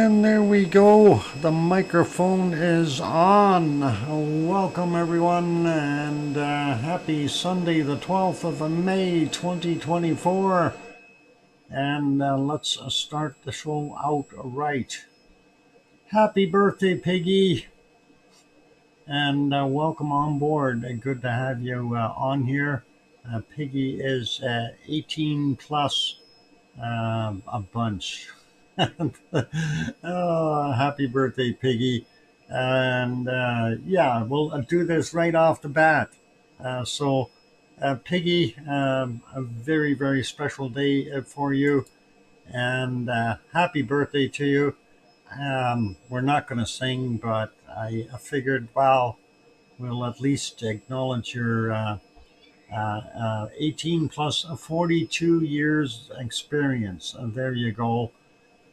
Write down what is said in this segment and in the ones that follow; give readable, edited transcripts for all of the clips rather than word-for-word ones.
And there we go. The microphone is on. Welcome, everyone, and happy Sunday, the 12th of May, 2024. And let's start the show out right. Happy birthday, Piggy, and welcome on board. Good to have you on here. Piggy is 18 plus a bunch. Oh, happy birthday, Piggy. And yeah, we'll do this right off the bat. Piggy, a very, very special day for you. And happy birthday to you. We're not going to sing, but I figured, well, we'll at least acknowledge your 18 plus 42 years experience. There you go.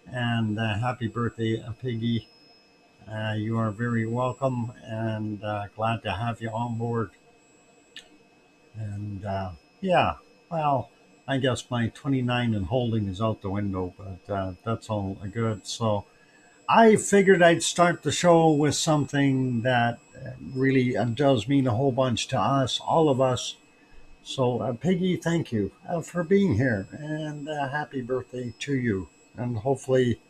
And happy birthday, Piggy. You are very welcome and glad to have you on board. And yeah, well, I guess my 29 and holding is out the window, but that's all good. So I figured I'd start the show with something that really does mean a whole bunch to us, all of us. So, Piggy, thank you for being here, and happy birthday to you. And hopefully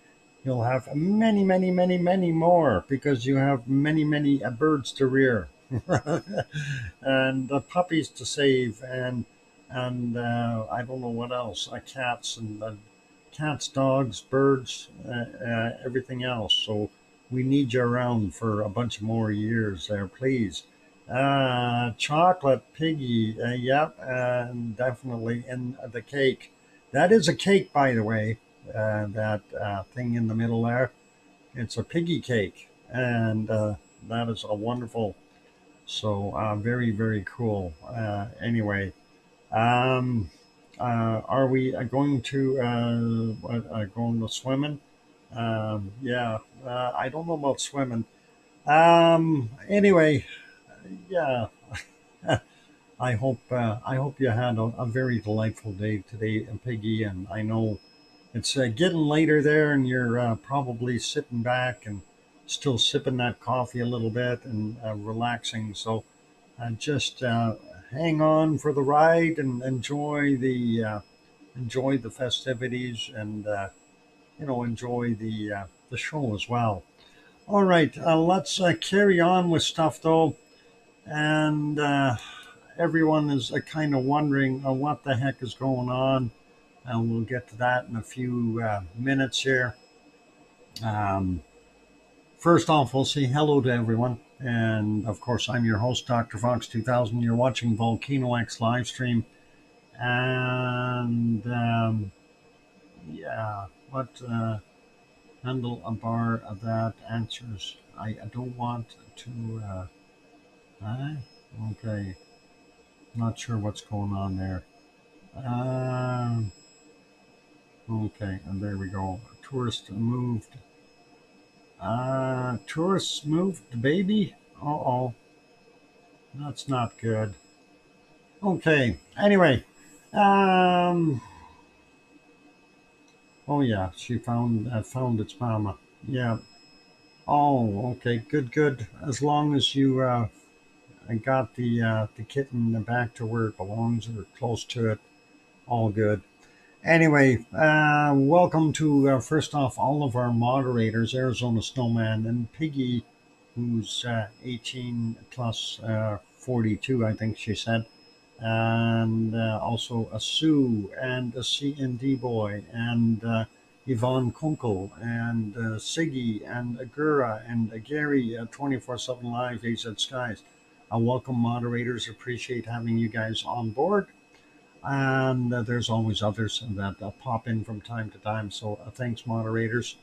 you'll have many, many, many, many more because you have many, many birds to rear and puppies to save and I don't know what else, cats and cats, dogs, birds, everything else. So we need you around for a bunch more years there, please. Chocolate Piggy, yep, and definitely in the cake. That is a cake, by the way. That thing in the middle there, it's a piggy cake, and that is a wonderful. So very, very cool. Anyway, are we going to going to swimming? Yeah, I don't know about swimming. Anyway, yeah. I hope you had a very delightful day today, Piggy. And I know it's getting later there, and you're probably sitting back and still sipping that coffee a little bit and relaxing. So just hang on for the ride and enjoy the festivities and enjoy the show as well. All right, let's carry on with stuff though, and everyone is kind of wondering what the heck is going on, and we'll get to that in a few minutes here. Um, First off, we'll say hello to everyone. And of course, I'm your host, Dr. Fox2000. You're watching VolcanoX live stream. And yeah, what handle a bar that answers? I don't want to. Okay, not sure what's going on there. Okay, and there we go. Tourist moved. Tourists moved the baby. Uh-oh, that's not good. Okay. Anyway, um, oh yeah, she found its mama. Yeah. Oh, okay. Good, good. As long as you got the kitten back to where it belongs or close to it, all good. Anyway, welcome to first off all of our moderators, Arizona Snowman and Piggy, who's 18 plus 42, I think she said, and also a Sue and a C&D boy and Yvonne Kunkel and Siggy and Agura and Gary 24/7 Live, Ace at Skies. Welcome moderators, appreciate having you guys on board. And there's always others that pop in from time to time. So thanks, moderators.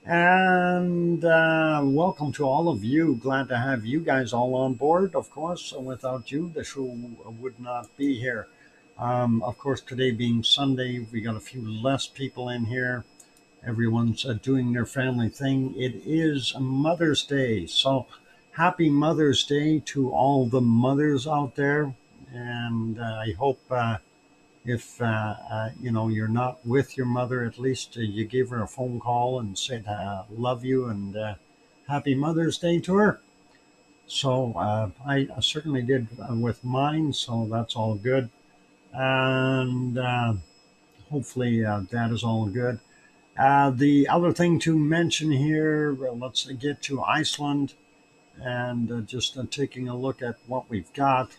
And welcome to all of you. Glad to have you guys all on board. Of course, without you, the show would not be here. Of course, today being Sunday, we got a few less people in here. Everyone's doing their family thing. It is Mother's Day. So happy Mother's Day to all the mothers out there. And I hope if you're not with your mother, at least you give her a phone call and said love you and happy Mother's Day to her. So I certainly did with mine, so that's all good. And hopefully that is all good. The other thing to mention here, let's get to Iceland and just taking a look at what we've got.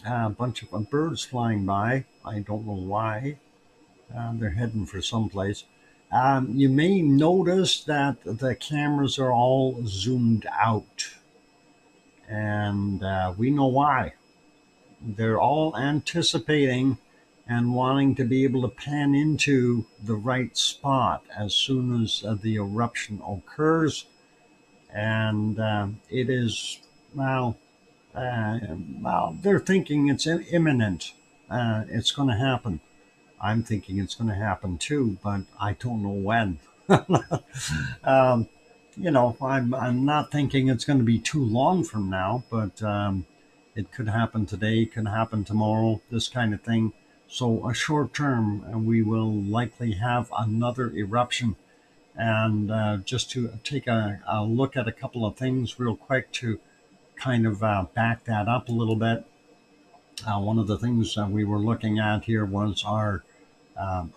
A bunch of birds flying by. I don't know why. They're heading for someplace. You may notice that the cameras are all zoomed out, and we know why. They're all anticipating and wanting to be able to pan into the right spot as soon as the eruption occurs. And it is, they're thinking it's imminent. It's going to happen. I'm thinking it's going to happen too, but I don't know when. um, I'm not thinking it's going to be too long from now, but it could happen today, could happen tomorrow, this kind of thing. So a short term, we will likely have another eruption. And just to take a look at a couple of things real quick to kind of back that up a little bit. One of the things we were looking at here was our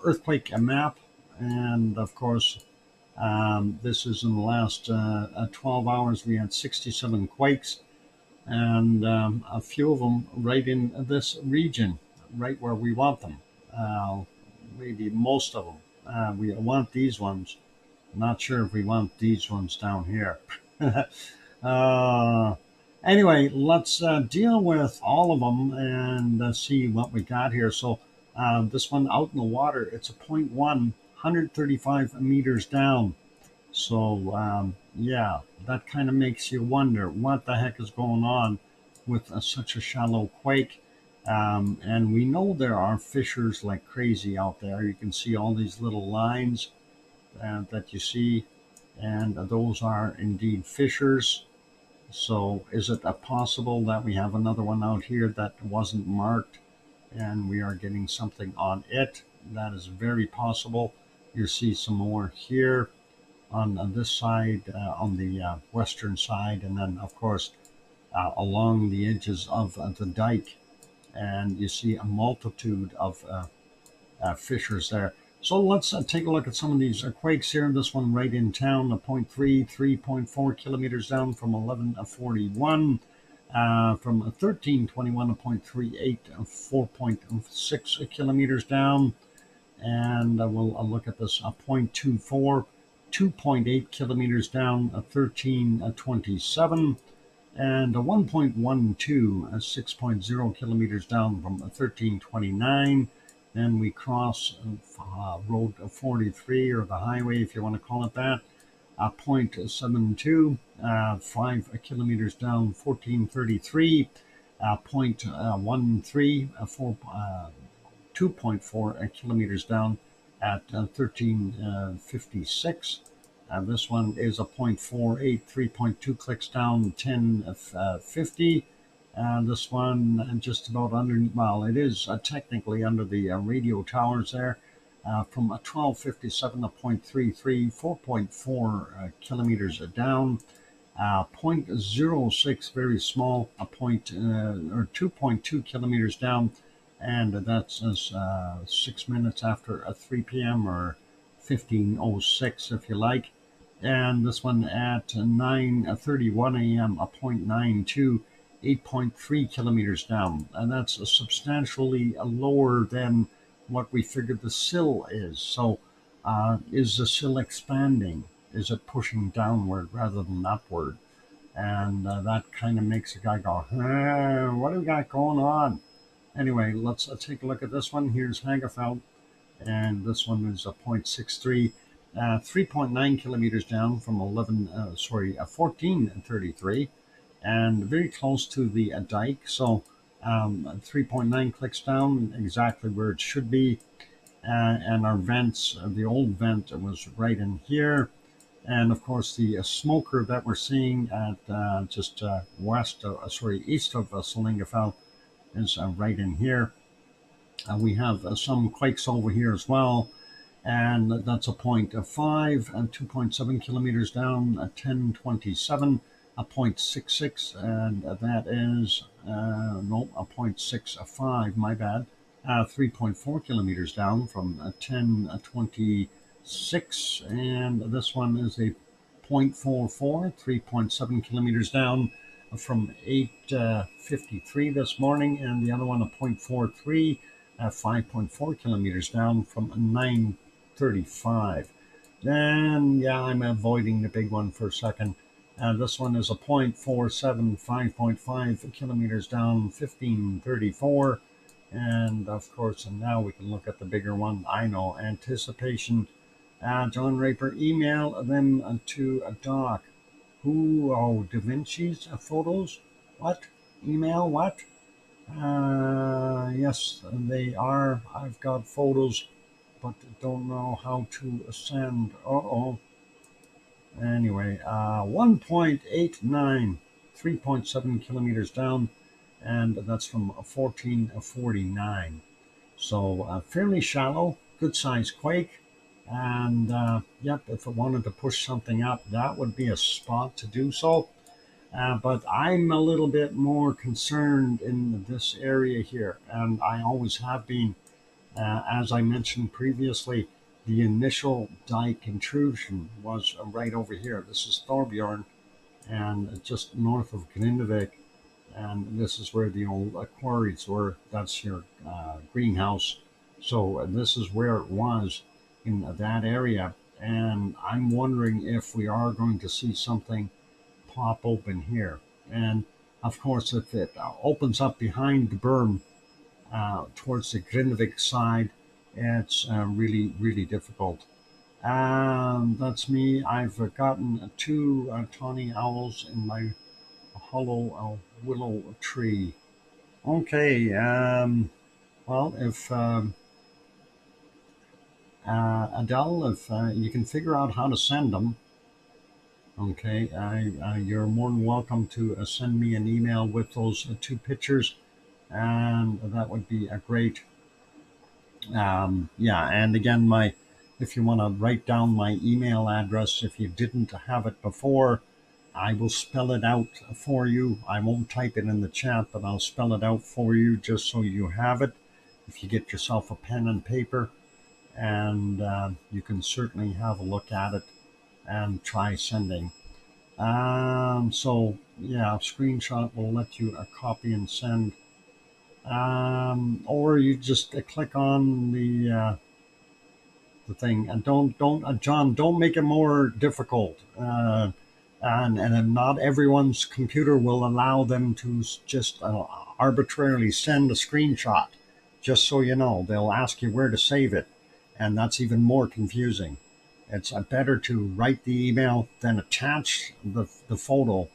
earthquake map. And of course, this is in the last 12 hours, we had 67 quakes, and a few of them right in this region, right where we want them. Maybe most of them. We want these ones. Not sure if we want these ones down here. uh, anyway, let's deal with all of them and see what we got here. So this one out in the water, it's a 0.1, 135 meters down. So yeah, that kind of makes you wonder what the heck is going on with such a shallow quake. And we know there are fissures like crazy out there. You can see all these little lines that you see, and those are indeed fissures. So is it possible that we have another one out here that wasn't marked and we are getting something on it? That is very possible. You see some more here on this side, on the western side, and then of course along the edges of the dike, and you see a multitude of fissures there. So let's take a look at some of these quakes here. This one right in town, a 0.3, 3.4 kilometers down from 1141. From 1321, a 0.38, 4.6 kilometers down. And we'll look at this 0.24, 2.8 kilometers down, 1327. And a 1.12, 6.0 kilometers down from 1329. Then we cross Road 43, or the highway, if you want to call it that, 0.72, 5 kilometers down, 1433, 0.13, 2.4 kilometers down at 1356. This one is a 0.48, 3.2 clicks down, 1050. This one just about under, well, it is technically under the radio towers there, from a 1257, a 0.33, 4.4 kilometers down, 0.06, very small, a point or 2.2 kilometers down, and that's 6 minutes after 3 p.m. or 15:06 if you like. And this one at 9:31 a.m., a 0.92, 8.3 kilometers down, and that's substantially lower than what we figured the sill is. So is the sill expanding? Is it pushing downward rather than upward? And that kind of makes a guy go, what do we got going on? Anyway, let's take a look at this one. Here's Hagafeld, and this one is a 0.63, 3.9 kilometers down from 1433, and very close to the dike. So 3.9 clicks down, exactly where it should be. And our vents, the old vent was right in here. And of course, the smoker that we're seeing at just east of Solingafell is right in here. We have some quakes over here as well, and that's a point of 5 and 2.7 kilometers down at 1027, a 0.66, and that is no, a 0.65, my bad, 3.4 kilometers down from 1026, and this one is a 0.44, 3.7 kilometers down from 8:53 this morning, and the other one a 0.43, 5.4 kilometers down from 9:35. Then, yeah, I'm avoiding the big one for a second. This one is a 0.47, 5.5 kilometers down, 15:34. And of course, and now we can look at the bigger one. I know, anticipation. John Raper, email them to Doc. Who? Oh, Da Vinci's photos? What? Email what? Yes, they are. I've got photos, but don't know how to send. Uh-oh. Anyway, 1.89, 3.7 kilometers down, and that's from 1449. So fairly shallow, good sized quake. And yep, if I wanted to push something up, that would be a spot to do so. But I'm a little bit more concerned in this area here, and I always have been. As I mentioned previously, the initial dike intrusion was right over here. This is Thorbjorn, and just north of Grindavik, and this is where the old quarries were. That's your greenhouse. So this is where it was in that area, and I'm wondering if we are going to see something pop open here. And of course, if it opens up behind the berm towards the Grindavik side, it's really, really difficult. That's me. I've gotten two tawny owls in my hollow willow tree. Okay, well, if Adele, if you can figure out how to send them, okay, you're more than welcome to send me an email with those two pictures, and that would be a great. Yeah, and again, if you want to write down my email address, if you didn't have it before, I will spell it out for you. I won't type it in the chat, but I'll spell it out for you just so you have it. If you get yourself a pen and paper, and you can certainly have a look at it and try sending. So yeah, screenshot will let you copy and send, or you just click on the thing, and don't John, don't make it more difficult. And not everyone's computer will allow them to just arbitrarily send a screenshot. Just so you know, they'll ask you where to save it, and that's even more confusing. It's better to write the email, then attach the photo,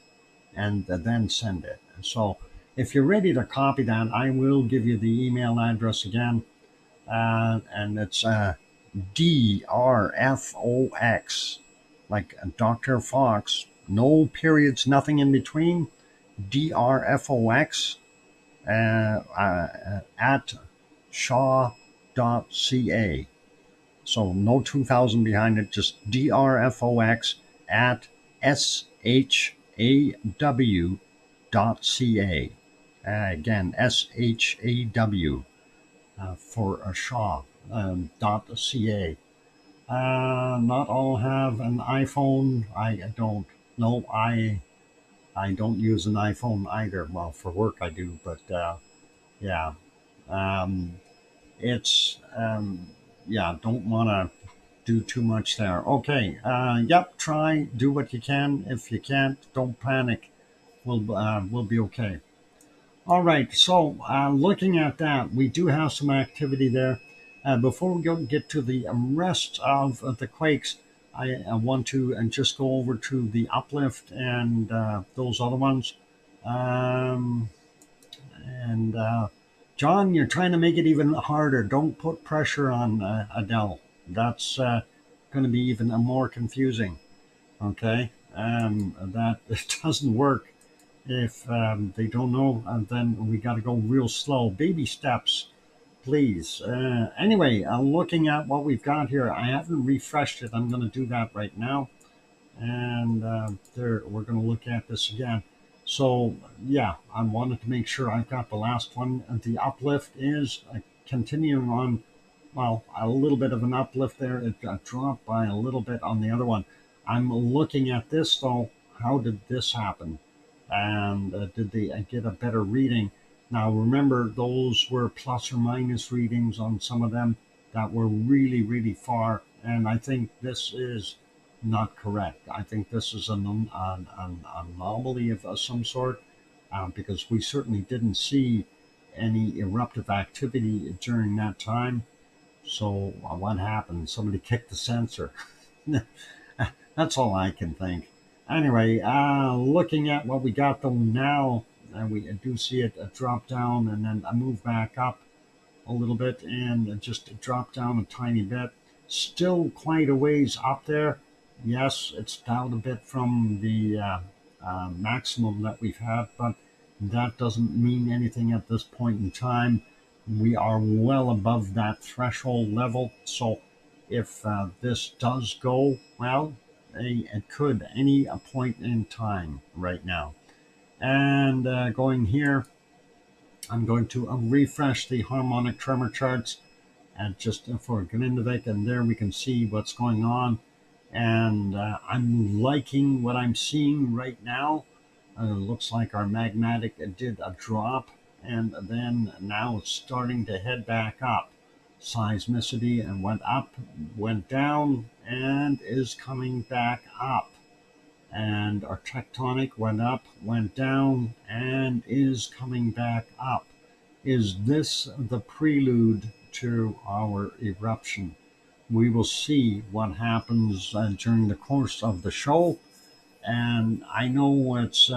and then send it. So if you're ready to copy that, I will give you the email address again, and it's DrFox, like Dr. Fox, no periods, nothing in between, DrFox at shaw.ca. So no 2000 behind it, just DrFox at shaw.ca. Again, SHAW for a Shaw. .ca. Not all have an iPhone. I don't. No, I don't use an iPhone either. Well, for work I do, but yeah, um, it's yeah. Don't want to do too much there. Okay. Yep. Try. Do what you can. If you can't, don't panic. We'll be okay. All right. So looking at that, we do have some activity there. Before we get to the rest of the quakes, I want to just go over to the uplift and those other ones. Um, and John, you're trying to make it even harder. Don't put pressure on Adele. That's going to be even more confusing. Okay, that it doesn't work if they don't know. And then we got to go real slow, baby steps please. Anyway, looking at what we've got here, I haven't refreshed it. I'm going to do that right now. And there, we're going to look at this again. So yeah, I wanted to make sure I've got the last one. The uplift is continuing on. Well, a little bit of an uplift there. It got dropped by a little bit on the other one. I'm looking at this though. How did this happen? And did they get a better reading? Now remember, those were plus or minus readings on some of them that were really, really far. And I think this is not correct. I think this is an anomaly of some sort, because we certainly didn't see any eruptive activity during that time. So what happened? Somebody kicked the sensor. That's all I can think. Anyway, looking at what we got though now, we do see it drop down and then move back up a little bit and just drop down a tiny bit. Still quite a ways up there. Yes, it's down a bit from the maximum that we've had, but that doesn't mean anything at this point in time. We are well above that threshold level. So if this does go, well, it could any point in time right now. And going here, I'm going to refresh the harmonic tremor charts and just for Grindavik, and there we can see what's going on. And I'm liking what I'm seeing right now. Looks like our magmatic did a drop, and then now it's starting to head back up. Seismicity and went up, went down, and is coming back up. And our tectonic went up, went down, and is coming back up. Is this the prelude to our eruption? We will see what happens during the course of the show. And I know it's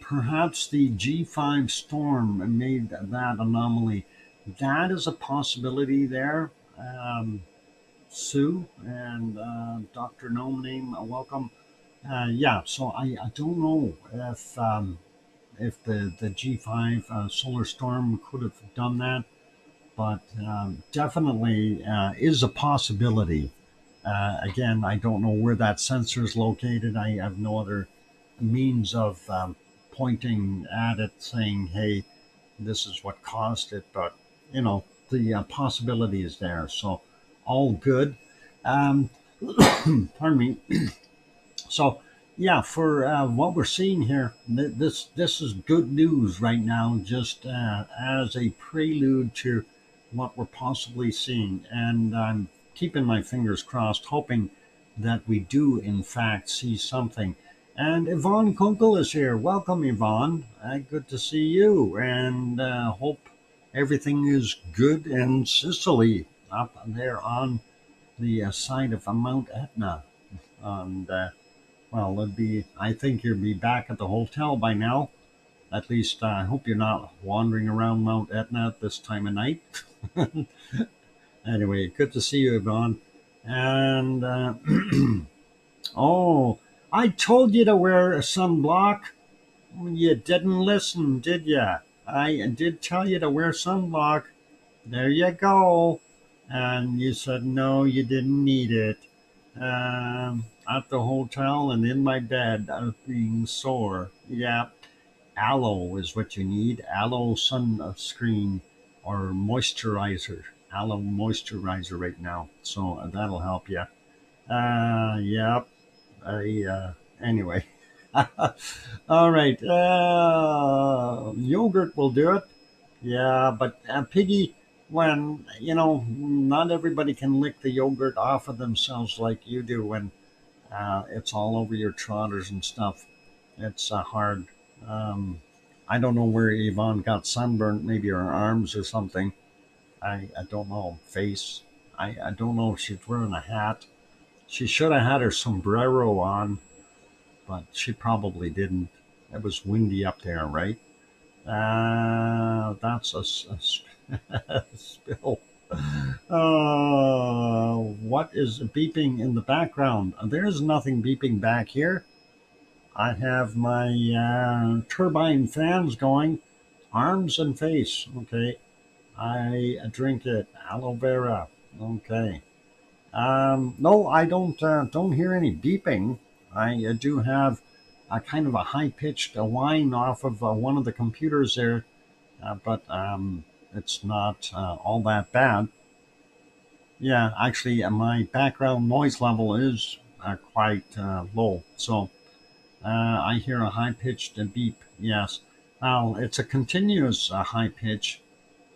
perhaps the G5 storm made that anomaly. That is a possibility there. Sue and Dr. No Name, welcome. Yeah, so I don't know if the G5 solar storm could have done that, but definitely is a possibility. Again, I don't know where that sensor is located. I have no other means of pointing at it saying, hey, this is what caused it, but you know, the possibility is there. So all good. Pardon me. So yeah, for what we're seeing here, this is good news right now, just as a prelude to what we're possibly seeing. And I'm keeping my fingers crossed, hoping that we do in fact see something. And Yvonne Kunkel is here. Welcome, Yvonne. Good to see you, and hope everything is good in Sicily, up there on the side of Mount Etna. And well, it'd be, I think you'll be back at the hotel by now. At least I hope you're not wandering around Mount Etna at this time of night. Anyway, good to see you, Yvonne. And oh, I told you to wear a sunblock. You didn't listen, did you? I did tell you to wear sunblock. There you go. And you said no, you didn't need it. At the hotel and in my bed, being sore. Yeah, aloe is what you need. Aloe sunscreen or moisturizer. Aloe moisturizer right now. So that'll help you. Yep. Anyway. All right. Yogurt will do it. Yeah, but Piggy, when, you know, not everybody can lick the yogurt off of themselves like you do when it's all over your trotters and stuff. It's hard. I don't know where Yvonne got sunburnt, maybe her arms or something. I don't know. Face. I don't know if she's wearing a hat. She should have had her sombrero on, but she probably didn't. It was windy up there, right? That's a spill. What is beeping in the background? There's nothing beeping back here. I have my turbine fans going. Arms and face. Okay. I drink it. Aloe vera. Okay. No, I don't hear any beeping. I do have a kind of a high pitched whine off of one of the computers there, but it's not all that bad. Yeah, actually, my background noise level is quite low, so I hear a high pitched beep. Yes, well, it's a continuous high pitch,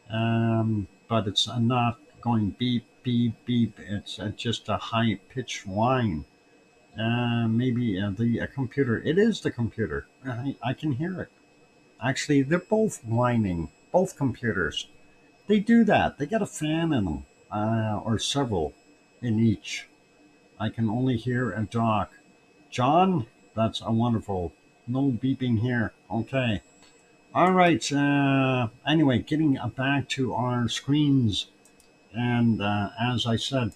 but it's not going beep beep beep. It's just a high pitched whine. Maybe the computer. It is the computer. I can hear it. Actually, they're both whining. Both computers. They do that. They got a fan in them, or several in each. I can only hear a dock. John, that's a wonderful. No beeping here. Okay. All right. Anyway, getting back to our screens, and as I said,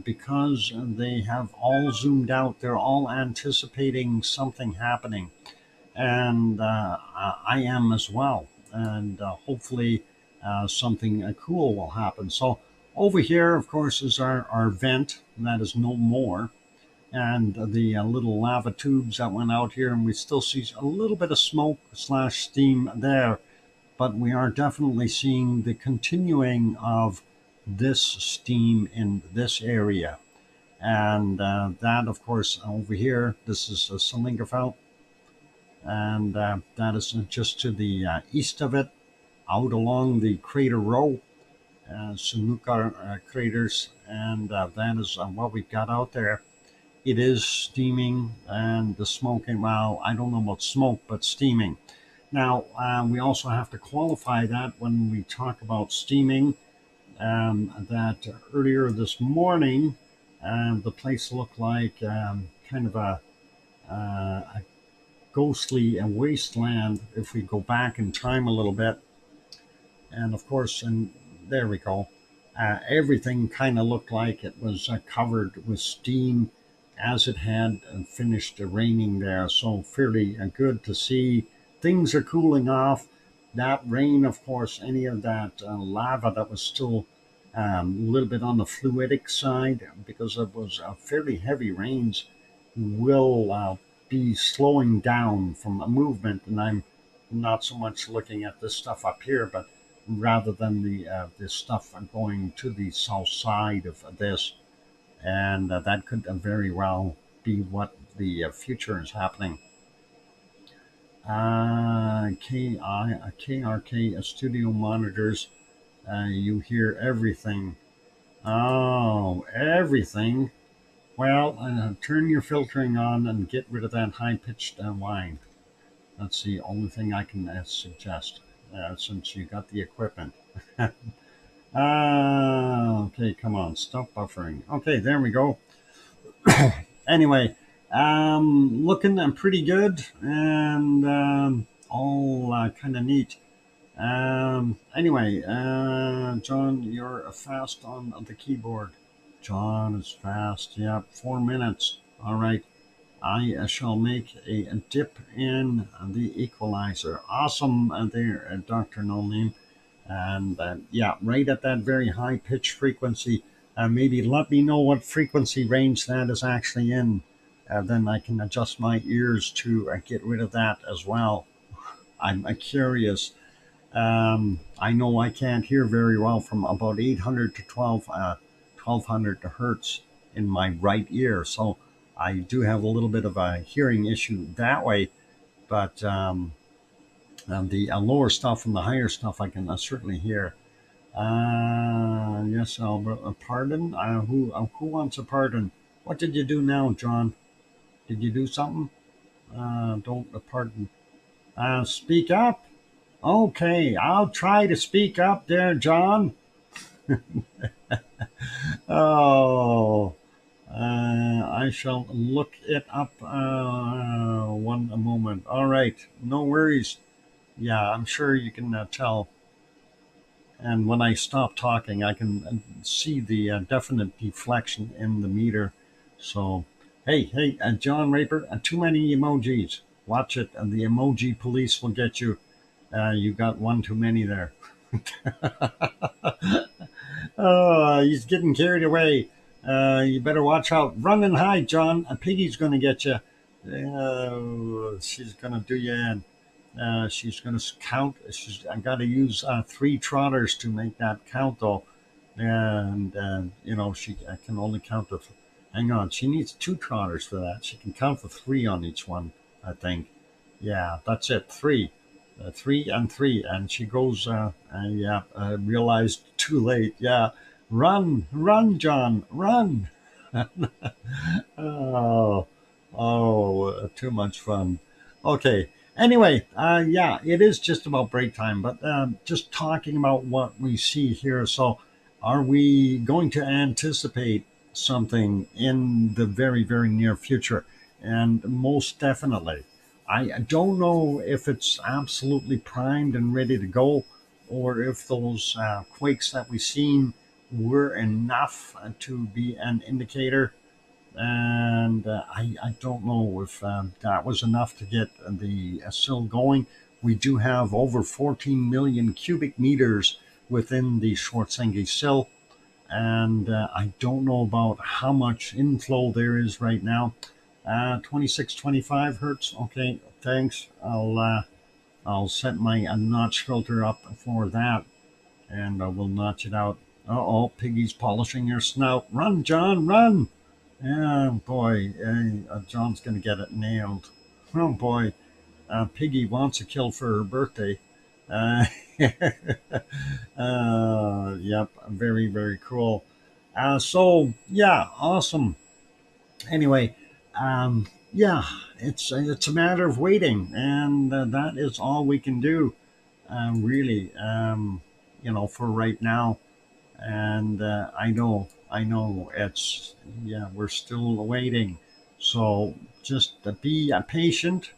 because they have all zoomed out, they're all anticipating something happening, and I am as well. And hopefully, something cool will happen. So over here, of course, is our vent that is no more, and the little lava tubes that went out here, and we still see a little bit of smoke slash steam there, but we are definitely seeing the continuing of this steam in this area. And that, of course, over here, this is a Salingafell, and that is just to the east of it, out along the crater row, Sunukar craters, and that is what we've got out there. It is steaming and the smoking. Well, I don't know about smoke, but steaming. Now, we also have to qualify that when we talk about steaming. That earlier this morning, the place looked like kind of a ghostly wasteland if we go back in time a little bit. And of course, and there we go. Everything kind of looked like it was covered with steam as it had finished raining there. So fairly good to see. Things are cooling off. That rain, of course, any of that lava that was still a little bit on the fluidic side, because it was fairly heavy rains, will be slowing down from a movement. And I'm not so much looking at this stuff up here, but rather than the stuff going to the south side of this, and that could very well be what the future is happening. KRK studio monitors, you hear everything. Oh, everything. Well, turn your filtering on and get rid of that high pitched whine. That's the only thing I can suggest, since you got the equipment. Okay, come on, stop buffering. Okay, there we go. Anyway, looking pretty good, and all kind of neat. Anyway, John, you're fast on the keyboard. John is fast. Yep, 4 minutes. All right. I shall make a dip in the equalizer. Awesome there, Dr. No Name. And yeah, right at that very high pitch frequency. Maybe let me know what frequency range that is actually in. Then I can adjust my ears to get rid of that as well. I'm curious. I know I can't hear very well from about 800 to 1200 hertz in my right ear. So I do have a little bit of a hearing issue that way. But the lower stuff and the higher stuff I can certainly hear. Yes, Albert. A pardon? Who wants a pardon? What did you do now, John? Did you do something? Don't pardon. Speak up. Okay, I'll try to speak up there, John. Oh, I shall look it up one moment. All right, no worries. Yeah, I'm sure you can tell. And when I stop talking, I can see the definite deflection in the meter. So, hey, John Raper, too many emojis. Watch it, and the emoji police will get you. You got one too many there. Oh, he's getting carried away. You better watch out. Run and hide, John. A piggy's going to get you. She's going to do you in. She's going to count. I got to use 3 trotters to make that count, though. And, I can only count to. Hang on. She needs 2 trotters for that. She can count for 3 on each one, I think. Yeah, that's it. 3. 3 and 3, and she goes. Realized too late. Yeah, run, John, run. Oh, too much fun. Okay. Anyway, it is just about break time, but just talking about what we see here. So, are we going to anticipate something in the very, very near future? And most definitely. I don't know if it's absolutely primed and ready to go, or if those quakes that we've seen were enough to be an indicator. And I don't know if that was enough to get the sill going. We do have over 14 million cubic meters within the Schwarzschild sill, and I don't know about how much inflow there is right now. 26, 25 hertz. Okay, thanks. I'll set my notch filter up for that, and we'll notch it out. Oh, Piggy's polishing your snout. Run, John, run! Yeah, boy, John's gonna get it nailed. Oh boy, Piggy wants a kill for her birthday. Uh, yep, very, very cool. So yeah, awesome. Anyway, yeah, it's a matter of waiting, and that is all we can do, really. For right now. And I know it's we're still waiting. So just be patient,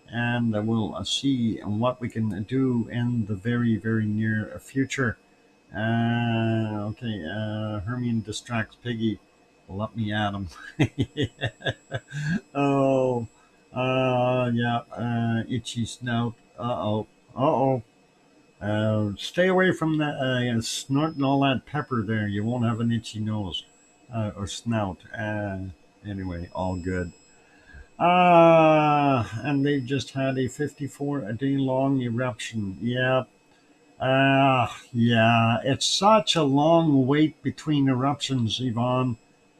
and we'll see what we can do in the very, very near future. Okay, Hermione distracts Piggy. Let me at him. Oh, yeah, itchy snout. Uh-oh. Uh-oh. Stay away from that snorting all that pepper there. You won't have an itchy nose or snout. Anyway, all good. And they've just had a 54-day long eruption. Yeah. Yeah. It's such a long wait between eruptions, Yvonne.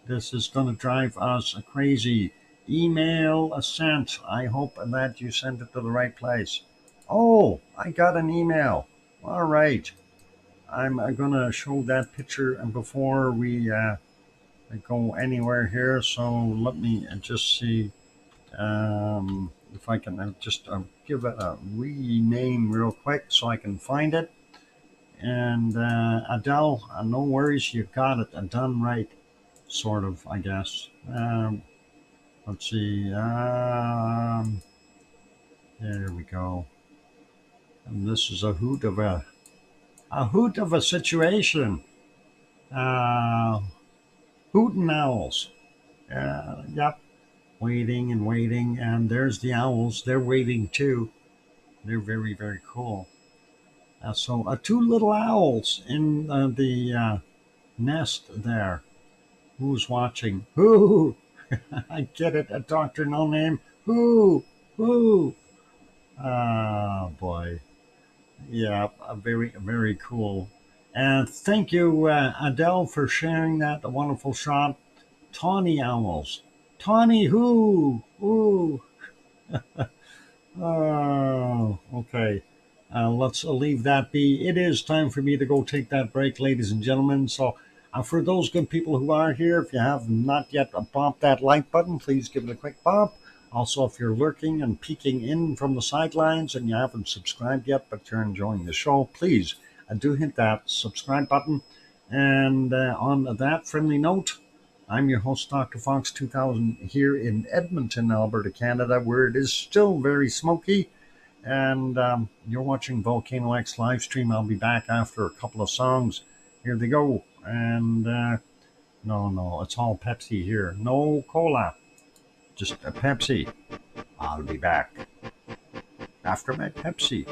This is going to drive us crazy. Email sent. I hope that you sent it to the right place. Oh, I got an email. All right. I'm going to show that picture before we go anywhere here. So let me just see if I can just give it a rename real quick so I can find it. And Adele, no worries, you got it done right, sort of, I guess. Let's see. There we go. And this is a hoot of a situation. Uh, Hooting owls. Yep. Waiting and waiting. And there's the owls. They're waiting too. They're very, very cool. So 2 little owls in the nest there. Who's watching? Who? I get it. A Dr. No Name. Who? Who? Oh, boy. Yeah, very, very cool. And thank you, Adele, for sharing that wonderful shot. Tawny owls. Tawny who? Ooh. Oh, okay. Let's leave that be. It is time for me to go take that break, ladies and gentlemen. So, for those good people who are here, if you have not yet bumped that like button, please give it a quick bump. Also, if you're lurking and peeking in from the sidelines and you haven't subscribed yet, but you're enjoying the show, please do hit that subscribe button. And on that friendly note, I'm your host, DrFox2000, here in Edmonton, Alberta, Canada, where it is still very smoky. And you're watching VolcanoX live stream. I'll be back after a couple of songs. Here they go. And no, it's all Pepsi here. No cola, just a Pepsi. I'll be back after my Pepsi.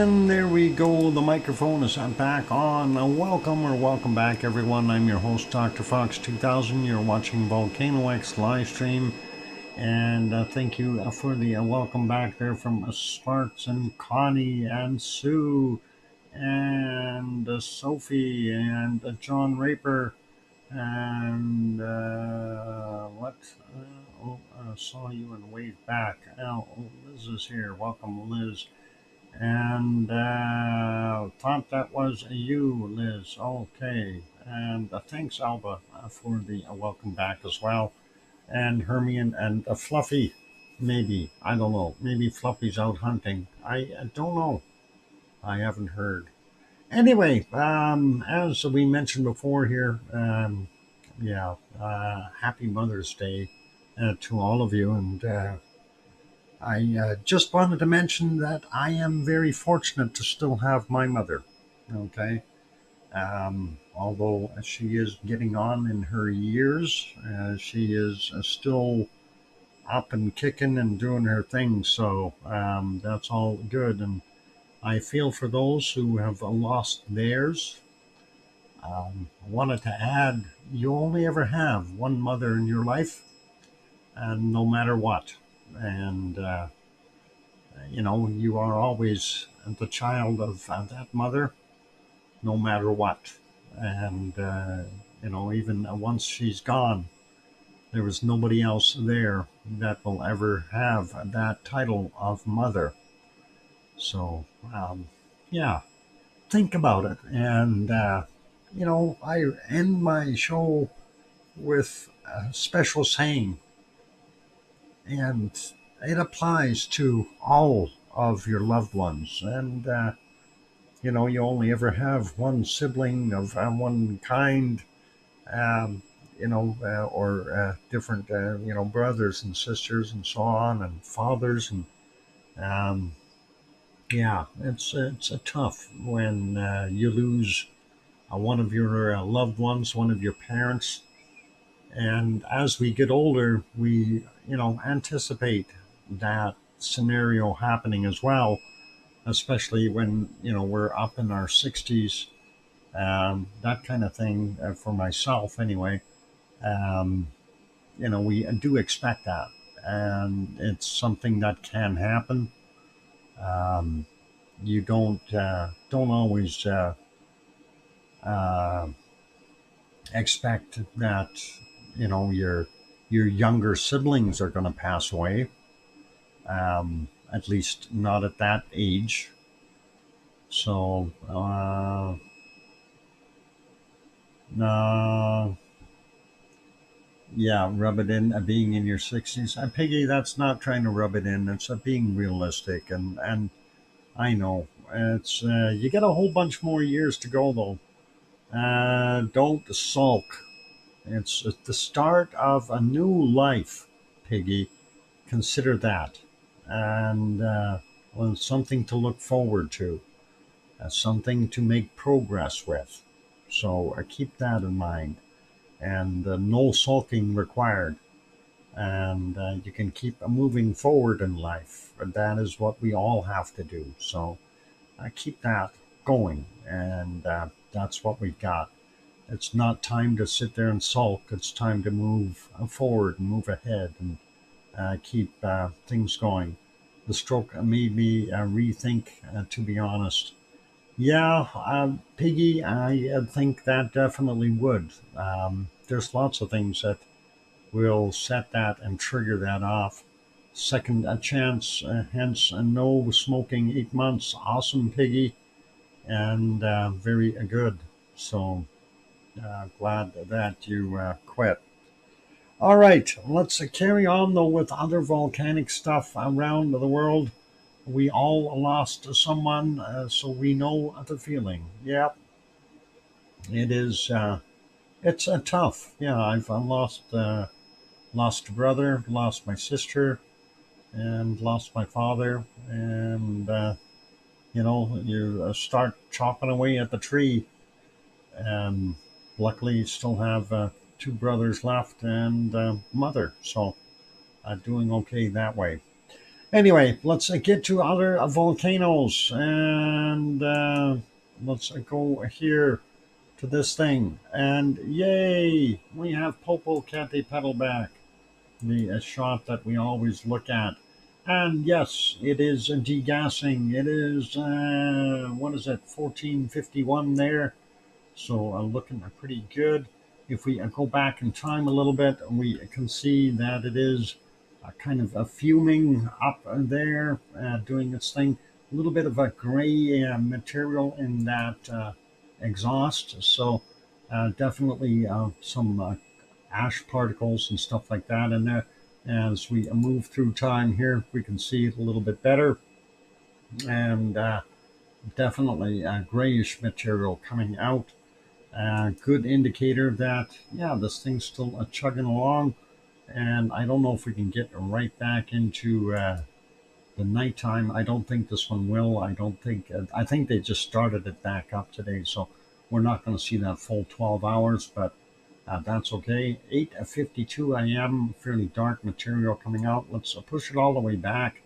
And there we go. The microphone is back on. Welcome back, everyone. I'm your host, DrFox2000. You're watching VolcanoX live stream. And thank you for the welcome back there from Sparks and Connie and Sue and Sophie and John Raper and saw you and waved back. Liz is here. Welcome, Liz. And thought that was you, Liz. Okay. And thanks, Alba, for the welcome back as well. And Hermione and Fluffy, maybe. I don't know. Maybe Fluffy's out hunting. I don't know. I haven't heard. Anyway, as we mentioned before here, happy Mother's Day to all of you. And I just wanted to mention that I am very fortunate to still have my mother. Okay. Although she is getting on in her years, she is still up and kicking and doing her thing. So that's all good. And I feel for those who have lost theirs. I wanted to add, you only ever have one mother in your life, and no matter what. And, you are always the child of that mother, no matter what. And, even once she's gone, there was nobody else there that will ever have that title of mother. So, think about it. And, I end my show with a special saying, and it applies to all of your loved ones. And, you only ever have one sibling of one kind, or different, brothers and sisters and so on, and fathers. And, it's tough when you lose one of your loved ones, one of your parents. And as we get older, we, anticipate that scenario happening as well, especially when, we're up in our 60s, that kind of thing for myself anyway. We do expect that. And it's something that can happen. You don't always expect that your younger siblings are going to pass away, at least not at that age. So rub it in, being in your 60s. Piggy, that's not trying to rub it in. It's being realistic. And I know it's you got a whole bunch more years to go, though. Don't sulk. It's the start of a new life, Piggy. Consider that. And something to look forward to, something to make progress with. So keep that in mind. And no sulking required. And you can keep moving forward in life. That is what we all have to do. So keep that going. And that's what we've got. It's not time to sit there and sulk. It's time to move forward and move ahead and keep things going. The stroke made me rethink, to be honest. Yeah, Piggy, I think that definitely would. There's lots of things that will set that and trigger that off. Second chance, hence no smoking 8 months. Awesome, Piggy, and very good. So glad that you quit. All right, let's carry on though with other volcanic stuff around the world. We all lost someone, so we know the feeling. Yep, it is. It's tough. Yeah, I've lost a brother, lost my sister, and lost my father. And you start chopping away at the tree. And luckily, you still have 2 brothers left and mother. So doing okay that way. Anyway, let's get to other volcanoes, and let's go here to this thing. And yay, we have Popocatépetl, the shot that we always look at. And yes, it is degassing. It is, what is it, 1451 there. So looking pretty good. If we go back in time a little bit, we can see that it is kind of fuming up there, doing its thing. A little bit of a gray material in that exhaust. So definitely some ash particles and stuff like that in there. As we move through time here, we can see it a little bit better. And definitely a grayish material coming out. Good indicator that, yeah, this thing's still chugging along. And I don't know if we can get right back into the nighttime. I don't think this one will. I think they just started it back up today. So we're not going to see that full 12 hours, but that's okay. 8:52 a.m., fairly dark material coming out. Let's push it all the way back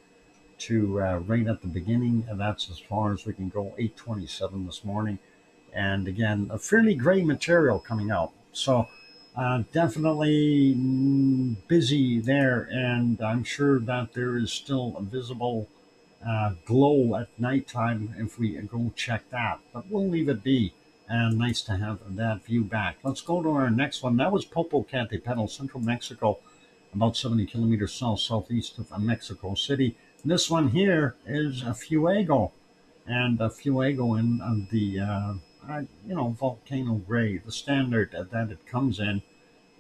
to right at the beginning. And that's as far as we can go, 8:27 this morning. And again, a fairly gray material coming out. So definitely busy there. And I'm sure that there is still a visible glow at nighttime if we go check that. But we'll leave it be. And nice to have that view back. Let's go to our next one. That was Popocatépetl, central Mexico, about 70 kilometers southeast of Mexico City. This one here is a Fuego, and a Fuego in the volcano gray, the standard that it comes in.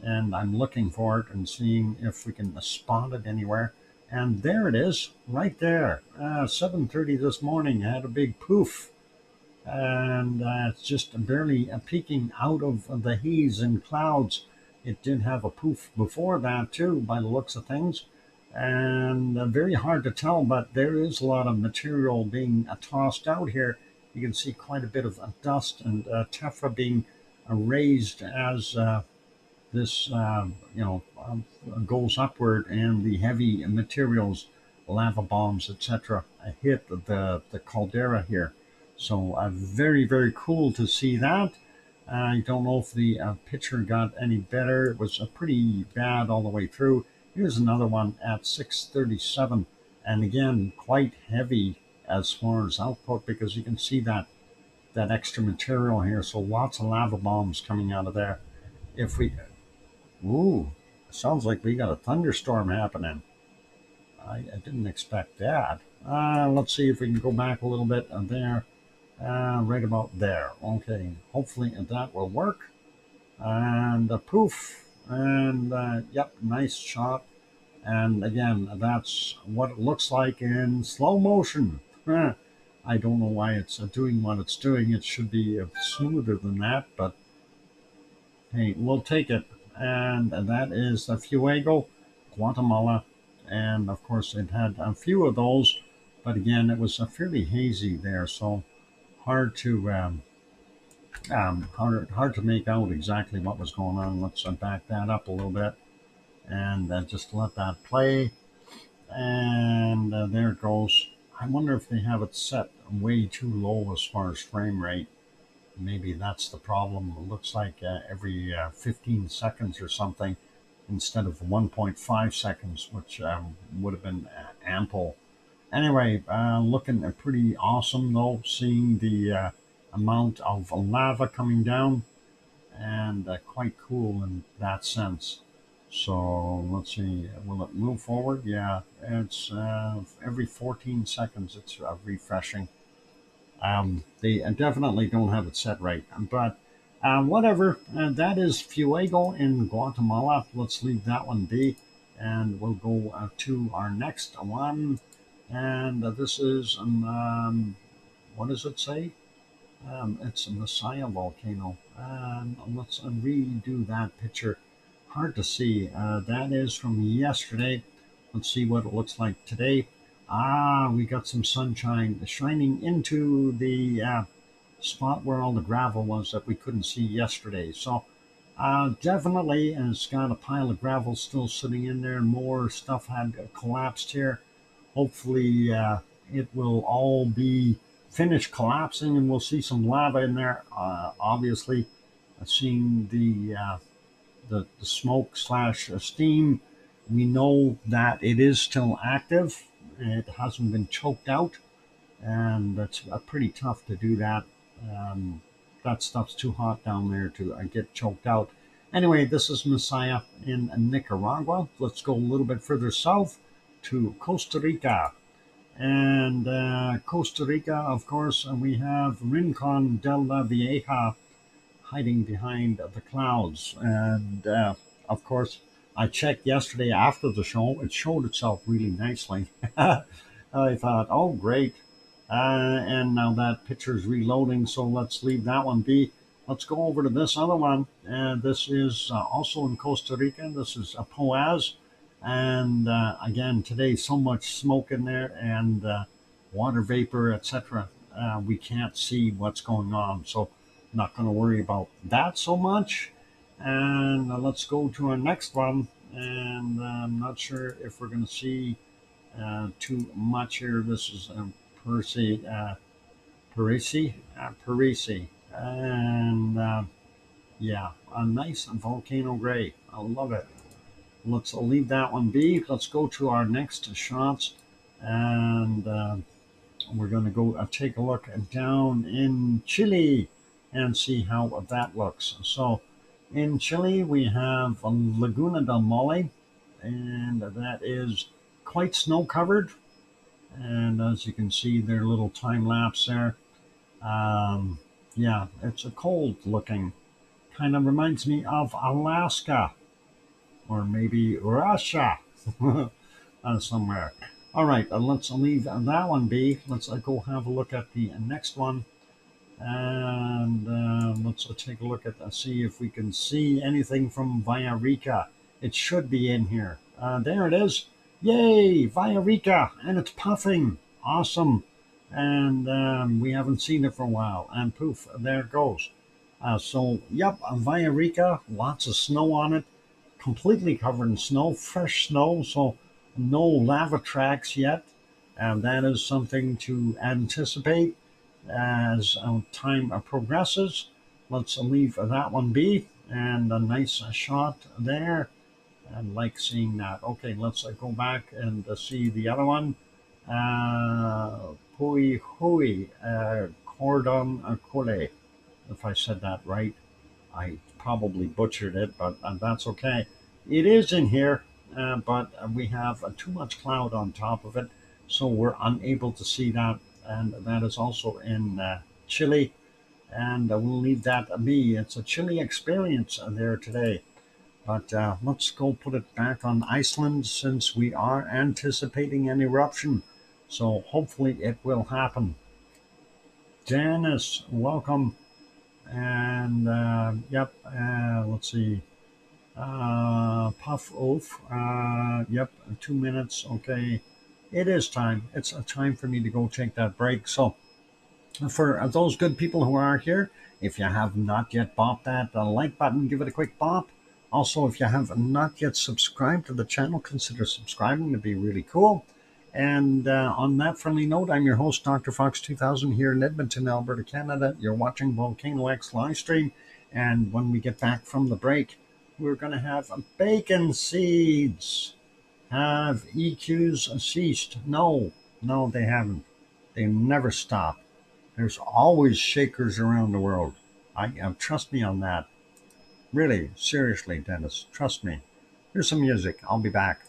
And I'm looking for it and seeing if we can spot it anywhere. And there it is, right there. 7:30 this morning. I had a big poof, and it's just barely peeking out of the haze and clouds. It did have a poof before that too, by the looks of things, and very hard to tell. But there is a lot of material being tossed out here. You can see quite a bit of dust and tephra being raised as this goes upward, and the heavy materials, lava bombs, etc., hit the caldera here. So very, very cool to see that. I don't know if the picture got any better. It was pretty bad all the way through. Here's another one at 6:37, and again quite heavy as far as output, because you can see that extra material here. So lots of lava bombs coming out of there. If we, ooh, sounds like we got a thunderstorm happening. I didn't expect that. Let's see if we can go back a little bit there. Right about there. Okay, hopefully that will work. And poof. And yep, nice shot. And again, that's what it looks like in slow motion. I don't know why it's doing what it's doing. It should be smoother than that, but hey, we'll take it. And that is the Fuego, Guatemala. And of course, it had a few of those, but again, it was fairly hazy there. So hard to hard to make out exactly what was going on. Let's back that up a little bit and just let that play. And there it goes. I wonder if they have it set way too low as far as frame rate. Maybe that's the problem. It looks like every 15 seconds or something instead of 1.5 seconds, which would have been ample. Anyway, looking pretty awesome though, seeing the amount of lava coming down, and quite cool in that sense. So let's see, will it move forward? Yeah, it's every 14 seconds it's refreshing. They definitely don't have it set right, but whatever. That is Fuego in Guatemala. Let's leave that one be, and we'll go to our next one. And this is, what does it say? It's a Messiah volcano. Let's redo that picture. Hard to see. That is from yesterday. Let's see what it looks like today. We got some sunshine shining into the spot where all the gravel was that we couldn't see yesterday. So definitely, and it's got a pile of gravel still sitting in there, and more stuff had collapsed here. hopefully it will all be finished collapsing and we'll see some lava in there. Obviously, seeing the smoke slash steam, we know that it is still active. It hasn't been choked out, and it's pretty tough to do that. That stuff's too hot down there to get choked out. Anyway, this is Messiah in Nicaragua. Let's go a little bit further south to Costa Rica. And Costa Rica, of course, we have Rincon de la Vieja hiding behind the clouds. And of course, I checked yesterday after the show. It showed itself really nicely. I thought, oh, great. And now that picture's reloading, so let's leave that one be. Let's go over to this other one. This is also in Costa Rica. This is Poaz. And again, today, so much smoke in there and water vapor, etc. We can't see what's going on. So not going to worry about that so much. And let's go to our next one. And I'm not sure if we're going to see too much here. This is Parisi, and yeah, a nice volcano gray. I love it. Let's leave that one be. Let's go to our next shots, and we're going to go take a look down in Chile and see how that looks. So in Chile, we have Laguna del Mole, and that is quite snow covered. And as you can see, their little time lapse there. Yeah, it's a cold looking. Kind of reminds me of Alaska or maybe Russia somewhere. All right, let's leave that one be. Let's go have a look at the next one. And let's take a look at see if we can see anything from Villarrica. It should be in here. There it is. Yay, Villarrica, and it's puffing. Awesome. And we haven't seen it for a while. And poof, there it goes. So, yep, Villarrica, lots of snow on it, completely covered in snow, fresh snow, so no lava tracks yet. And that is something to anticipate as time progresses. Let's leave that one be. And a nice shot there. I like seeing that. Okay, let's go back and see the other one. Pui Hui Cordon Cole. If I said that right, I probably butchered it, but that's okay. It is in here, but we have too much cloud on top of it, so we're unable to see that. And that is also in Chile, and we'll leave that be. It's a Chile experience there today. But let's go put it back on Iceland since we are anticipating an eruption. So hopefully it will happen. Janice, welcome. And yep, let's see. Puff Oof. Yep, 2 minutes. Okay. It is time. It's a time for me to go take that break. So for those good people who are here, if you have not yet bopped that like button, give it a quick bop. Also, if you have not yet subscribed to the channel, consider subscribing. It'd be really cool. And on that friendly note, I'm your host, DrFox2000, here in Edmonton, Alberta, Canada. You're watching VolcanoX live stream. And when we get back from the break, we're going to have bacon seeds. Have EQs ceased? No, they haven't. They never stop. There's always shakers around the world. Trust me on that. Really, seriously, Dennis, trust me. Here's some music. I'll be back.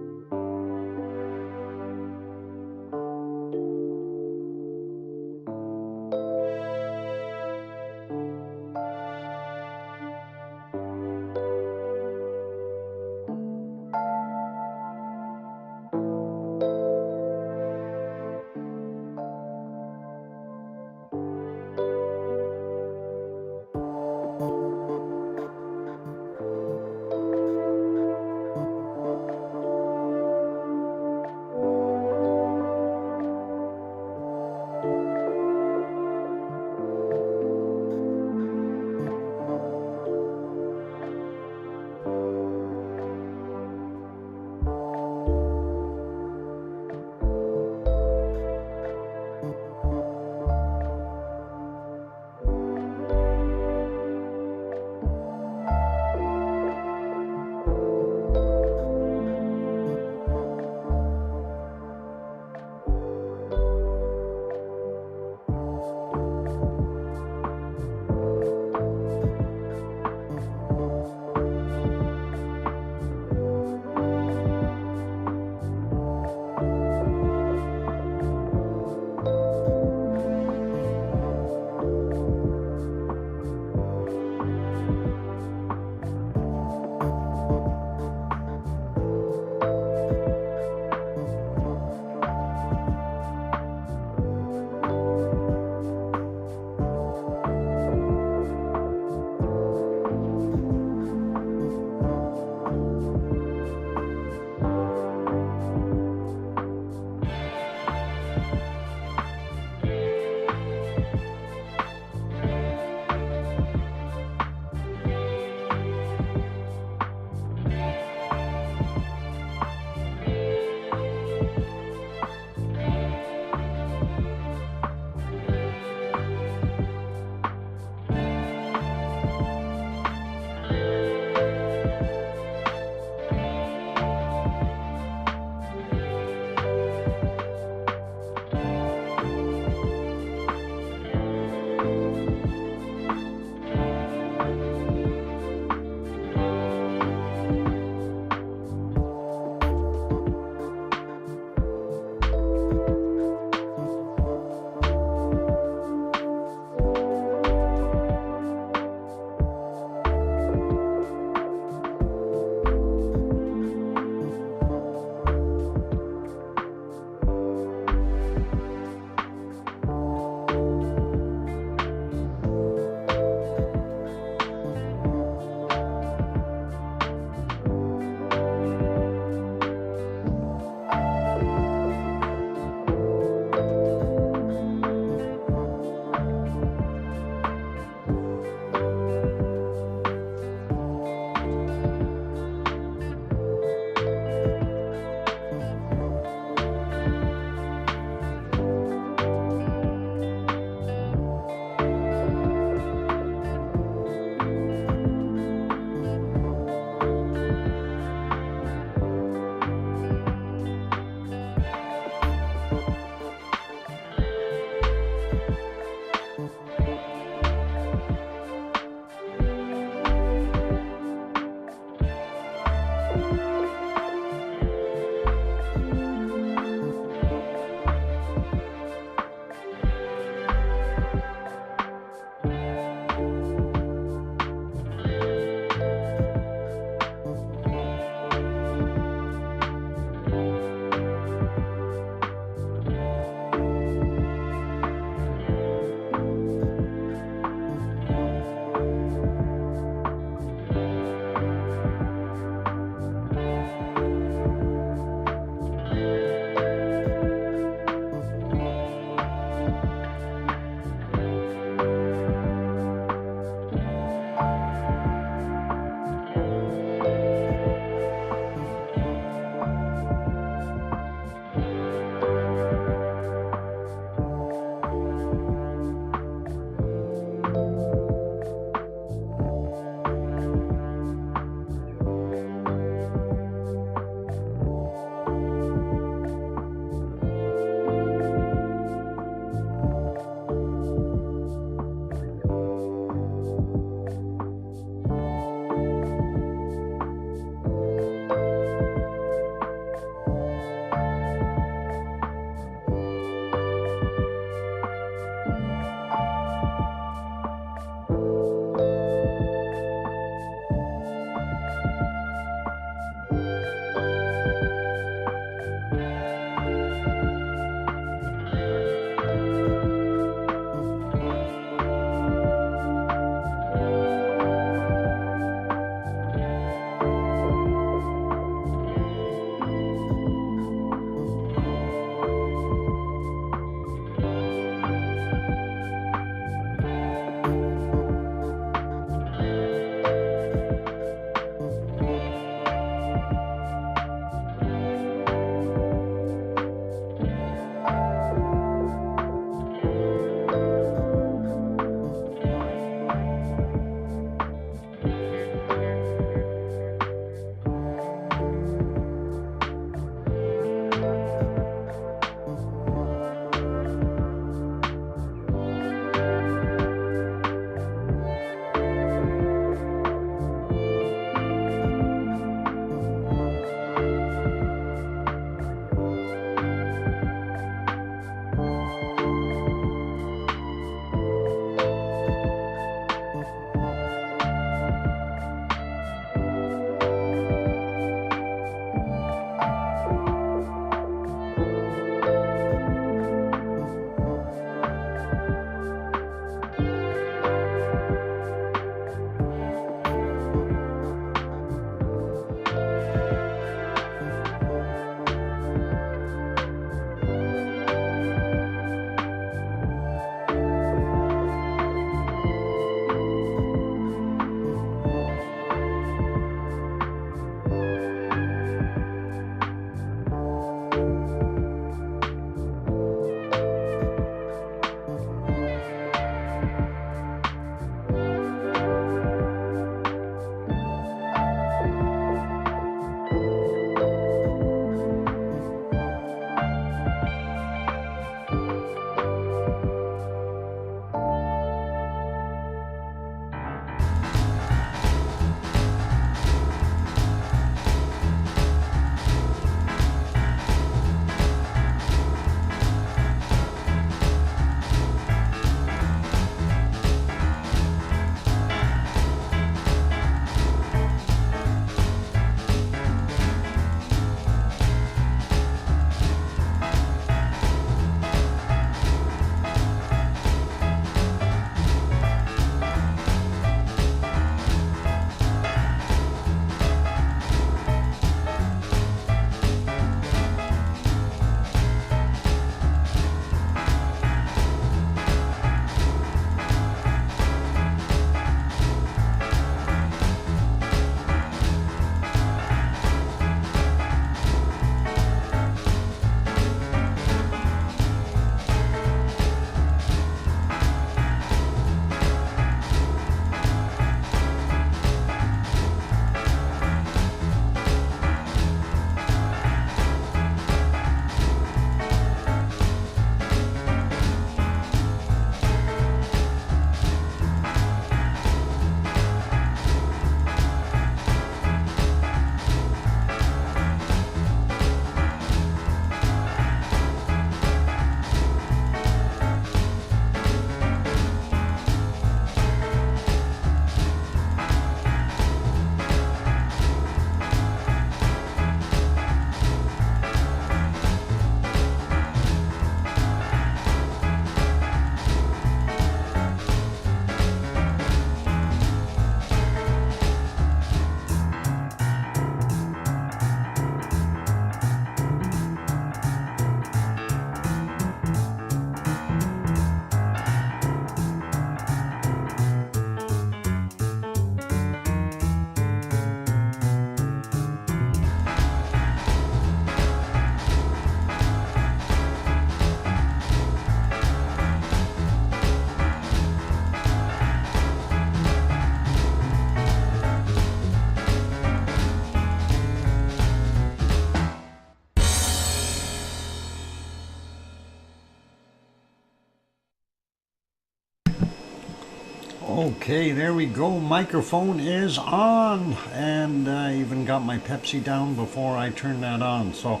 Okay, there we go. Microphone is on, and I even got my Pepsi down before I turned that on. So,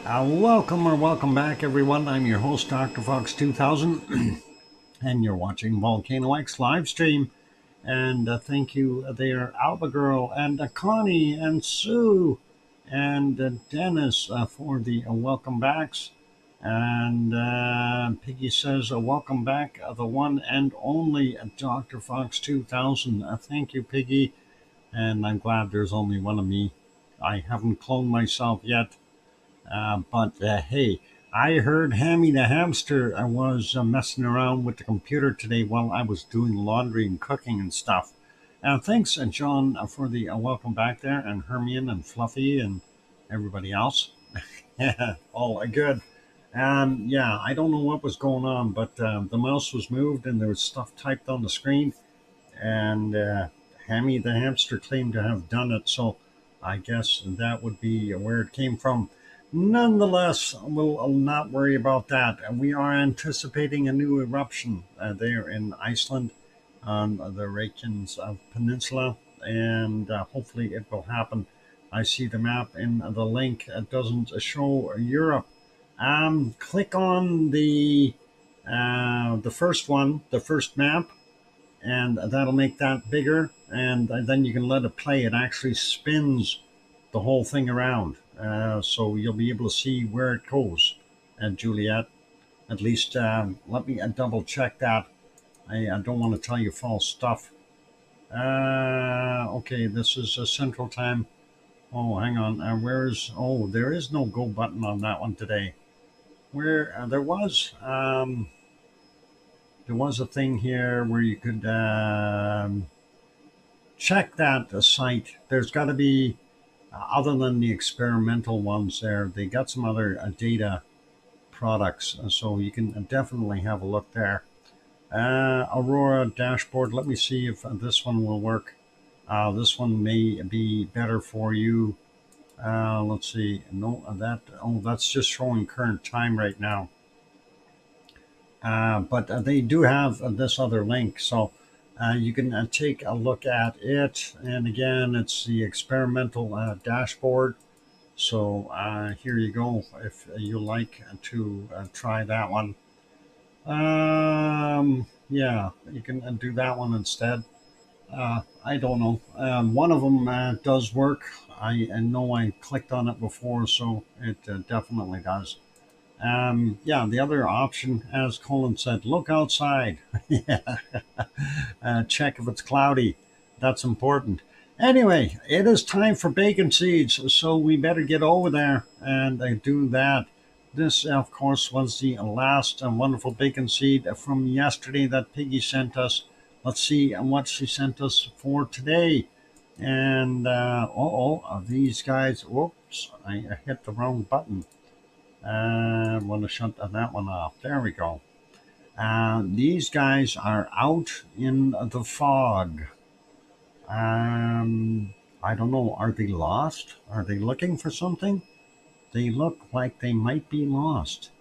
welcome back, everyone. I'm your host, DrFox2000, and you're watching VolcanoX live stream. And thank you there, Alba Girl, and Connie, and Sue, and Dennis for the welcome backs. And Piggy says, welcome back, the one and only Dr. Fox 2000. Thank you, Piggy. And I'm glad there's only one of me. I haven't cloned myself yet. But hey, I heard Hammy the hamster was messing around with the computer today while I was doing laundry and cooking and stuff. Thanks, John, for the welcome back there, and Hermione and Fluffy and everybody else. All good. Yeah, I don't know what was going on, but the mouse was moved and there was stuff typed on the screen, and Hammy the hamster claimed to have done it, so I guess that would be where it came from. Nonetheless, we'll not worry about that. We are anticipating a new eruption there in Iceland on the Reykjanes Peninsula, and hopefully it will happen. I see the map in the link. It doesn't show Europe. Click on the first one, the first map, and that'll make that bigger. And then you can let it play. It actually spins the whole thing around, so you'll be able to see where it goes. And Juliet, at least let me double check that. I don't want to tell you false stuff. Okay, this is Central Time. Oh, hang on. There is no go button on that one today. Where there was a thing here where you could check that site. There's got to be, other than the experimental ones there, they got some other data products, so you can definitely have a look there. Aurora dashboard. Let me see if this one will work. This one may be better for you. Let's see. No, that's just showing current time right now. But they do have this other link, so you can take a look at it. And again, it's the experimental dashboard. So here you go. If you like to try that one, yeah, you can do that one instead. I don't know. One of them does work. I know I clicked on it before, so it definitely does. Yeah, the other option, as Colin said, look outside. Yeah. Check if it's cloudy. That's important. Anyway, it is time for bacon seeds, so we better get over there and do that. This, of course, was the last wonderful bacon seed from yesterday that Piggy sent us. Let's see what she sent us for today. And these guys, whoops, I hit the wrong button. I'm going to shut that one off. There we go. These guys are out in the fog. I don't know. Are they lost? Are they looking for something? They look like they might be lost.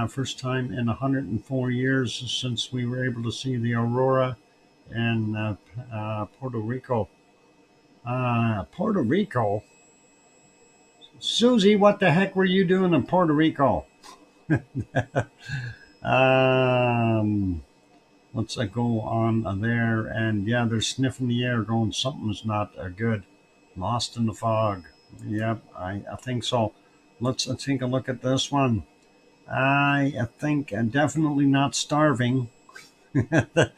First time in 104 years since we were able to see the aurora in Puerto Rico. Puerto Rico? Susie, what the heck were you doing in Puerto Rico? Let's go on there, and yeah, they're sniffing the air, going something's not good. Lost in the fog. Yep, I think so. Let's take a look at this one. I think definitely not starving. By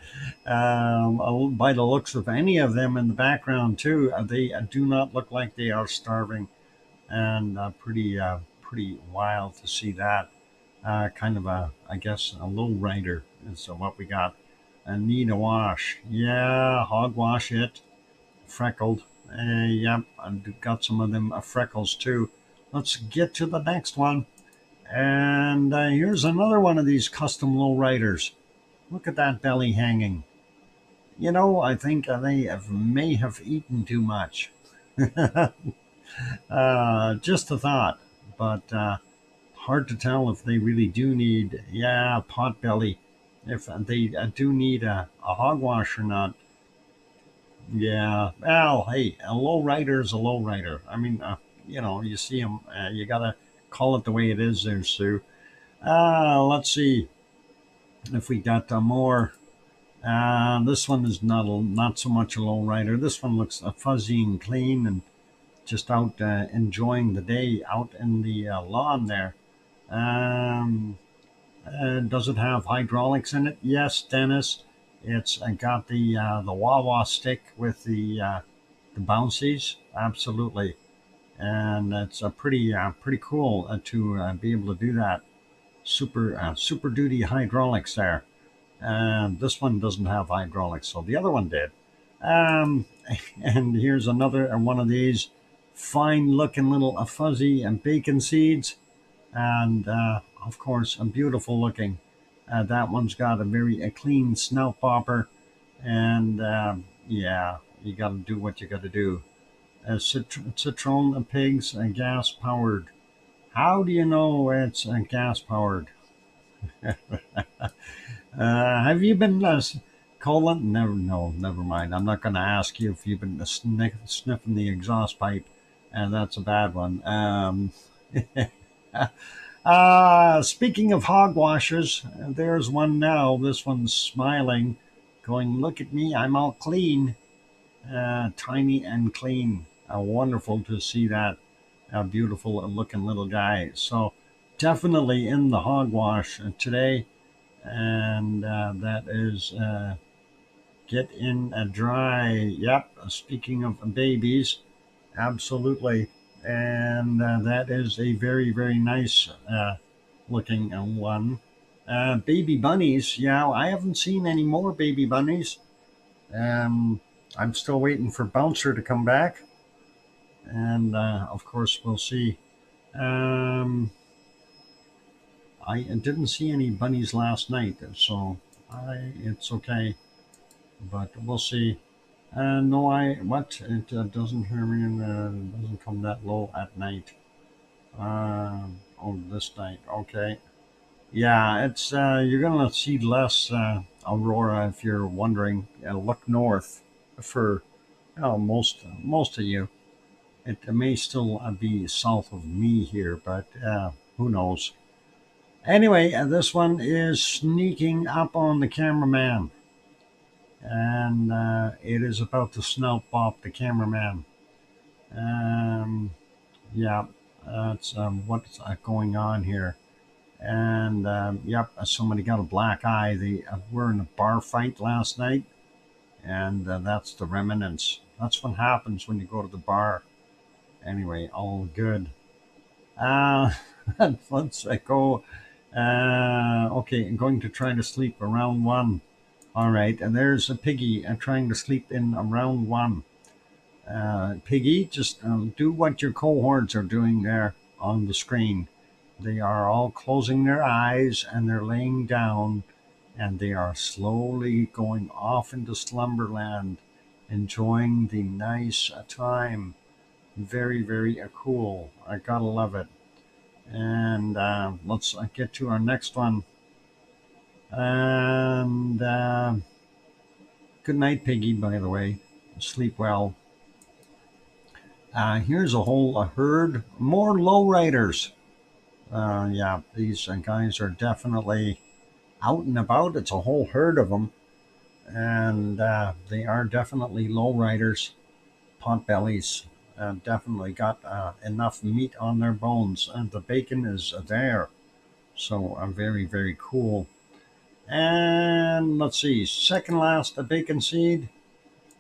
the looks of any of them in the background too, they do not look like they are starving, and pretty wild to see that. Kind of I guess a low rider is what we got. Need a wash. Yeah, hogwash it. Freckled. Yep, I've got some of them freckles too. Let's get to the next one. And here's another one of these custom lowriders. Look at that belly hanging. You know, I think they may have eaten too much. Just a thought, but hard to tell if they really do need, yeah, pot belly. if they do need a hogwash or not. Yeah. Well, hey, a low rider is a low rider. I mean, you see them. You gotta call it the way it is, there, Sue. Let's see if we got more. This one is not so much a low rider. This one looks fuzzy and clean and just out enjoying the day out in the lawn there. Um, does it have hydraulics in it? Yes, Dennis. It's got the wah-wah stick with the bouncies. Absolutely, and it's pretty cool to be able to do that. Super duty hydraulics there. And this one doesn't have hydraulics, so the other one did. Um, and here's another one of these fine looking little fuzzy and bacon seeds, and of course, beautiful looking. That one's got a very clean snout popper, and yeah, you got to do what you got to do. Citron pigs gas powered. How do you know it's gas powered? Have you been Colin? Never. No, never mind. I'm not going to ask you if you've been sniffing the exhaust pipe, and that's a bad one. Speaking of hogwashers, there's one now. This one's smiling, going, "Look at me, I'm all clean, tiny and clean." Wonderful to see that beautiful looking little guy. So definitely in the hogwash today, and that is get in a dry. Yep. Speaking of babies, absolutely, and that is a very nice looking one. Baby bunnies. Yeah, I haven't seen any more baby bunnies. Um, I'm still waiting for Bouncer to come back, and of course we'll see. Um, I didn't see any bunnies last night, so it's okay. But we'll see. No, it doesn't doesn't come that low at night. Oh, this night, okay. Yeah, it's you're gonna see less aurora if you're wondering. Look north for most of you. It may still be south of me here, but who knows? Anyway, this one is sneaking up on the cameraman, and it is about to snout pop the cameraman. Um, yeah, that's what's going on here. And yep, somebody got a black eye. They were in a bar fight last night, and that's the remnants. That's what happens when you go to the bar. Anyway, all good. Uh, let's go. Okay, I'm going to try to sleep around one. All right, and there's a piggy trying to sleep in around one. Piggy, just do what your cohorts are doing there on the screen. They are all closing their eyes and they're laying down and they are slowly going off into slumberland, enjoying the nice time. Very cool. I gotta love it. And let's get to our next one. And good night, Piggy, by the way. Sleep well. Here's a herd, more lowriders. Yeah, these guys are definitely out and about. It's a whole herd of them, and they are definitely lowriders, potbellies. Definitely got enough meat on their bones, and the bacon is there. So very cool. And let's see, second last bacon seed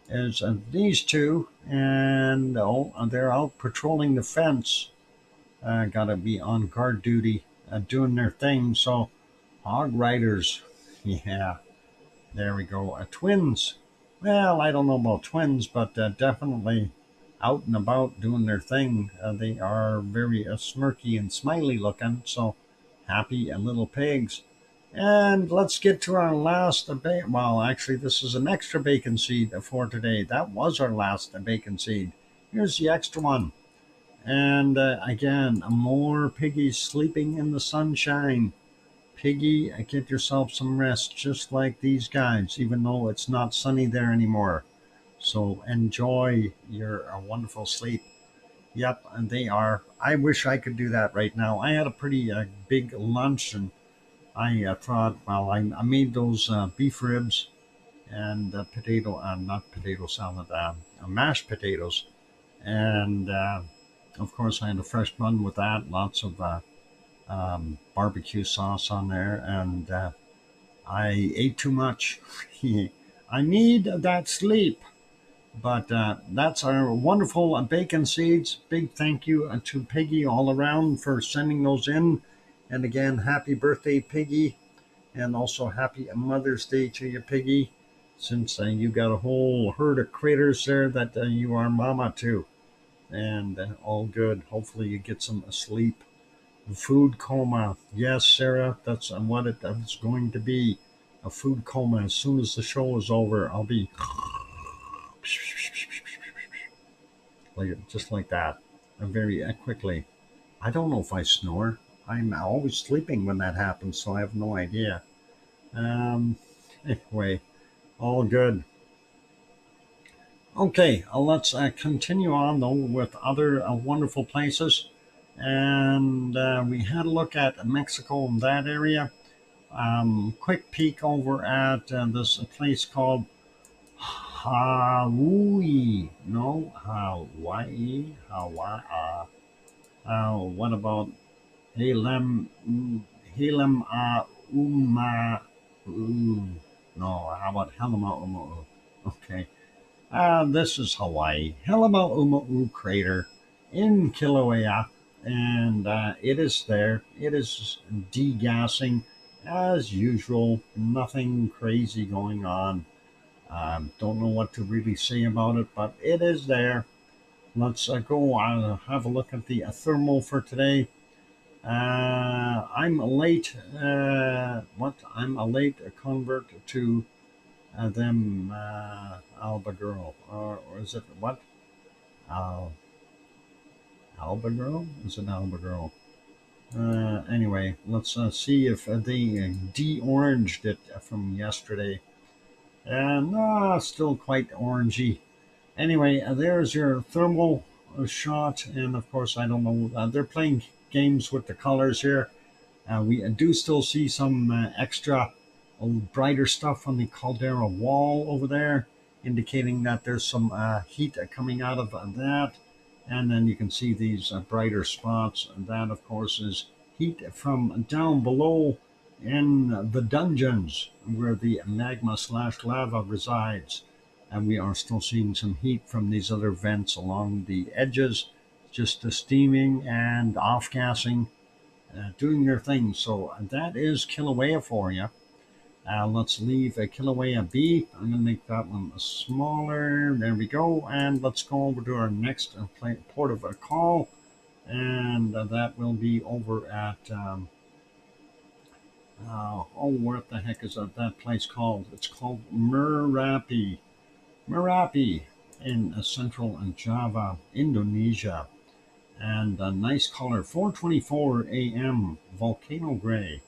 is these two, and they're out patrolling the fence. Gotta be on guard duty, doing their thing. So, hog riders, yeah, there we go. Twins, well, I don't know about twins, but definitely out and about doing their thing. They are very smirky and smiley looking, so happy little pigs. And let's get to our last bacon. Well, actually, this is an extra bacon seed for today. That was our last bacon seed. Here's the extra one. And again, more piggies sleeping in the sunshine. Piggy, get yourself some rest, just like these guys, even though it's not sunny there anymore. So enjoy your wonderful sleep. Yep, and they are. I wish I could do that right now. I had a pretty big lunch, and I thought, well, I made those beef ribs and not potato salad, mashed potatoes. And of course, I had a fresh bun with that, lots of barbecue sauce on there, and I ate too much. I need that sleep. But that's our wonderful bacon seeds. Big thank you to Piggy all around for sending those in. And again, happy birthday, Piggy. And also happy Mother's Day to you, Piggy, since you got a whole herd of critters there that you are mama to. And all good. Hopefully you get some sleep. Food coma. Yes, Sarah, that's what it's going to be. A food coma. As soon as the show is over, I'll be just like that, very quickly. I don't know if I snore. I'm always sleeping when that happens, so I have no idea. Anyway, all good. Okay, let's continue on though with other wonderful places. And we had a look at Mexico and that area. Quick peek over at this place called Hawaii. No, Hawaii. Hawaii. What about Halem? Halem Uma. No, how about Helema Uma? Okay. This is Hawaii. Helema Uma crater in Kilauea. And it is there. It is degassing as usual. Nothing crazy going on. Don't know what to really say about it, but it is there. Let's go have a look at the thermal for today. I'm late. I'm a late convert to them Alba girl, or is it what? Alba girl? Is it Alba girl? Anyway, let's see if they de-oranged it from yesterday. And still quite orangey. Anyway, there's your thermal shot, and of course, I don't know. They're playing games with the colors here. We do still see some extra brighter stuff on the caldera wall over there, indicating that there's some heat coming out of that. And then you can see these brighter spots. And that, of course, is heat from down below in the dungeons where the magma/lava resides. And we are still seeing some heat from these other vents along the edges, just steaming and off-gassing, doing their thing. So that is Kilauea for you. Let's leave Kilauea be. I'm going to make that one smaller. There we go. And let's go over to our next port of call. And that will be over at, what the heck is that place called? It's called Merapi. Merapi in central Java, Indonesia. And a nice color, 4:24 a.m., volcano gray.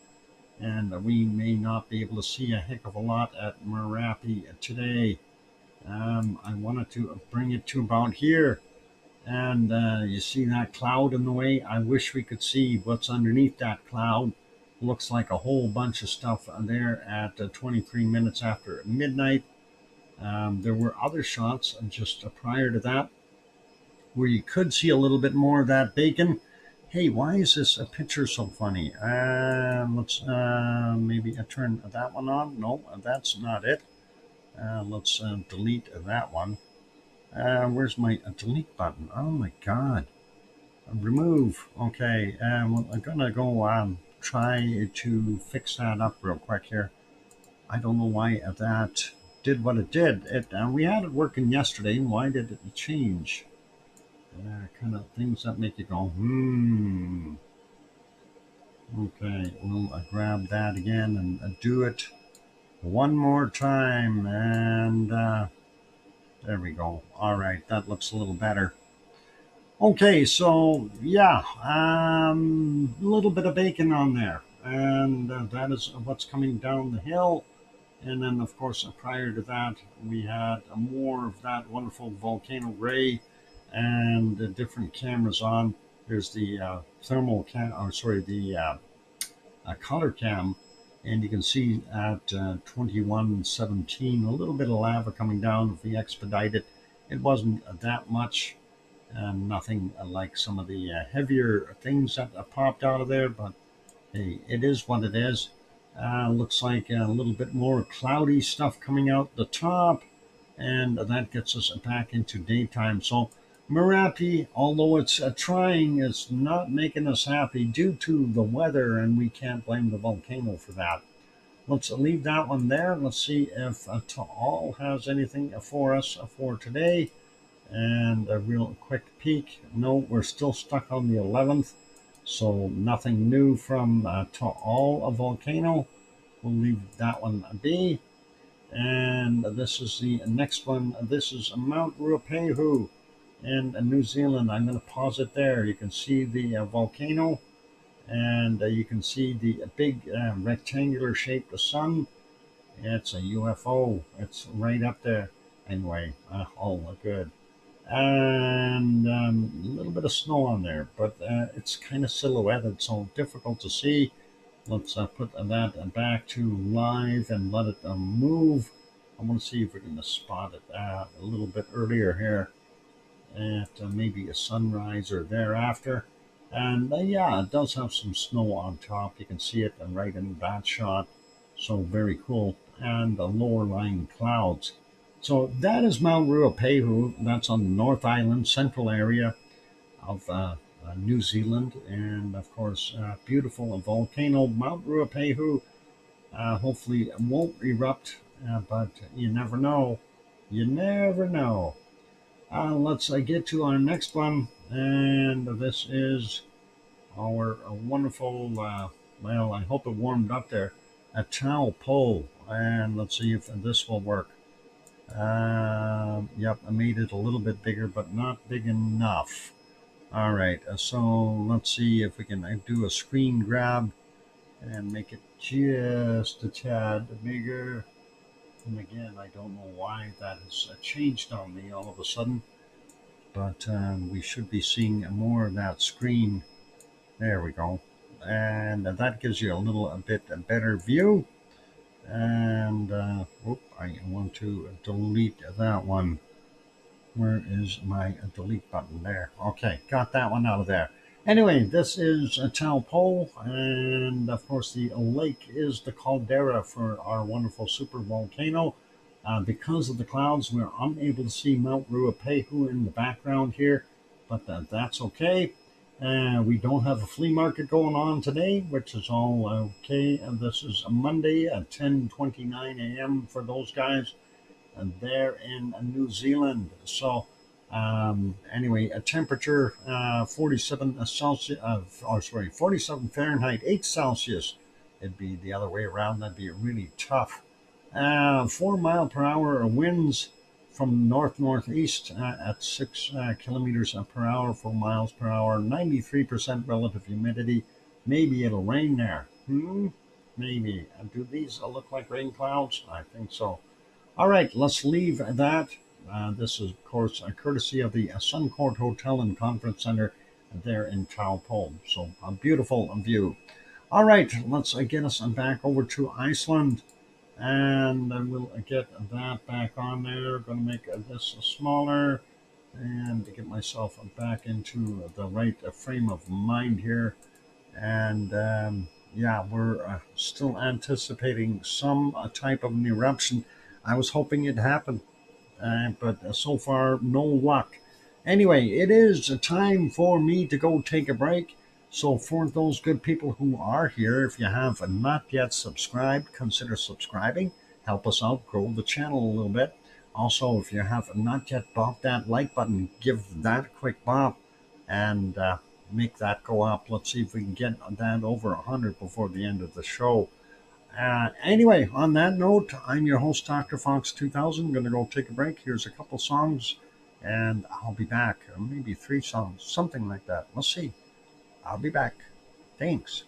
And we may not be able to see a heck of a lot at Merapi today. I wanted to bring it to about here. And you see that cloud in the way? I wish we could see what's underneath that cloud. Looks like a whole bunch of stuff there at 23 minutes after midnight. There were other shots just prior to that where you could see a little bit more of that bacon. Hey, why is this picture so funny? Let's maybe turn that one on. No, that's not it. Let's delete that one. Where's my delete button? Oh my God. Remove. Okay. Well, I'm going to go try to fix that up real quick here. I don't know why that did what it did. We had it working yesterday. Why did it change? Kind of things that make you go, Okay, we'll grab that again and do it one more time. And there we go. All right, that looks a little better. Okay, so yeah, a little bit of bacon on there. and that is what's coming down the hill. And then, of course, prior to that, we had more of that wonderful volcano ray and the different cameras on. There's the thermal cam, or sorry, the color cam, and you can see at 2117 a little bit of lava coming down. If we expedite it, it wasn't that much, nothing like some of the heavier things that popped out of there, but hey, it is what it is. Looks like a little bit more cloudy stuff coming out the top, and that gets us back into daytime. So Merapi, although it's trying, it's not making us happy due to the weather, and we can't blame the volcano for that. Let's leave that one there. Let's see if Taal has anything for us for today. And a real quick peek. No, we're still stuck on the 11th. So nothing new from Taal, a volcano. We'll leave that one be. And this is the next one. This is Mount Ruapehu in New Zealand. I'm going to pause it there. You can see the volcano, and you can see the big rectangular shaped sun. It's a UFO. It's right up there. Anyway, all good. And a little bit of snow on there, but it's kind of silhouetted, so difficult to see. Let's put that back to live and let it move. I want to see if we can spot it a little bit earlier here at maybe a sunrise or thereafter. And yeah, it does have some snow on top. You can see it right in that shot. So very cool. And the lower lying clouds. So that is Mount Ruapehu. That's on the North Island, central area of New Zealand. And of course, beautiful volcano, Mount Ruapehu. Hopefully it won't erupt, but you never know. You never know. Let's get to our next one. And this is our wonderful, well, I hope it warmed up there, a Taupo. And let's see if this will work. Yep, I made it a little bit bigger, but not big enough. All right, so let's see if we can do a screen grab and make it just a tad bigger. And again, I don't know why that has changed on me all of a sudden, but we should be seeing more of that screen. There we go. And that gives you a little bit better view. And I want to delete that one. Where is my delete button? There. Okay, got that one out of there. Anyway, this is a Taupo, and of course the lake is the caldera for our wonderful super volcano. Because of the clouds, we're unable to see Mount Ruapehu in the background here, but that's okay. We don't have a flea market going on today, which is all okay. And this is a Monday at 10:29 a.m. for those guys, and they're in New Zealand. So anyway, a temperature 47 Celsius, 47 Fahrenheit, 8 Celsius. It'd be the other way around. That'd be really tough. 4 mile per hour winds from north-northeast at 6 kilometers per hour, 4 miles per hour, 93% relative humidity. Maybe it'll rain there. Maybe. Do these look like rain clouds? I think so. All right, let's leave that. This is, of course, a courtesy of the Suncourt Hotel and Conference Center there in Taupo. So a beautiful view. All right, let's get us back over to Iceland. And I will get that back on there. Going to make this smaller and to get myself back into the right frame of mind here. And yeah, we're still anticipating some type of an eruption. I was hoping it'd happen, but so far, no luck. Anyway, it is time for me to go take a break. So for those good people who are here, if you have not yet subscribed, consider subscribing. Help us out, grow the channel a little bit. Also, if you have not yet bopped that like button, give that a quick bop and make that go up. Let's see if we can get that over 100 before the end of the show. Anyway, on that note, I'm your host, DrFox2000. I'm going to go take a break. Here's a couple songs, and I'll be back. Maybe 3 songs, something like that. We'll see. I'll be back. Thanks.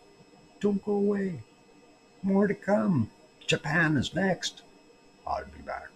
Don't go away. More to come. Japan is next. I'll be back.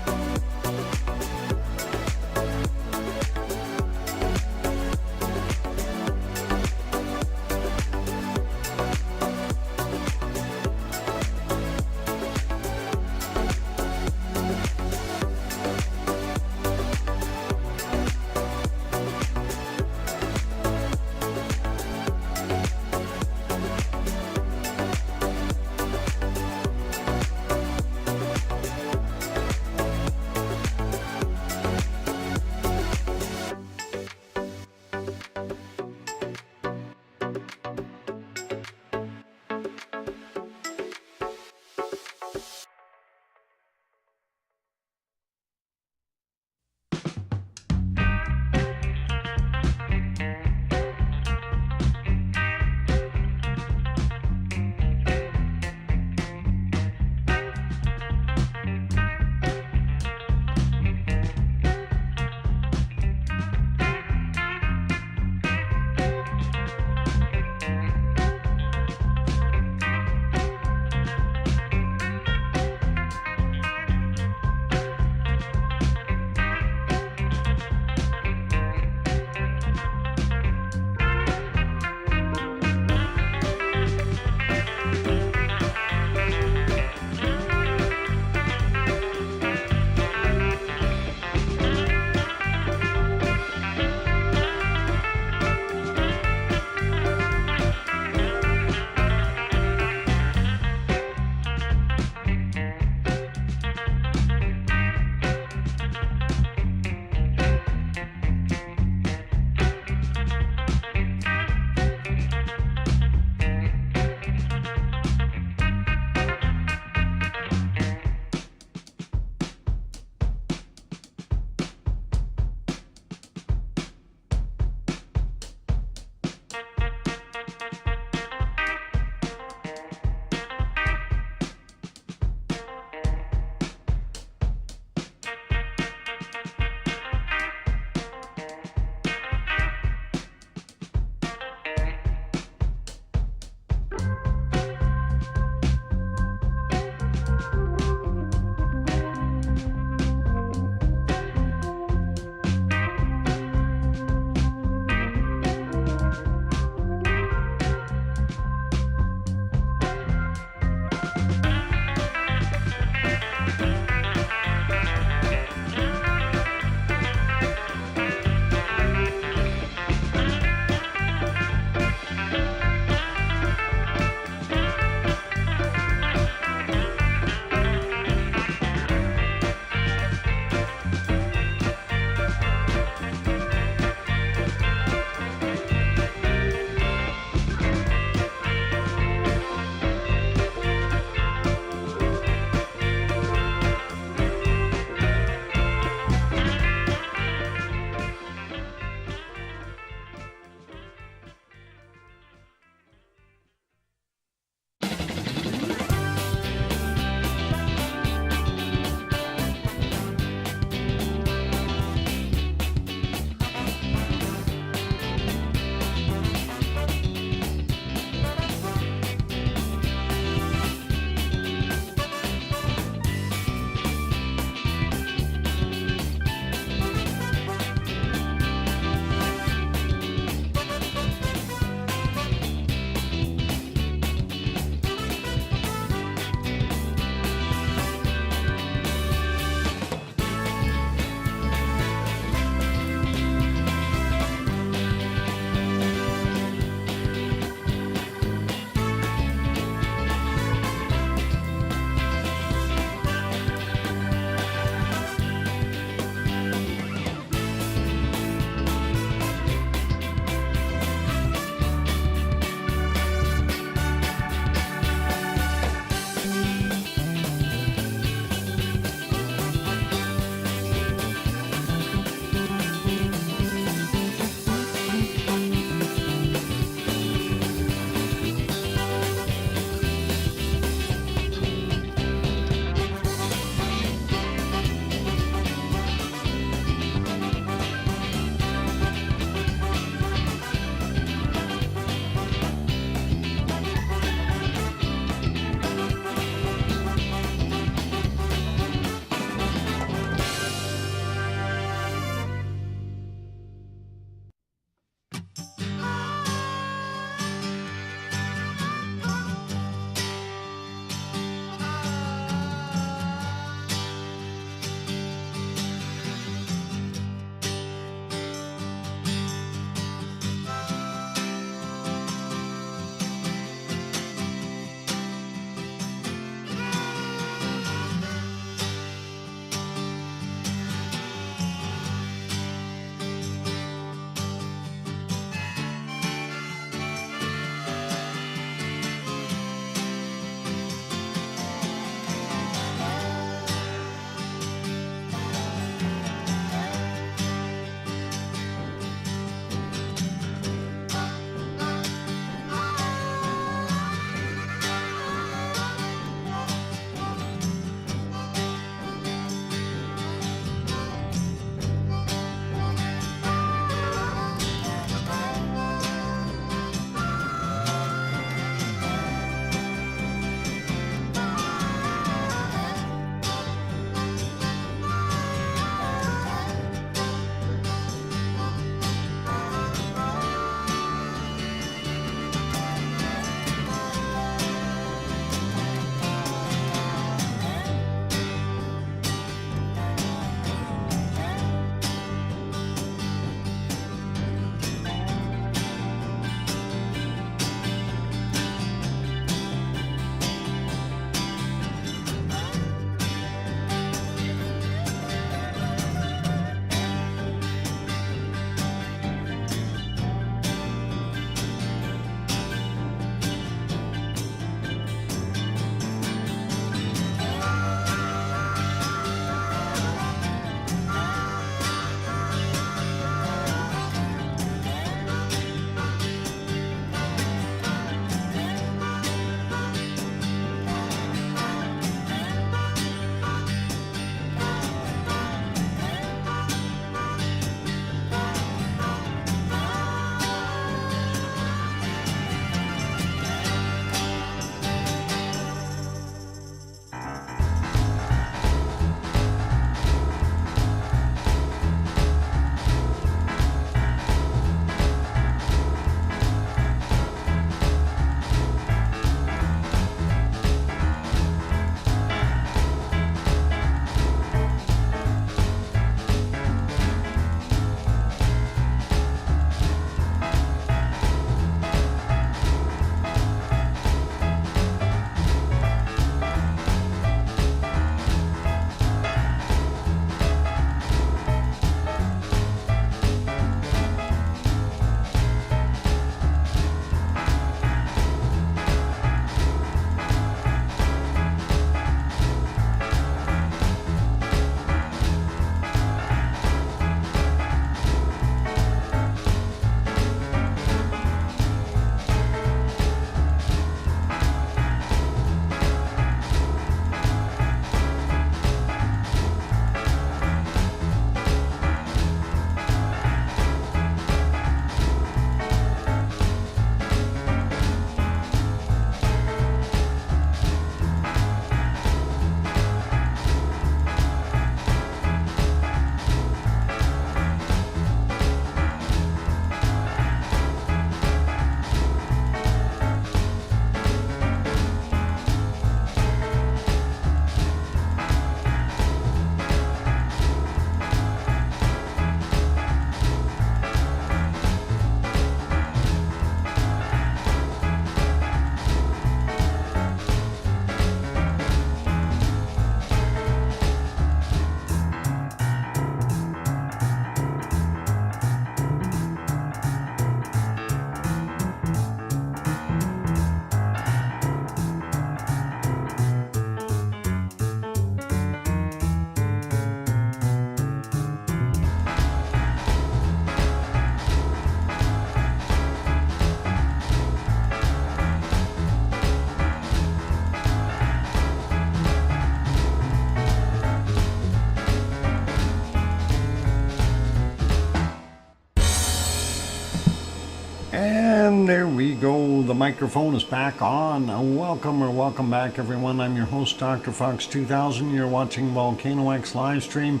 And there we go. The microphone is back on. Welcome back, everyone. I'm your host, DrFox2000. You're watching VolcanoX live stream.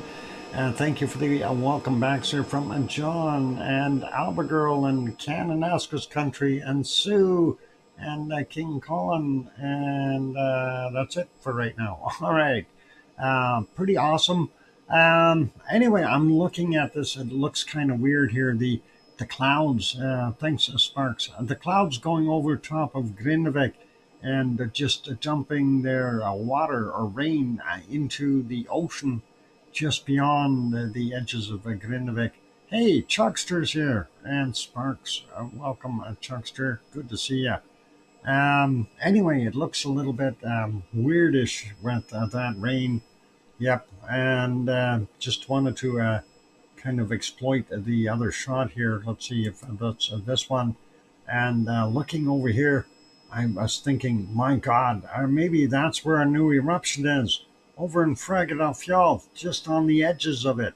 And thank you for the welcome backs here from John and Albagirl and Cananaska's country and Sue and King Colin. And that's it for right now. All right. Pretty awesome. Anyway, I'm looking at this. It looks kind of weird here. The clouds, thanks, Sparks. The clouds going over top of Grindavik and just dumping their water or rain into the ocean just beyond the edges of Grindavik. Hey, Chuckster's here and Sparks. Welcome, Chuckster. Good to see you. Anyway, it looks a little bit weirdish with that rain. Yep, and just wanted to kind of exploit the other shot here. Let's see if that's this one. And looking over here, I was thinking, my God, maybe that's where a new eruption is, over in Fragedafjall, just on the edges of it.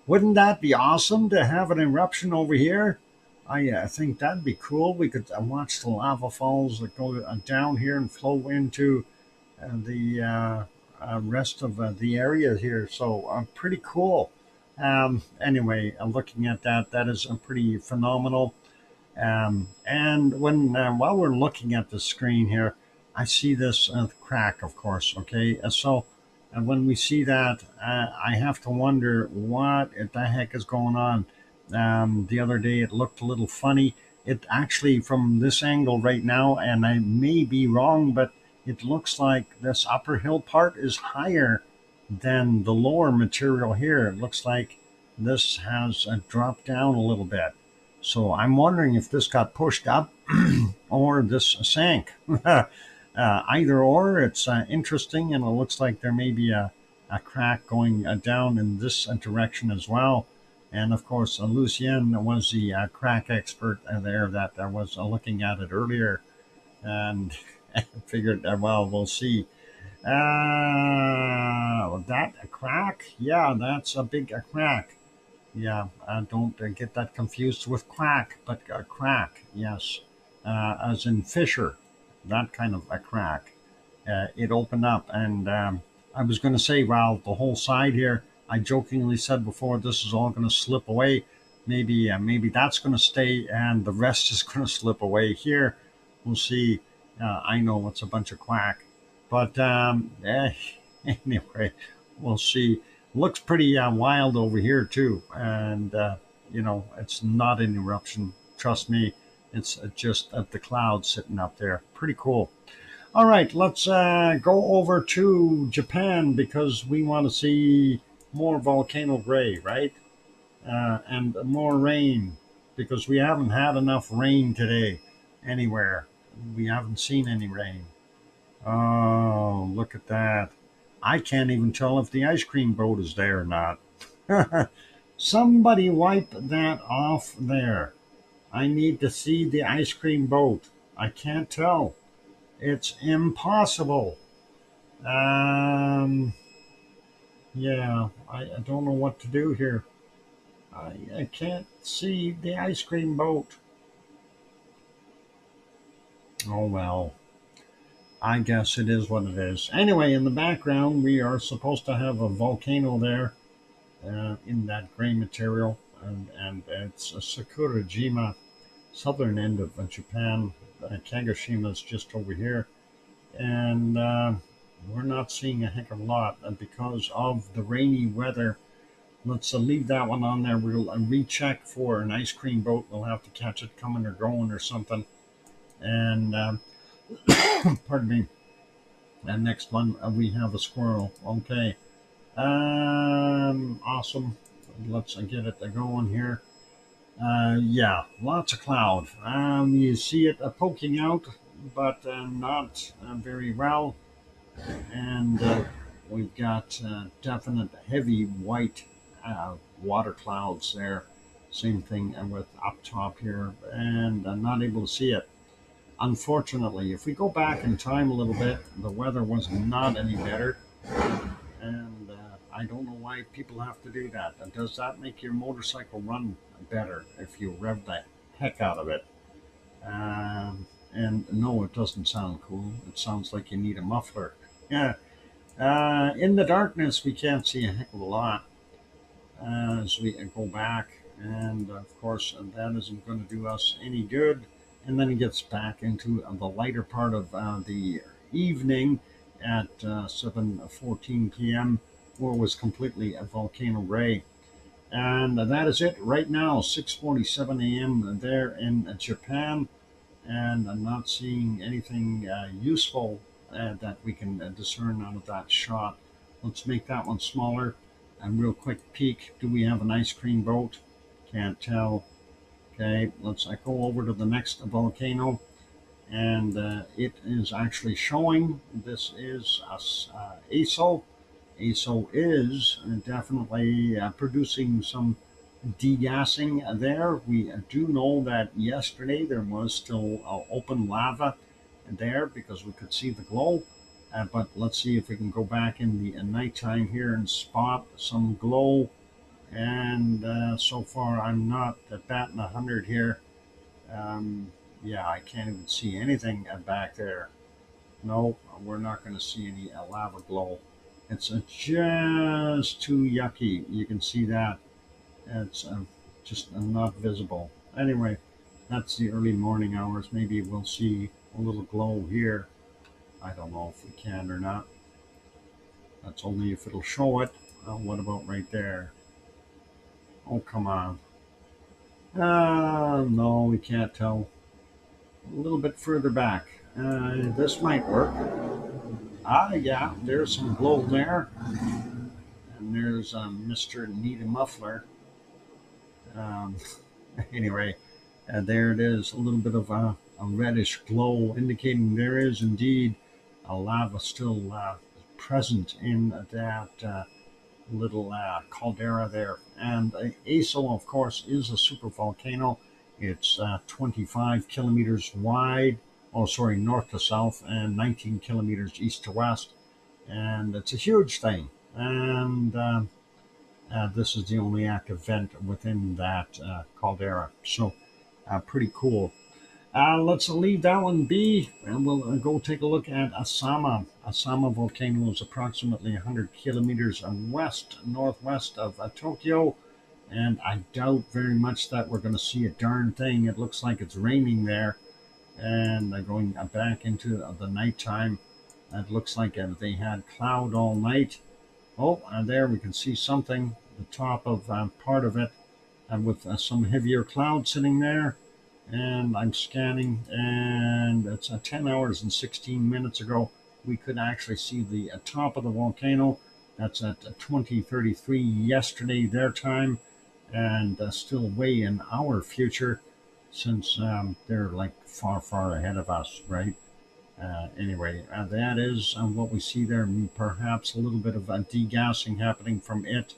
Wouldn't that be awesome to have an eruption over here? I think that'd be cool. We could watch the lava falls that go down here and flow into the rest of the area here. So pretty cool. Anyway, looking at that, that is pretty phenomenal. And when while we're looking at the screen here, I see this crack, of course. Okay, so when we see that, I have to wonder what the heck is going on. The other day, it looked a little funny. It actually, from this angle right now, and I may be wrong, but it looks like this upper hill part is higher than the lower material here. It looks like this has dropped down a little bit. So I'm wondering if this got pushed up or this sank. Either or, it's interesting, and it looks like there may be a crack going down in this direction as well. And of course, Lucien was the crack expert there that was looking at it earlier. And I figured, well, we'll see. That a crack? Yeah, that's a big crack. Yeah, don't get that confused with quack, but a crack, yes. As in Fisher, that kind of a crack. It opened up, and I was going to say, well, the whole side here, I jokingly said before, this is all going to slip away. Maybe that's going to stay, and the rest is going to slip away here. We'll see. I know it's a bunch of quack, but anyway, we'll see. Looks pretty wild over here too, and it's not an eruption. Trust me, it's just the clouds sitting up there. Pretty cool. All right, let's go over to Japan because we want to see more volcano gray, right? And more rain because we haven't had enough rain today anywhere. We haven't seen any rain. Oh, look at that. I can't even tell if the ice cream boat is there or not. Somebody wipe that off there. I need to see the ice cream boat. I can't tell. It's impossible. Yeah, I don't know what to do here. I can't see the ice cream boat. Oh well, I guess it is what it is. Anyway, in the background, we are supposed to have a volcano there in that gray material, and it's Sakurajima, southern end of Japan. Kagoshima is just over here, and we're not seeing a heck of a lot because of the rainy weather. Let's leave that one on there. We'll recheck for an ice cream boat. We'll have to catch it coming or going or something. And pardon me. And next one, we have a squirrel. Okay. Awesome. Let's get it going here. Yeah, lots of cloud. You see it poking out, but not very well. And we've got definite heavy white water clouds there. Same thing with up top here, and I'm not able to see it. Unfortunately, if we go back in time a little bit, the weather was not any better. And I don't know why people have to do that. Does that make your motorcycle run better if you rev heck out of it. And no, it doesn't sound cool. It sounds like you need a muffler. Yeah. In the darkness, we can't see a heck of a lot as we go back. And of course, that isn't going to do us any good. And then it gets back into the lighter part of the evening at 7:14 p.m., where it was completely a volcano gray. And that is it right now, 6:47 a.m. there in Japan. And I'm not seeing anything useful that we can discern out of that shot. Let's make that one smaller. And real quick peek. Do we have an ice cream boat? Can't tell. Okay, let's go over to the next volcano. And it is actually showing. This is ASO. ASO is definitely producing some degassing there. We do know that yesterday there was still open lava there because we could see the glow. But let's see if we can go back in the nighttime here and spot some glow. And so far, I'm not batting 100 here. Yeah, I can't even see anything back there. No, we're not going to see any lava glow. It's just too yucky. You can see that. It's just not visible. Anyway, that's the early morning hours. Maybe we'll see a little glow here. I don't know if we can or not. That's only if it'll show it. What about right there? Oh, come on. No, we can't tell. A little bit further back. This might work. Yeah, there's some glow there. And there's Mr. Need a Muffler. Um, anyway, there it is, a little bit of a reddish glow, indicating there is indeed a lava still present in that little caldera there. And ASO, of course, is a supervolcano. It's 25 kilometers wide, oh, sorry, north to south, and 19 kilometers east to west. And it's a huge thing. And this is the only active vent within that caldera. So, pretty cool. Let's leave that one be, and we'll go take a look at Asama. Asama volcano is approximately 100 kilometers northwest of Tokyo, and I doubt very much that we're going to see a darn thing. It looks like it's raining there, and going back into the nighttime, it looks like they had cloud all night. Oh, and there we can see something, the top of part of it, with some heavier cloud sitting there. And I'm scanning, and it's 10 hours and 16 minutes ago. We could actually see the top of the volcano. That's at 2033 yesterday, their time, and still way in our future, since they're like far, far ahead of us, right? Anyway, that is what we see there. Perhaps a little bit of degassing happening from it.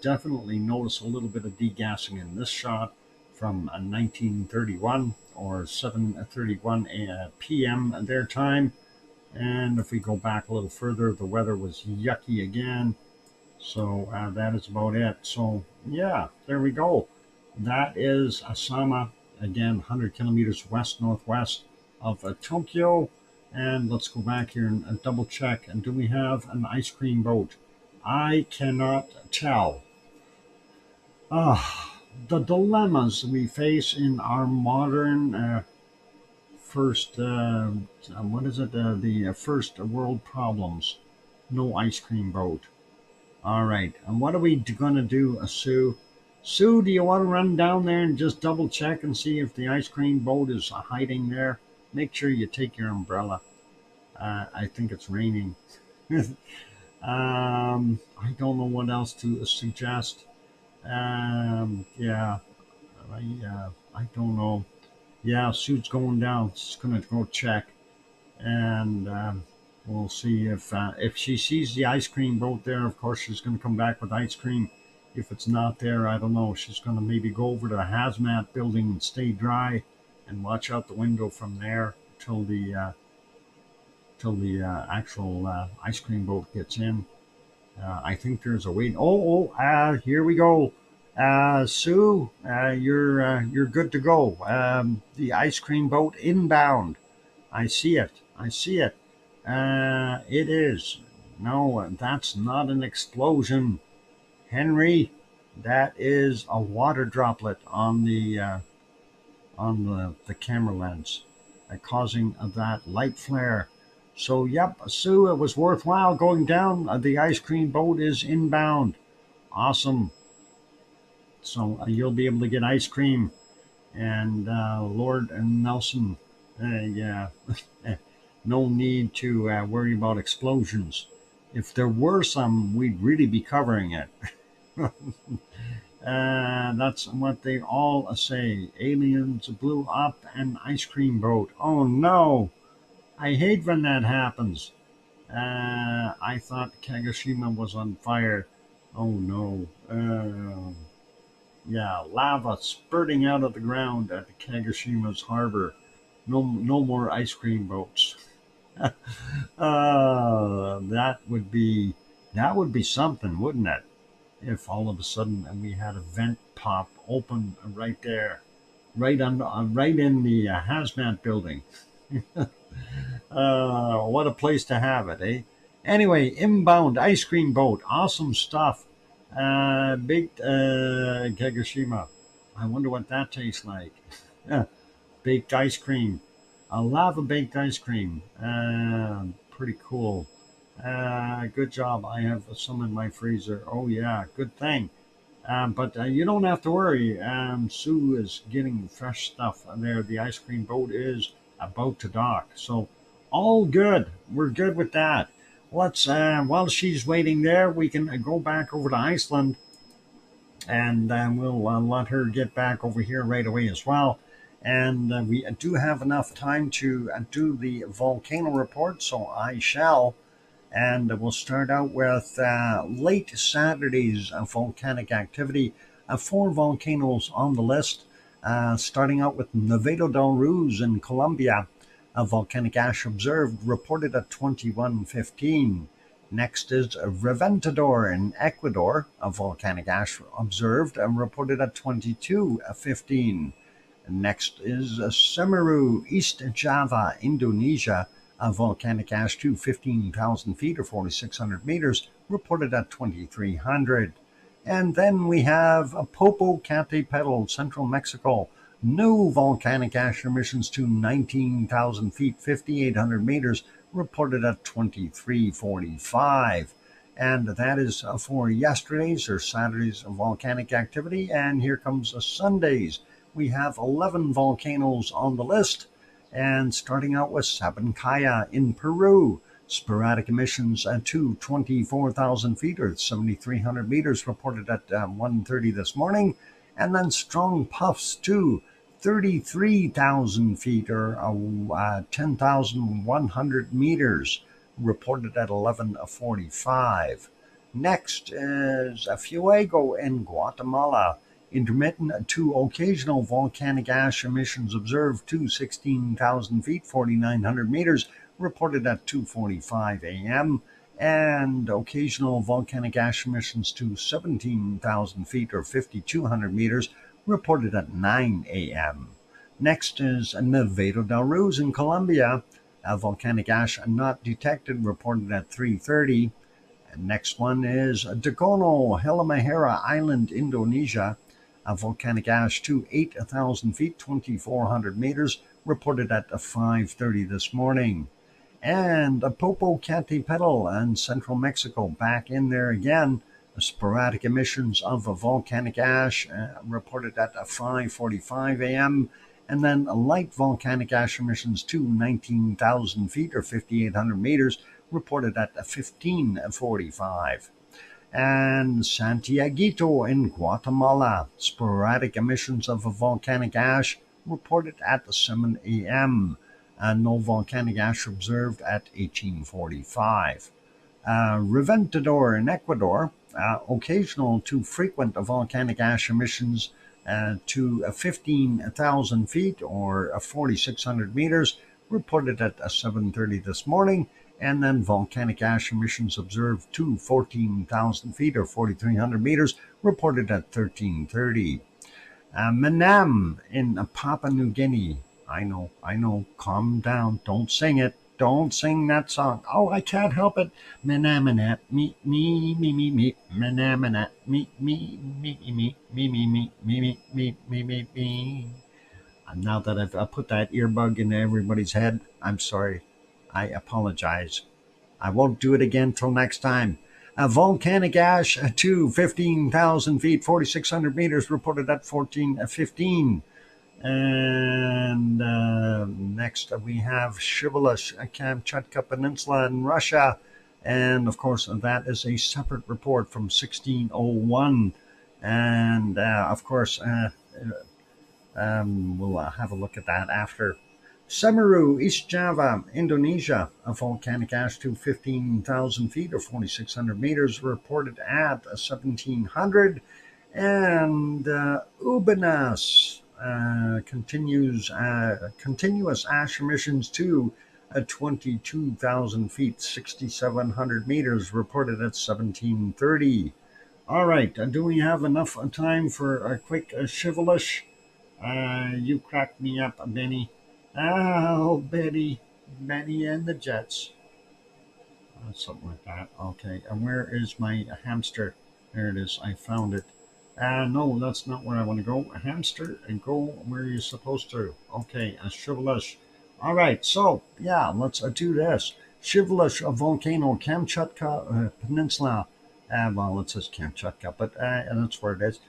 Definitely notice a little bit of degassing in this shot from 1931 or 7:31 p.m. their time. And if we go back a little further, the weather was yucky again. So that is about it. So yeah, there we go. That is Asama, again, 100 kilometers west northwest of Tokyo. And let's go back here and double check. And do we have an ice cream boat? I cannot tell. The dilemmas we face in our modern first, what is it? The first world problems. No ice cream boat. All right. And what are we going to do, Sue? Sue, do you want to run down there and just double check and see if the ice cream boat is hiding there? Make sure you take your umbrella. I think it's raining. I don't know what else to suggest. Yeah, I don't know. Yeah, Sue's going down. She's gonna go check, and we'll see if she sees the ice cream boat there. Of course, she's gonna come back with ice cream. If it's not there, I don't know. She's gonna maybe go over to the hazmat building and stay dry, and watch out the window from there till the actual ice cream boat gets in. I think there's a wait. Here we go. Sue, you're good to go. The ice cream boat inbound. I see it. I see it. It is. No, that's not an explosion, Henry. That is a water droplet on the camera lens, causing that light flare. So, yep, Sue, it was worthwhile going down. The ice cream boat is inbound. Awesome. So you'll be able to get ice cream. And Lord and Nelson, yeah, no need to worry about explosions. If there were some, we'd really be covering it. That's what they all say. Aliens blew up an ice cream boat. Oh no! I hate when that happens. I thought Kagoshima was on fire. Oh no. Yeah, lava spurting out of the ground at Kagoshima's harbor. No, no more ice cream boats. That would be something, wouldn't it? If all of a sudden we had a vent pop open right there, right in the hazmat building. What a place to have it, eh? Anyway, inbound ice cream boat, awesome stuff. Baked Kagoshima. I wonder what that tastes like. Baked ice cream, lava baked ice cream. Pretty cool. Good job. I have some in my freezer. Oh yeah, good thing. But you don't have to worry. Sue is getting fresh stuff there. The ice cream boat is about to dock. So all good. We're good with that. Let's, while she's waiting there, we can go back over to Iceland, and we'll let her get back over here right away as well. And we do have enough time to do the volcano report, so I shall. And we'll start out with late Saturday's volcanic activity. 4 volcanoes on the list, starting out with Nevado del Ruiz in Colombia. Volcanic ash observed, reported at 21:15. Next is Reventador in Ecuador. Volcanic ash observed and reported at 22:15. Next is Semeru, East Java, Indonesia. Volcanic ash to 15,000 feet or 4,600 meters, reported at 2,300. And then we have Popocatépetl, Central Mexico. No volcanic ash emissions to 19,000 feet, 5,800 meters, reported at 2345. And that is for yesterday's or Saturday's volcanic activity. And here comes Sunday's. We have 11 volcanoes on the list. And starting out with Sabancaya in Peru, sporadic emissions to 24,000 feet or 7,300 meters, reported at 1:30 this morning. And then strong puffs to 33,000 feet or 10,100 meters, reported at 11:45. Next is Fuego in Guatemala. Intermittent to occasional volcanic ash emissions observed to 16,000 feet, 4,900 meters, reported at 2:45 a.m. And occasional volcanic ash emissions to 17,000 feet or 5,200 meters, reported at 9 a.m. Next is Nevado del Ruiz in Colombia. Volcanic ash not detected, reported at 3:30. And next one is Dagono, Halmahera Island, Indonesia. Volcanic ash to 8,000 feet, 2,400 meters, reported at 5:30 this morning. And Popocatépetl and central Mexico, back in there again. Sporadic emissions of volcanic ash reported at 5:45 a.m. And then light volcanic ash emissions to 19,000 feet or 5,800 meters, reported at 15:45. And Santiaguito in Guatemala, sporadic emissions of volcanic ash reported at 7 a.m. No volcanic ash observed at 18:45. Reventador in Ecuador, occasional to frequent volcanic ash emissions to 15,000 feet or 4,600 meters, reported at 7:30 this morning. And then volcanic ash emissions observed to 14,000 feet or 4,300 meters, reported at 1330. Manam in Papua New Guinea. I know, calm down, don't sing it. Don't sing that song. Oh, I can't help it. Manamanat, me, manamanat, me, me. And now that I've put that earbug in everybody's head, I'm sorry. I apologize. I won't do it again till next time. Volcanic ash to 15,000 feet, 4,600 meters, reported at 1415. And next we have Shibboleth, Kamchatka Peninsula in Russia. And of course, that is a separate report from 1601. And of course, we'll have a look at that after. Semeru, East Java, Indonesia, a volcanic ash to 15,000 feet or 4,600 meters, reported at 1700. And Ubanas continuous ash emissions to 22,000 feet, 6,700 meters, reported at 1730. All right, do we have enough time for a quick shivelish? You cracked me up, Benny. Oh, Betty and the Jets. Something like that. Okay, and where is my hamster? There it is. I found it. No, that's not where I want to go. A hamster, and go where you're supposed to. Okay, a shivelish. All right, so yeah, let's do this. Shivelish, a volcano, Kamchatka Peninsula. Well, it says Kamchatka, but that's where it is.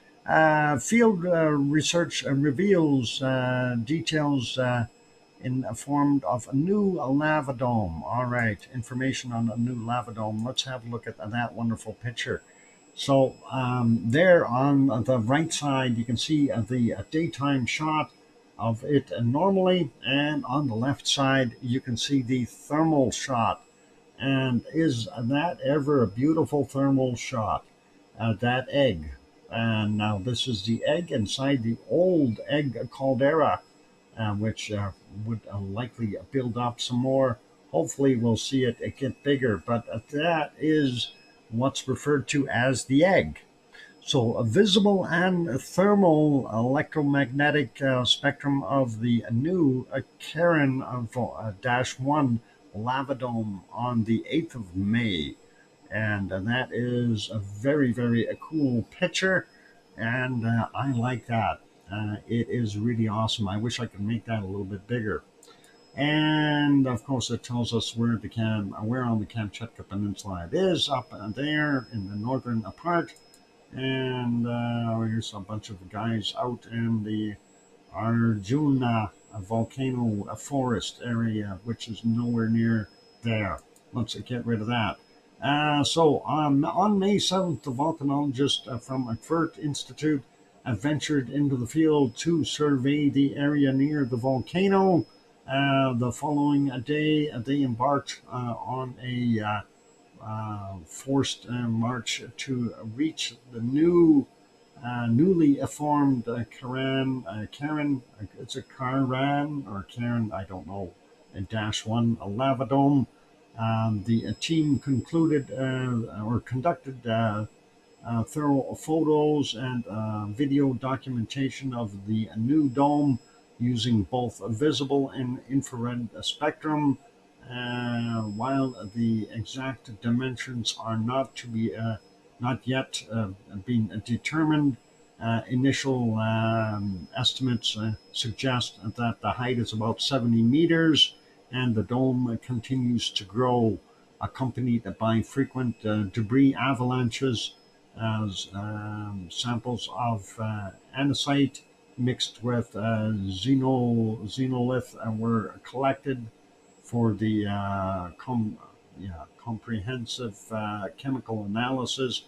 Field research reveals details in form of a new lava dome. All right, information on a new lava dome. Let's have a look at that wonderful picture. So there on the right side, you can see the daytime shot of it normally, and on the left side, you can see the thermal shot. And is that ever a beautiful thermal shot? That egg. And now this is the egg inside the old egg caldera, which would likely build up some more. Hopefully we'll see it get bigger, but that is what's referred to as the egg. So a visible and thermal electromagnetic spectrum of the new Karen-1 lava dome on the 8th of May. And that is a very, very cool picture, and I like that. It is really awesome. I wish I could make that a little bit bigger. And of course, it tells us where on the Kamchatka Peninsula it is, up there in the northern part. And here's a bunch of guys out in the Arjuna volcano forest area, which is nowhere near there. Let's get rid of that. So on May 7th, the volcanologist from the Institute ventured into the field to survey the area near the volcano. The following day, they embarked on a forced march to reach the newly formed Karen, it's a Karan or Karen, I don't know, -1, a lava dome. The team conducted thorough photos and video documentation of the new dome using both visible and infrared spectrum. While the exact dimensions are not yet being determined, initial estimates suggest that the height is about 70 meters, and the dome continues to grow, accompanied by frequent debris avalanches as samples of andesite mixed with xenolith were collected for the comprehensive chemical analysis,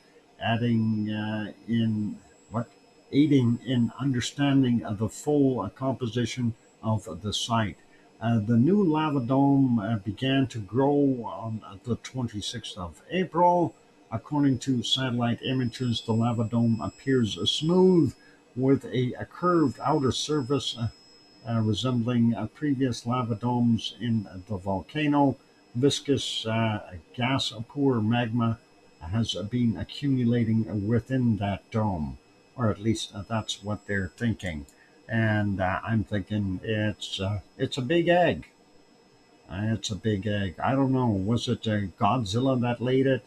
aiding in understanding the full composition of the site. The new lava dome began to grow on the 26th of April. According to satellite images, the lava dome appears smooth with a curved outer surface resembling previous lava domes in the volcano. viscous gas poor magma has been accumulating within that dome, or at least that's what they're thinking. And I'm thinking it's a big egg. It's a big egg. I don't know. Was it Godzilla that laid it?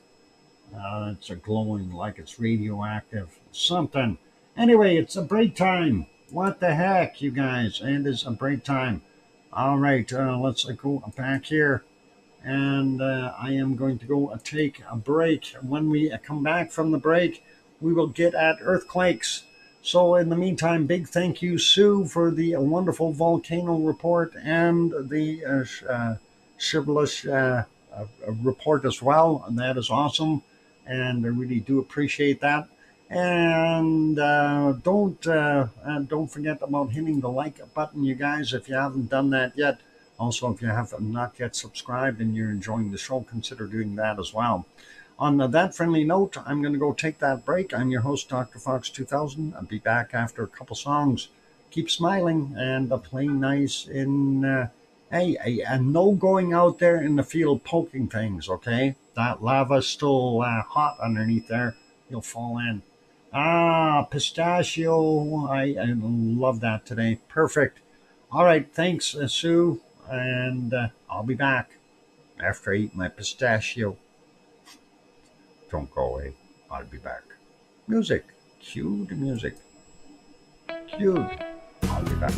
It's a glowing like it's radioactive. Something. Anyway, it's a break time. What the heck, you guys? And it's a break time. All right, let's go back here. And I am going to go take a break. When we come back from the break, we will get at earthquakes. So, in the meantime, big thank you, Sue, for the wonderful volcano report and the shibboleth report as well. And that is awesome. And I really do appreciate that. And don't forget about hitting the like button, you guys, if you haven't done that yet. Also, if you have not yet subscribed and you're enjoying the show, consider doing that as well. On that friendly note, I'm going to go take that break. I'm your host, DrFox2000. I'll be back after a couple songs. Keep smiling and play nice in. And no going out there in the field poking things, okay? That lava's still hot underneath there. You'll fall in. Pistachio. I love that today. Perfect. All right. Thanks, Sue. And I'll be back after I eat my pistachio. Don't go away. I'll be back. Music. Cue the music. Cued. I'll be back.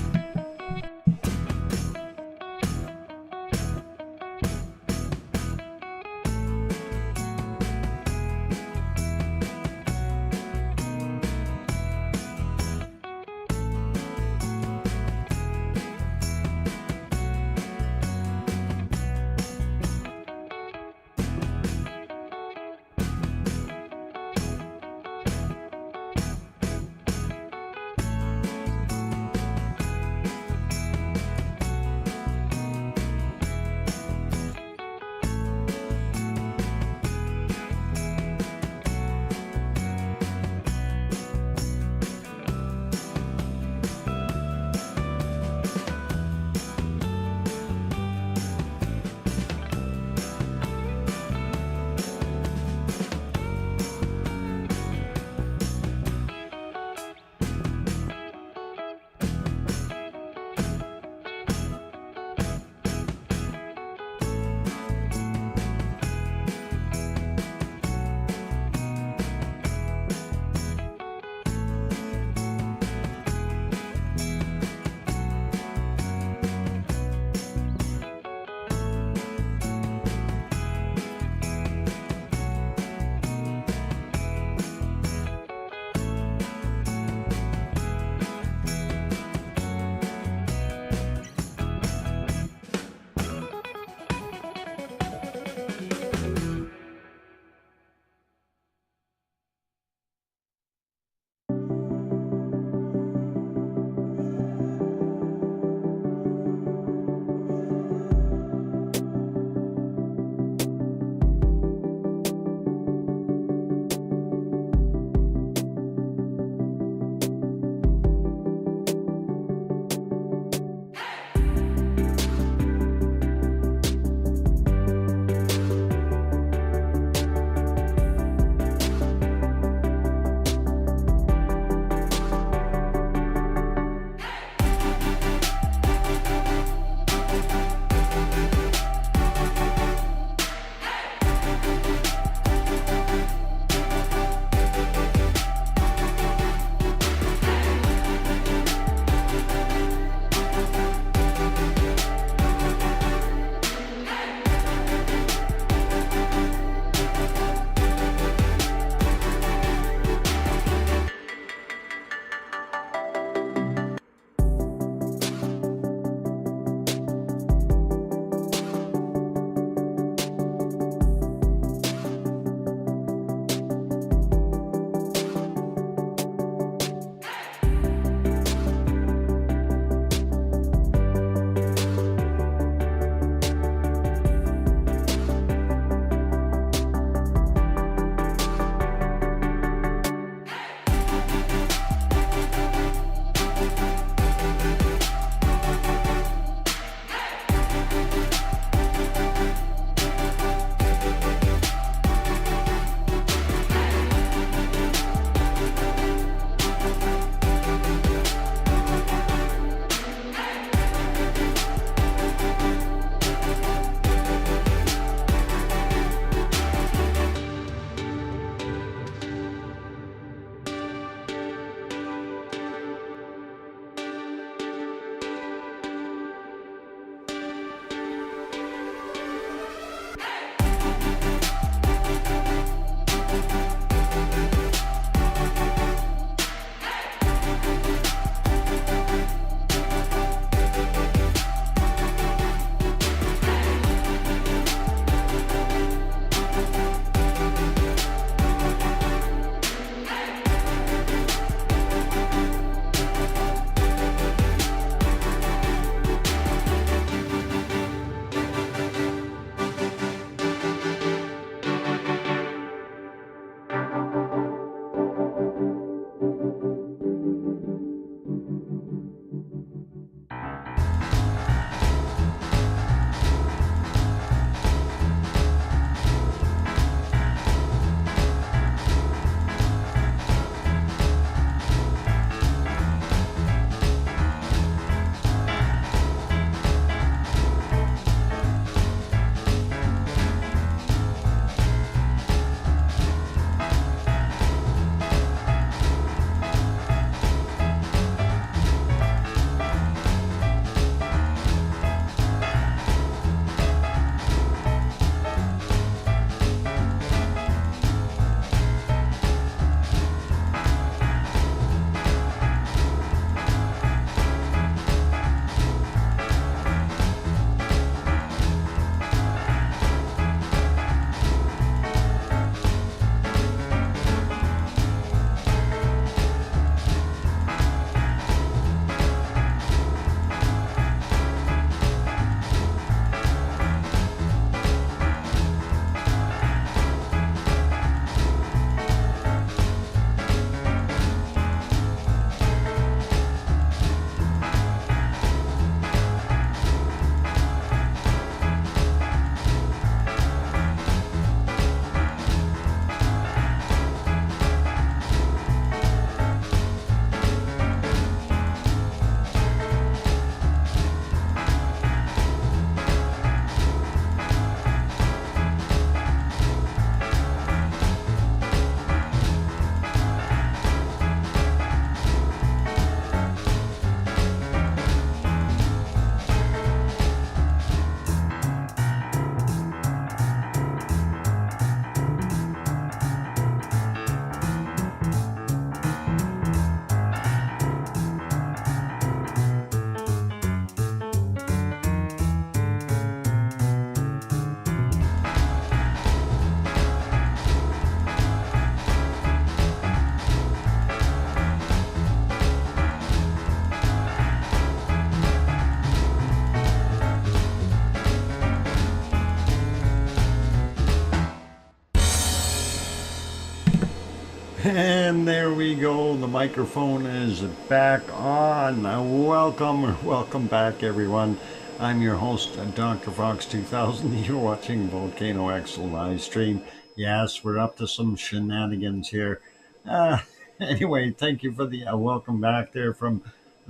And there we go. The microphone is back on. Welcome back, everyone. I'm your host, Dr. Fox2000. You're watching VolcanoX live stream. Yes, we're up to some shenanigans here. Uh, anyway, thank you for the welcome back there from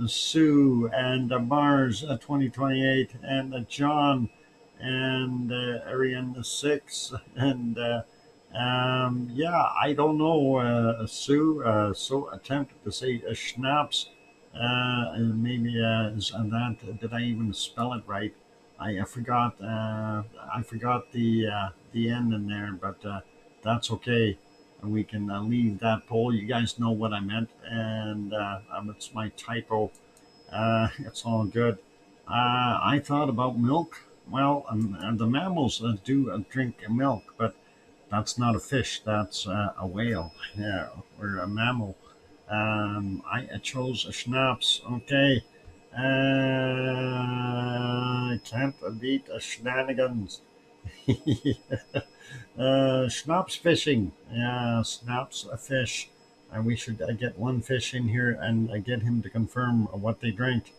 Sue and Mars 2028 and John and Ariane 6 and yeah, I don't know, Sue. So attempted to say schnapps. And maybe is that did I even spell it right? I forgot. I forgot the end in there, but that's okay. We can leave that poll. You guys know what I meant, and it's my typo. It's all good. I thought about milk. Well, and the mammals do drink milk, but that's not a fish. That's a whale. Yeah, or a mammal. I chose a schnapps. Okay. Can't beat a shenanigans. Schnapps fishing. Yeah, schnapps a fish. And we should get one fish in here and get him to confirm what they drink.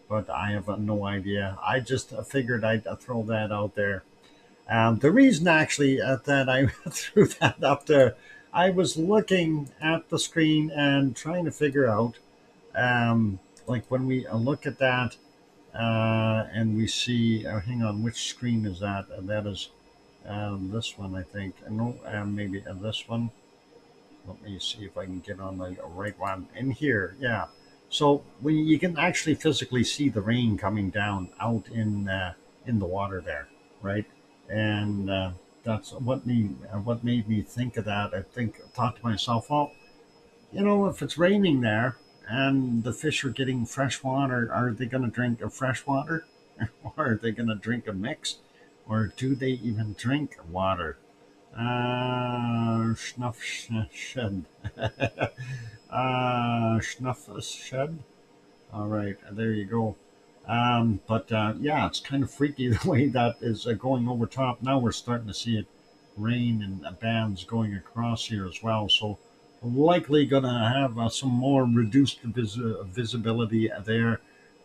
But I have no idea. I just figured I'd throw that out there. The reason actually that I threw that up there, I was looking at the screen and trying to figure out, like when we look at that and we see, hang on, which screen is that? That is this one, I think. No, maybe this one. Let me see if I can get on the right one. In here, yeah. So when you can actually physically see the rain coming down out in the water there, right? And that's what made me think of that. Thought to myself, well, if it's raining there and the fish are getting fresh water, are they going to drink a fresh water, or are they going to drink a mix, or do they even drink water? Schnuff shed. Schnuff shed. All right, there you go. But yeah, it's kind of freaky the way that is going over top. Now we're starting to see it rain and bands going across here as well. So likely going to have some more reduced visibility there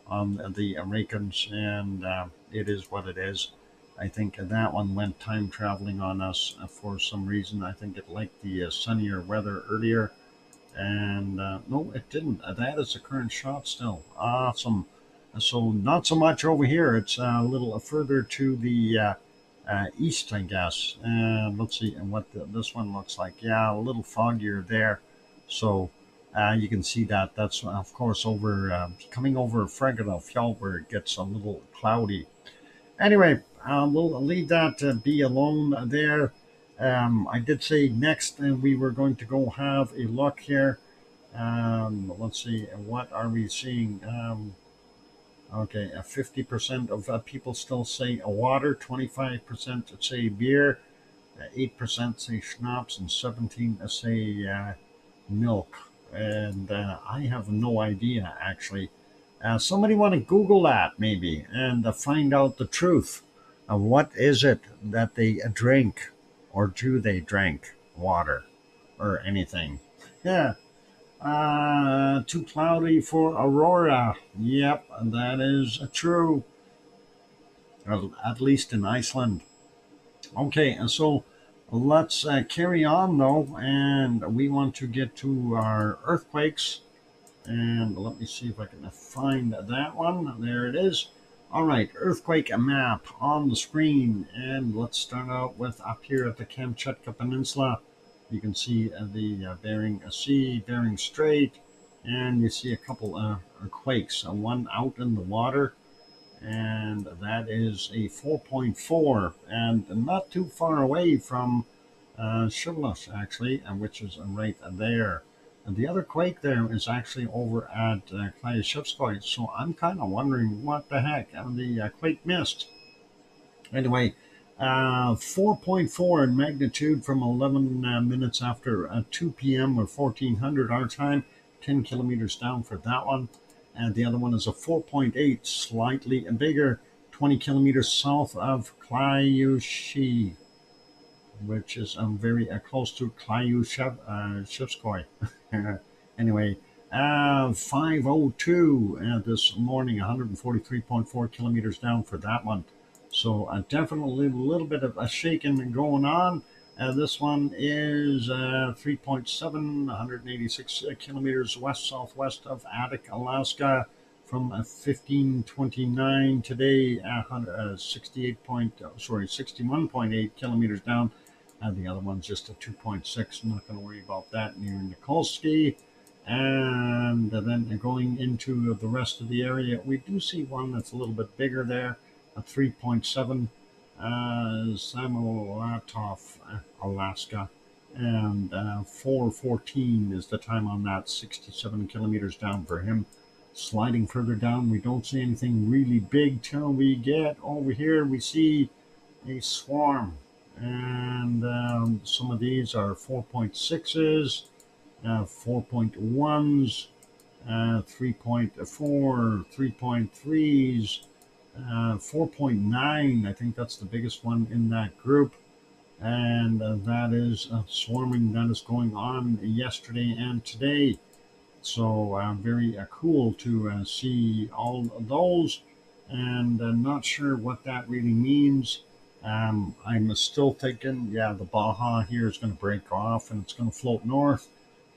on the Americans, and it is what it is. I think that one went time traveling on us for some reason. I think it liked the sunnier weather earlier, and no, it didn't. That is the current shot still. Awesome. So not so much over here. It's a little further to the east, I guess. And let's see what this one looks like. Yeah, a little foggier there. So you can see that. That's of course over coming over Fregata Fjall where it gets a little cloudy. Anyway, we'll leave that to be alone there. I did say next we were going to go have a look here. Let's see, what are we seeing? Okay, 50% of people still say water, 25% say beer, 8% say schnapps, and 17% say milk. And I have no idea, actually. Somebody want to Google that, maybe, and find out the truth of what is it that they drink, or do they drink water, or anything. Yeah. Too cloudy for Aurora. Yep, that is true. At least in Iceland. Okay, and so let's carry on though, and we want to get to our earthquakes. And let me see if I can find that one. There it is. All right, earthquake map on the screen, and let's start out with up here at the Kamchatka Peninsula. You can see the Bering Sea, Bering Strait, and you see a couple quakes. One out in the water, and that is a 4.4, and not too far away from Shivlas, actually, which is right there. And the other quake there is actually over at Klyashevskoy, so I'm kind of wondering what the heck the quake missed. Anyway, 4.4 in magnitude from 11 minutes after 2 p.m. or 1400 our time, 10 kilometers down for that one. And the other one is a 4.8, slightly bigger, 20 kilometers south of Klyushi. which is very close to Shevskoy. Anyway, 5:02 this morning, 143.4 kilometers down for that one. So definitely a little bit of a shaking going on. This one is 3.7, 186 kilometers west-southwest of Attic, Alaska, from 1529 today, 61.8 kilometers down. The other one's just a 2.6. I'm not going to worry about that, near Nikolsky. And then going into the rest of the area, we do see one that's a little bit bigger there, a 3.7, Samolatov, Alaska, and 4:14 is the time on that, 67 kilometers down for him. Sliding further down, we don't see anything really big till we get over here. We see a swarm, and some of these are 4.6s, 4.1s, 3.4, 3.3s, 4.9. I think that's the biggest one in that group. And that is swarming that is going on yesterday and today. So very cool to see all of those, and not sure what that really means. I'm still thinking, yeah, the Baja here is going to break off and it's going to float north,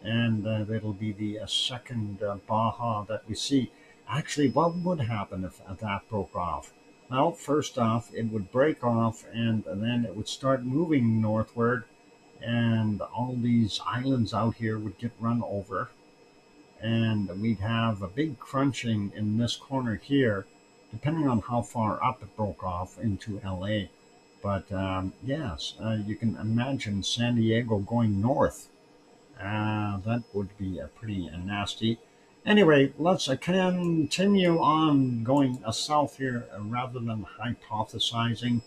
and that'll be the second Baja that we see. Actually, what would happen if that broke off? Well, first off, it would break off and then it would start moving northward, and all these islands out here would get run over, and we'd have a big crunching in this corner here, depending on how far up it broke off into LA. But yes, you can imagine San Diego going north. That would be pretty nasty. Anyway, let's continue on going south here rather than hypothesizing.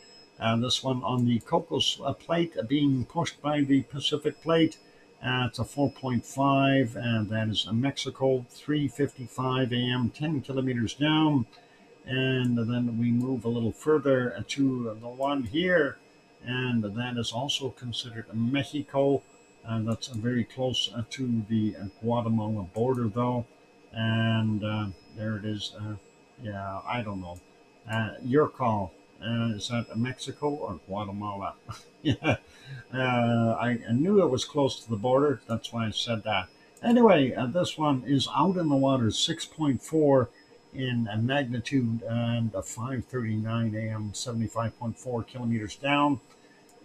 This one on the Cocos plate being pushed by the Pacific plate. It's a 4.5, and that is Mexico, 3:55 a.m., 10 kilometers down. And then we move a little further to the one here, and that is also considered Mexico. That's very close to the Guatemala border, though. And there it is. Yeah, I don't know. Your call. Is that Mexico or Guatemala? Yeah, I knew it was close to the border. That's why I said that. Anyway, this one is out in the water, 6.4 in magnitude, and 5:39 a.m., 75.4 kilometers down.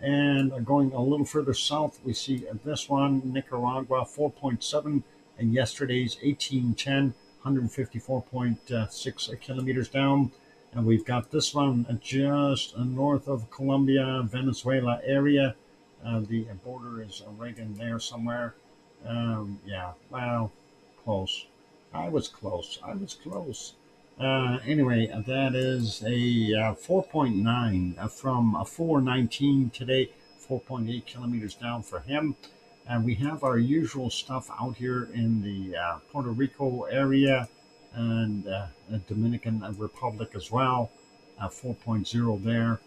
And going a little further south, we see this one, Nicaragua, 4.7, and yesterday's 1810, 154.6 kilometers down. And we've got this one just north of Colombia, Venezuela area. The border is right in there somewhere. Yeah, well, close. I was close. Anyway, that is a 4.9 from 4:19 today, 4.8 kilometers down for him. And we have our usual stuff out here in the Puerto Rico area, and Dominican Republic as well, 4.0 there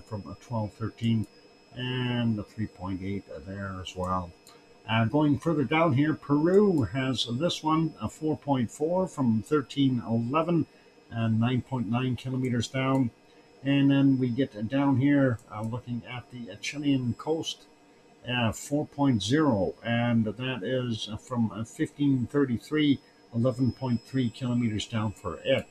from 12:13, and the 3.8 there as well. Going further down here, Peru has this one, a 4.4 from 13:11, and 9.9 kilometers down. And then we get down here looking at the Chilean coast, 4.0, and that is from 15:33, 11.3 kilometers down for it.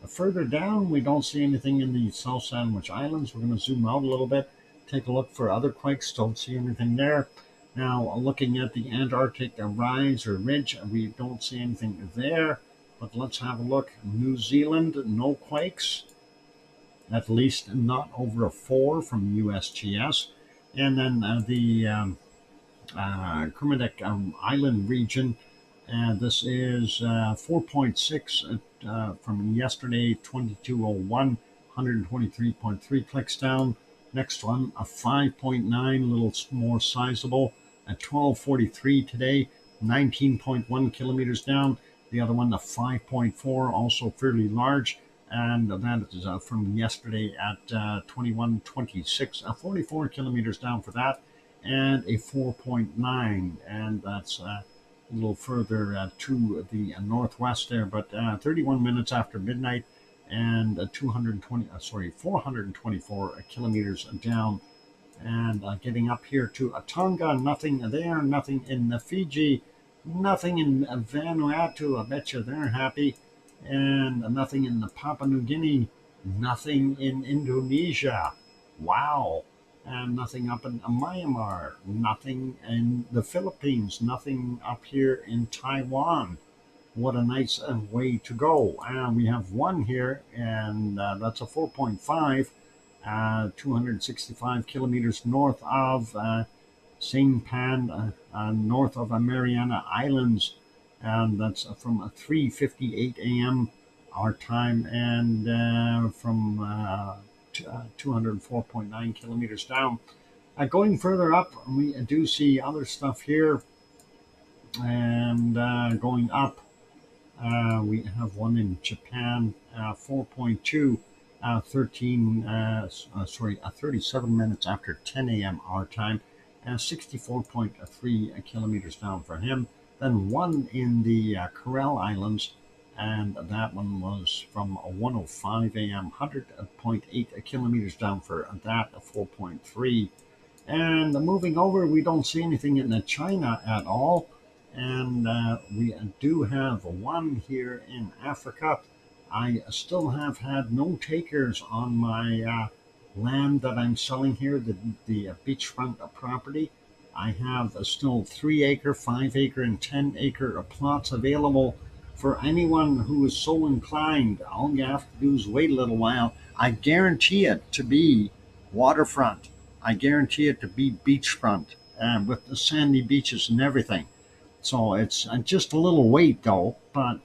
Further down, we don't see anything in the South Sandwich Islands. We're going to zoom out a little bit, take a look for other quakes. Don't see anything there. Now, looking at the Antarctic rise or ridge, we don't see anything there. But let's have a look. New Zealand, no quakes, at least not over a 4 from USGS. And then the Kermadec Island region, this is 4.6 from yesterday, 22:01, 123.3 clicks down. Next one, a 5.9, a little more sizable, at 12:43 today, 19.1 kilometers down. The other one, a 5.4, also fairly large, and that is from yesterday at 21:26, 44 kilometers down for that, and a 4.9, and that's a little further to the northwest there, but 31 minutes after midnight, and 424 kilometers down, and getting up here to Tonga, nothing there, nothing in Fiji, nothing in Vanuatu, I bet you they're happy, and nothing in Papua New Guinea, nothing in Indonesia, wow, and nothing up in Myanmar, nothing in the Philippines, nothing up here in Taiwan. What a nice way to go. We have one here, and that's a 4.5, 265 kilometers north of Saipan, north of Mariana Islands, and that's from 3:58 a.m. our time, and from 204.9 kilometers down. Going further up, we do see other stuff here, and going up, we have one in Japan, 4.2, 37 minutes after 10 a.m. our time, and 64.3 kilometers down for him. Then one in the Kuril Islands, and that one was from 1:05 a.m., 100.8 kilometers down for that, 4.3. And moving over, we don't see anything in China at all. And we do have one here in Africa. I still have had no takers on my land that I'm selling here, the beachfront property. I have still 3-acre, 5-acre, and 10-acre plots available for anyone who is so inclined. All you have to do is wait a little while. I guarantee it to be waterfront. I guarantee it to be beachfront, with the sandy beaches and everything. So it's just a little wait though, but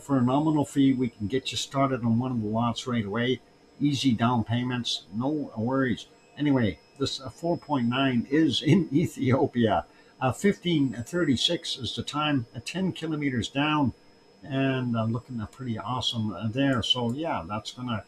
for a nominal fee, we can get you started on one of the lots right away. Easy down payments, no worries. Anyway, this 4.9 is in Ethiopia. 15:36 is the time, 10 kilometers down, and looking pretty awesome there. So yeah, that's gonna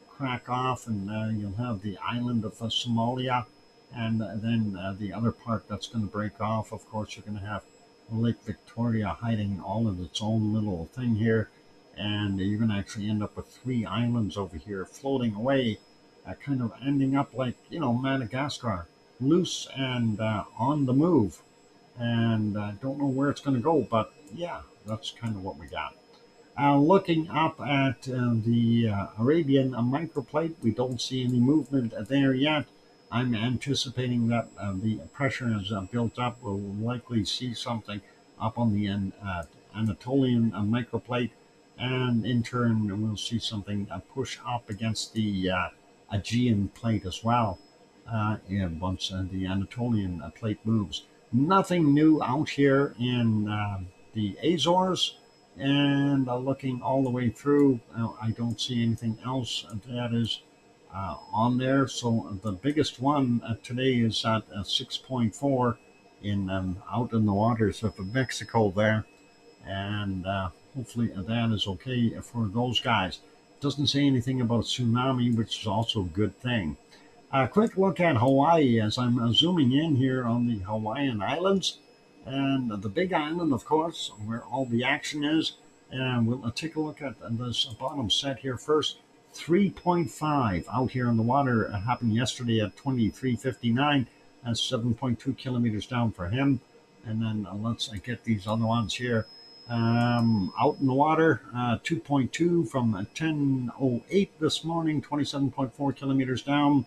crack off, and you'll have the island of Somalia, and then the other part that's going to break off. Of course, you're going to have Lake Victoria hiding all of its own little thing here, and you're going to actually end up with 3 islands over here floating away, kind of ending up like Madagascar, loose and on the move, and don't know where it's going to go, but yeah, that's kind of what we got. Looking up at the Arabian microplate, we don't see any movement there yet. I'm anticipating that the pressure has built up. We'll likely see something up on the Anatolian microplate, and in turn, we'll see something push up against the Aegean plate as well. Once the Anatolian plate moves. Nothing new out here in the Azores. And looking all the way through, I don't see anything else that is on there. So the biggest one today is at 6.4 in out in the waters of Mexico there, and hopefully that is okay for those guys. Doesn't say anything about tsunami, which is also a good thing. A quick look at Hawaii as I'm zooming in here on the Hawaiian Islands. And the big island, of course, where all the action is. And we'll take a look at this bottom set here first. 3.5 out here in the water happened yesterday at 23:59. That's 7.2 kilometers down for him. And then let's get these other ones here. Out in the water, 2.2 from 10:08 this morning, 27.4 kilometers down.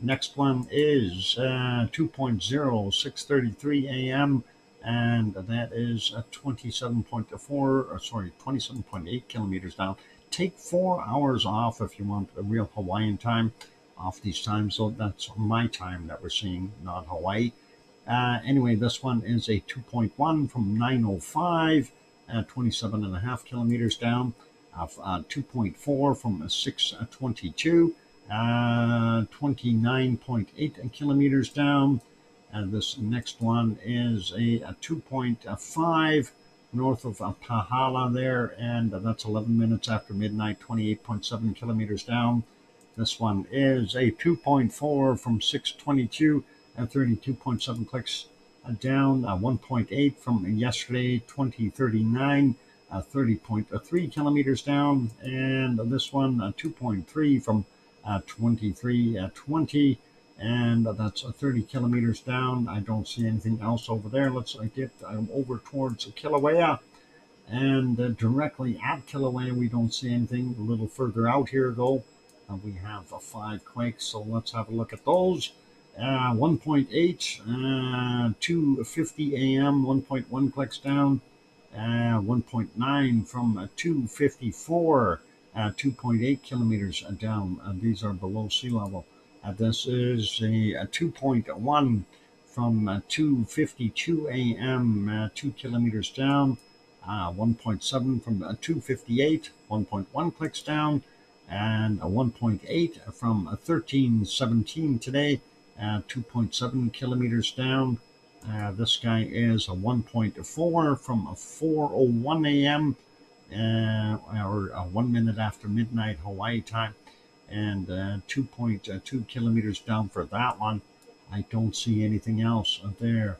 Next one is 2.0, 6:33 a.m. And that is 27.8 kilometers down. Take 4 hours off if you want a real Hawaiian time off these times. So that's my time that we're seeing, not Hawaii. Anyway, this one is a 2.1 from 9:05, 27.5 kilometers down. 2.4 from 6:22, 29.8 kilometers down. This next one is a 2.5 north of Pahala there, and that's 11 minutes after midnight, 28.7 kilometers down. This one is a 2.4 from 622 and 32.7 clicks down, 1.8 from yesterday, 2039, 30.3 kilometers down, and this one 2.3 from 2320, and that's 30 kilometers down. I don't see anything else over there. Let's get over towards Kilauea, and directly at Kilauea we don't see anything. A little further out here though, we have 5 quakes, so let's have a look at those. 1.8, 2:50 a.m., 1.1 clicks down. 1.9 from 2:54, 2.8 kilometers down. These are below sea level. This is a 2.1 from 2:52 a.m., 2 kilometers down. 1.7 from 2:58, 1.1 clicks down, and 1.8 from 13:17 today, 2.7 kilometers down. This guy is a 1.4 from 4:01 a.m., or 1 minute after midnight Hawaii time, and 2.2 kilometers down for that one. I don't see anything else there,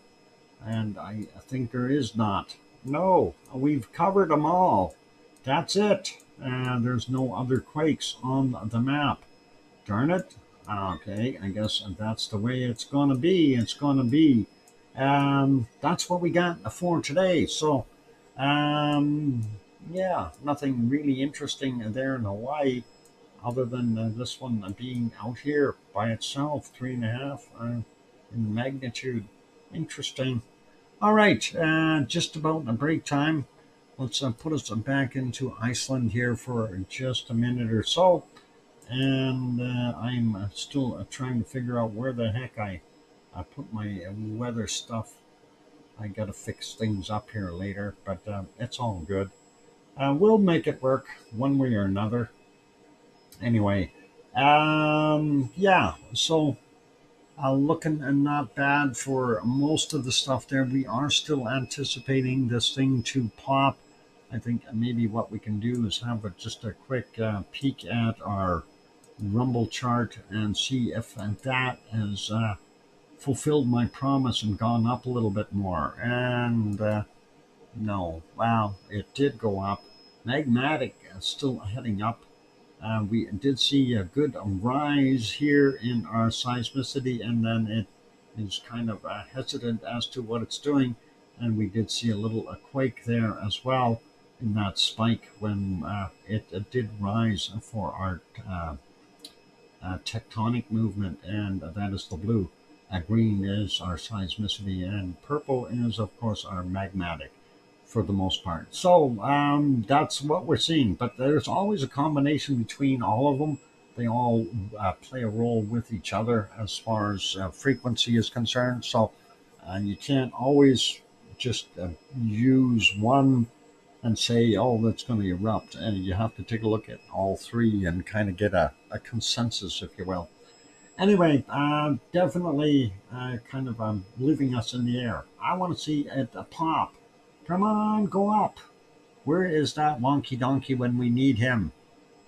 and I think there is not. No, we've covered them all. That's it. There's no other quakes on the map. Darn it. Okay, I guess that's the way it's going to be. It's going to be. That's what we got for today. So, yeah, nothing really interesting there in Hawaii, other than this one being out here by itself, 3.5 in magnitude. Interesting. All right, just about a break time. Let's put us back into Iceland here for just a minute or so. And I'm still trying to figure out where the heck I put my weather stuff. I got to fix things up here later, but it's all good. We'll make it work one way or another. Anyway, yeah, so looking not bad for most of the stuff there. We are still anticipating this thing to pop. I think maybe what we can do is have just a quick peek at our Rumble chart and see if that has fulfilled my promise and gone up a little bit more. And no, wow, it did go up. Magmatic still heading up. We did see a good rise here in our seismicity, and then it is kind of hesitant as to what it's doing. And we did see a little quake there as well in that spike when it did rise for our tectonic movement, and that is the blue. Green is our seismicity, and purple is, of course, our magmatic for the most part. So that's what we're seeing. But there's always a combination between all of them. They all play a role with each other as far as frequency is concerned. So you can't always just use one and say, oh, that's going to erupt. And you have to take a look at all three and kind of get a consensus, if you will. Anyway, definitely kind of leaving us in the air. I want to see it pop. Come on, go up. Where is that wonky donkey when we need him?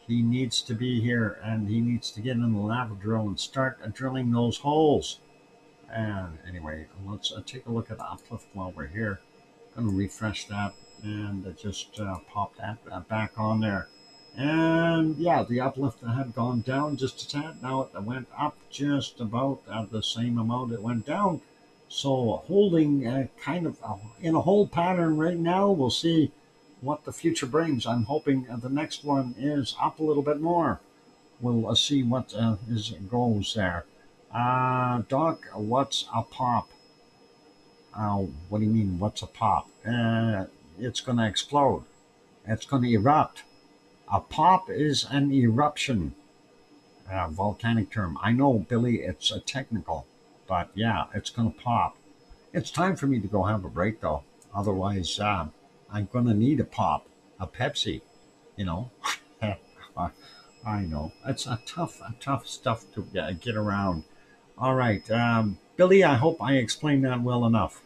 He needs to be here, and he needs to get in the lava drill and start drilling those holes. And anyway, let's take a look at the uplift while we're here. I'm going to refresh that and just pop that back on there. And yeah, the uplift had gone down just a tad. Now it went up just about the same amount it went down. So holding kind of in a hold pattern right now. We'll see what the future brings. I'm hoping the next one is up a little bit more. We'll see what goes there. Doc, what's a pop? What do you mean, what's a pop? It's going to explode. It's going to erupt. A pop is an eruption. Volcanic term. I know, Billy, it's a technical, but yeah, it's going to pop. It's time for me to go have a break, though. Otherwise, I'm going to need a pop, a Pepsi, you know. I know. It's a tough stuff to get around. All right. Billy, I hope I explained that well enough.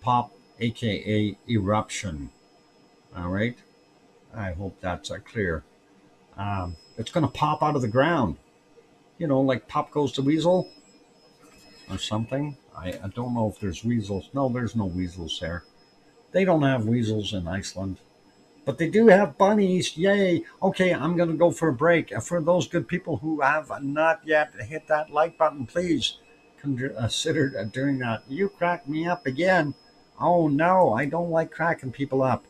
Pop aka eruption. All right, I hope that's clear. It's going to pop out of the ground, like Pop Goes the Weasel or something. I don't know if there's weasels. No, there's no weasels there. They don't have weasels in Iceland, but they do have bunnies. Yay. Okay, I'm going to go for a break. For those good people who have not yet hit that like button, please consider doing that. You crack me up again. Oh no, I don't like cracking people up.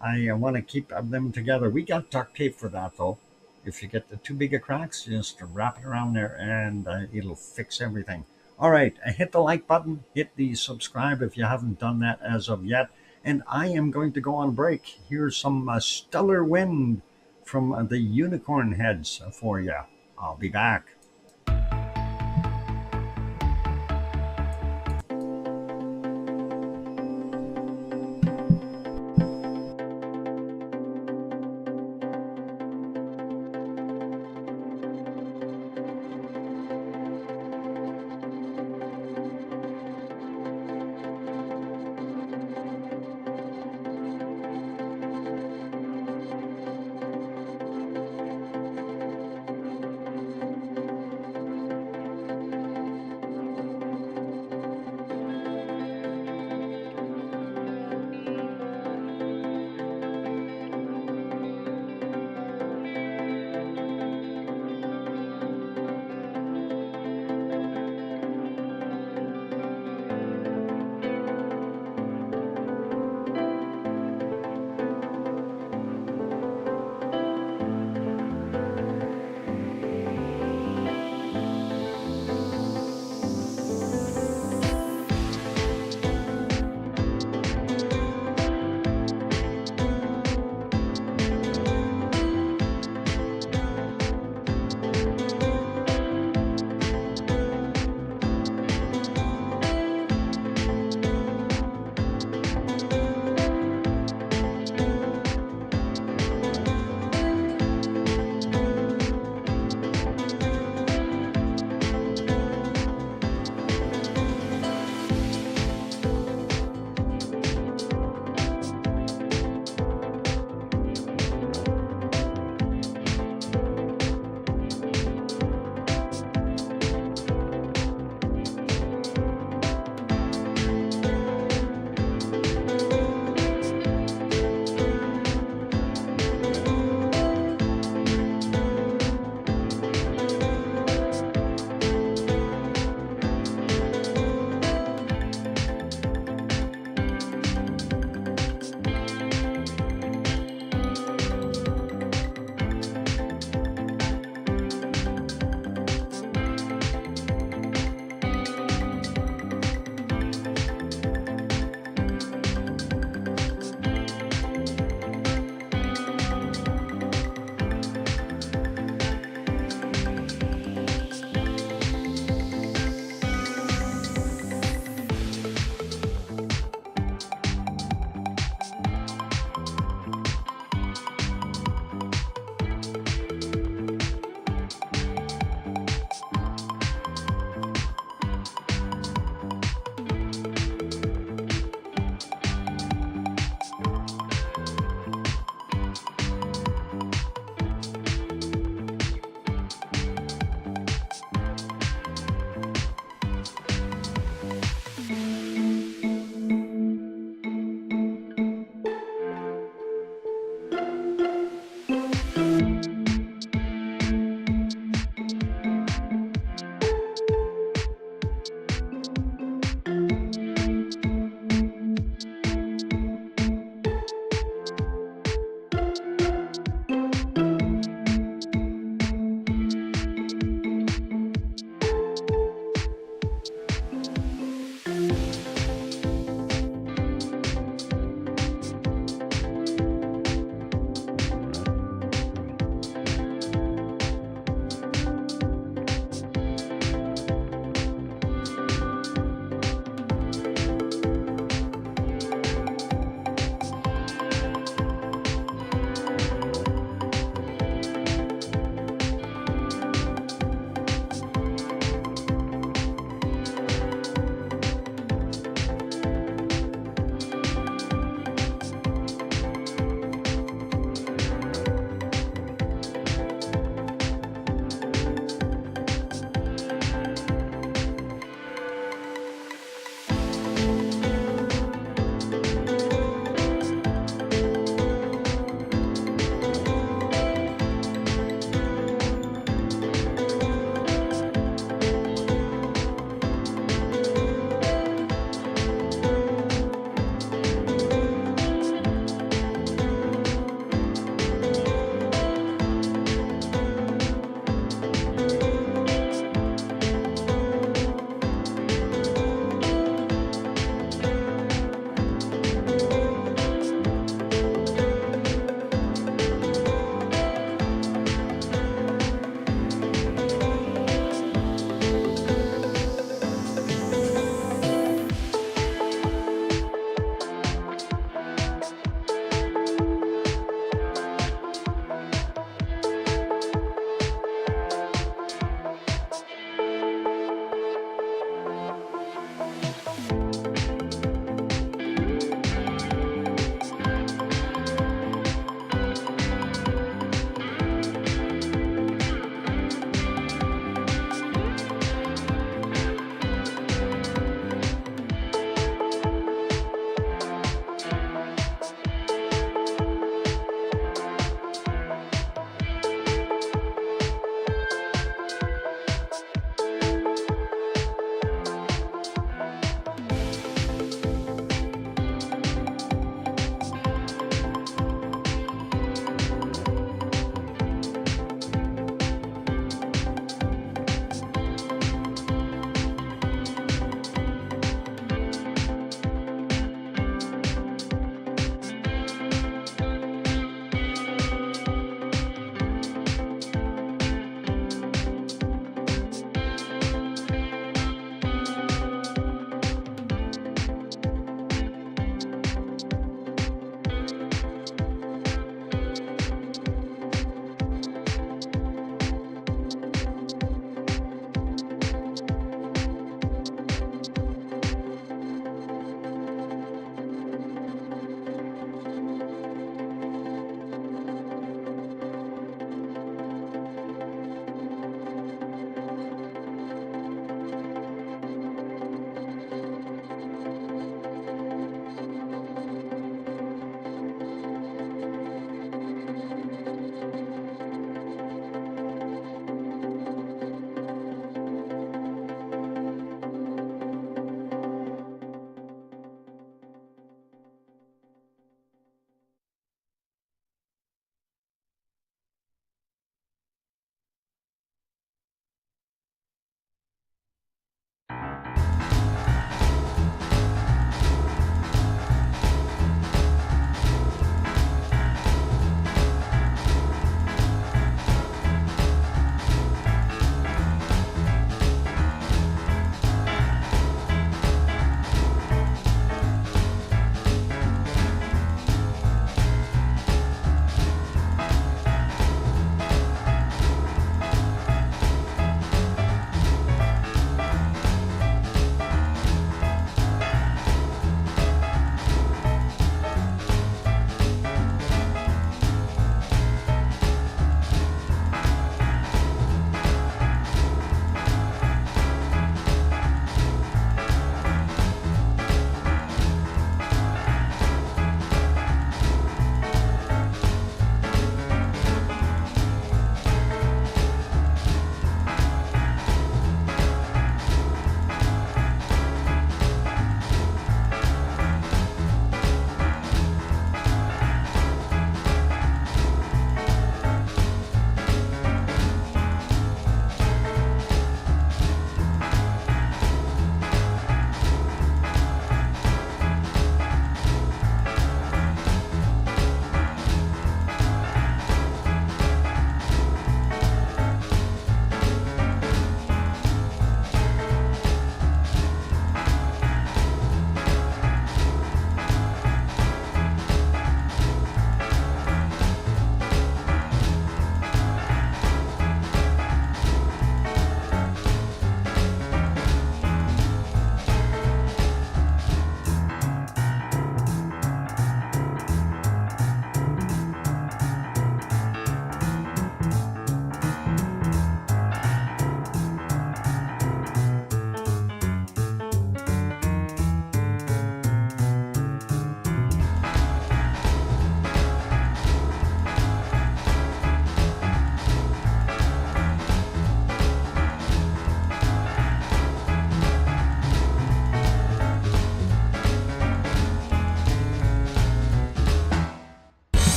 I want to keep them together. We got duct tape for that though. If you get the too big of cracks, just wrap it around there and it'll fix everything. All right, hit the like button, hit the subscribe if you haven't done that as of yet. And I am going to go on break. Here's some stellar wind from the unicorn heads for you. I'll be back.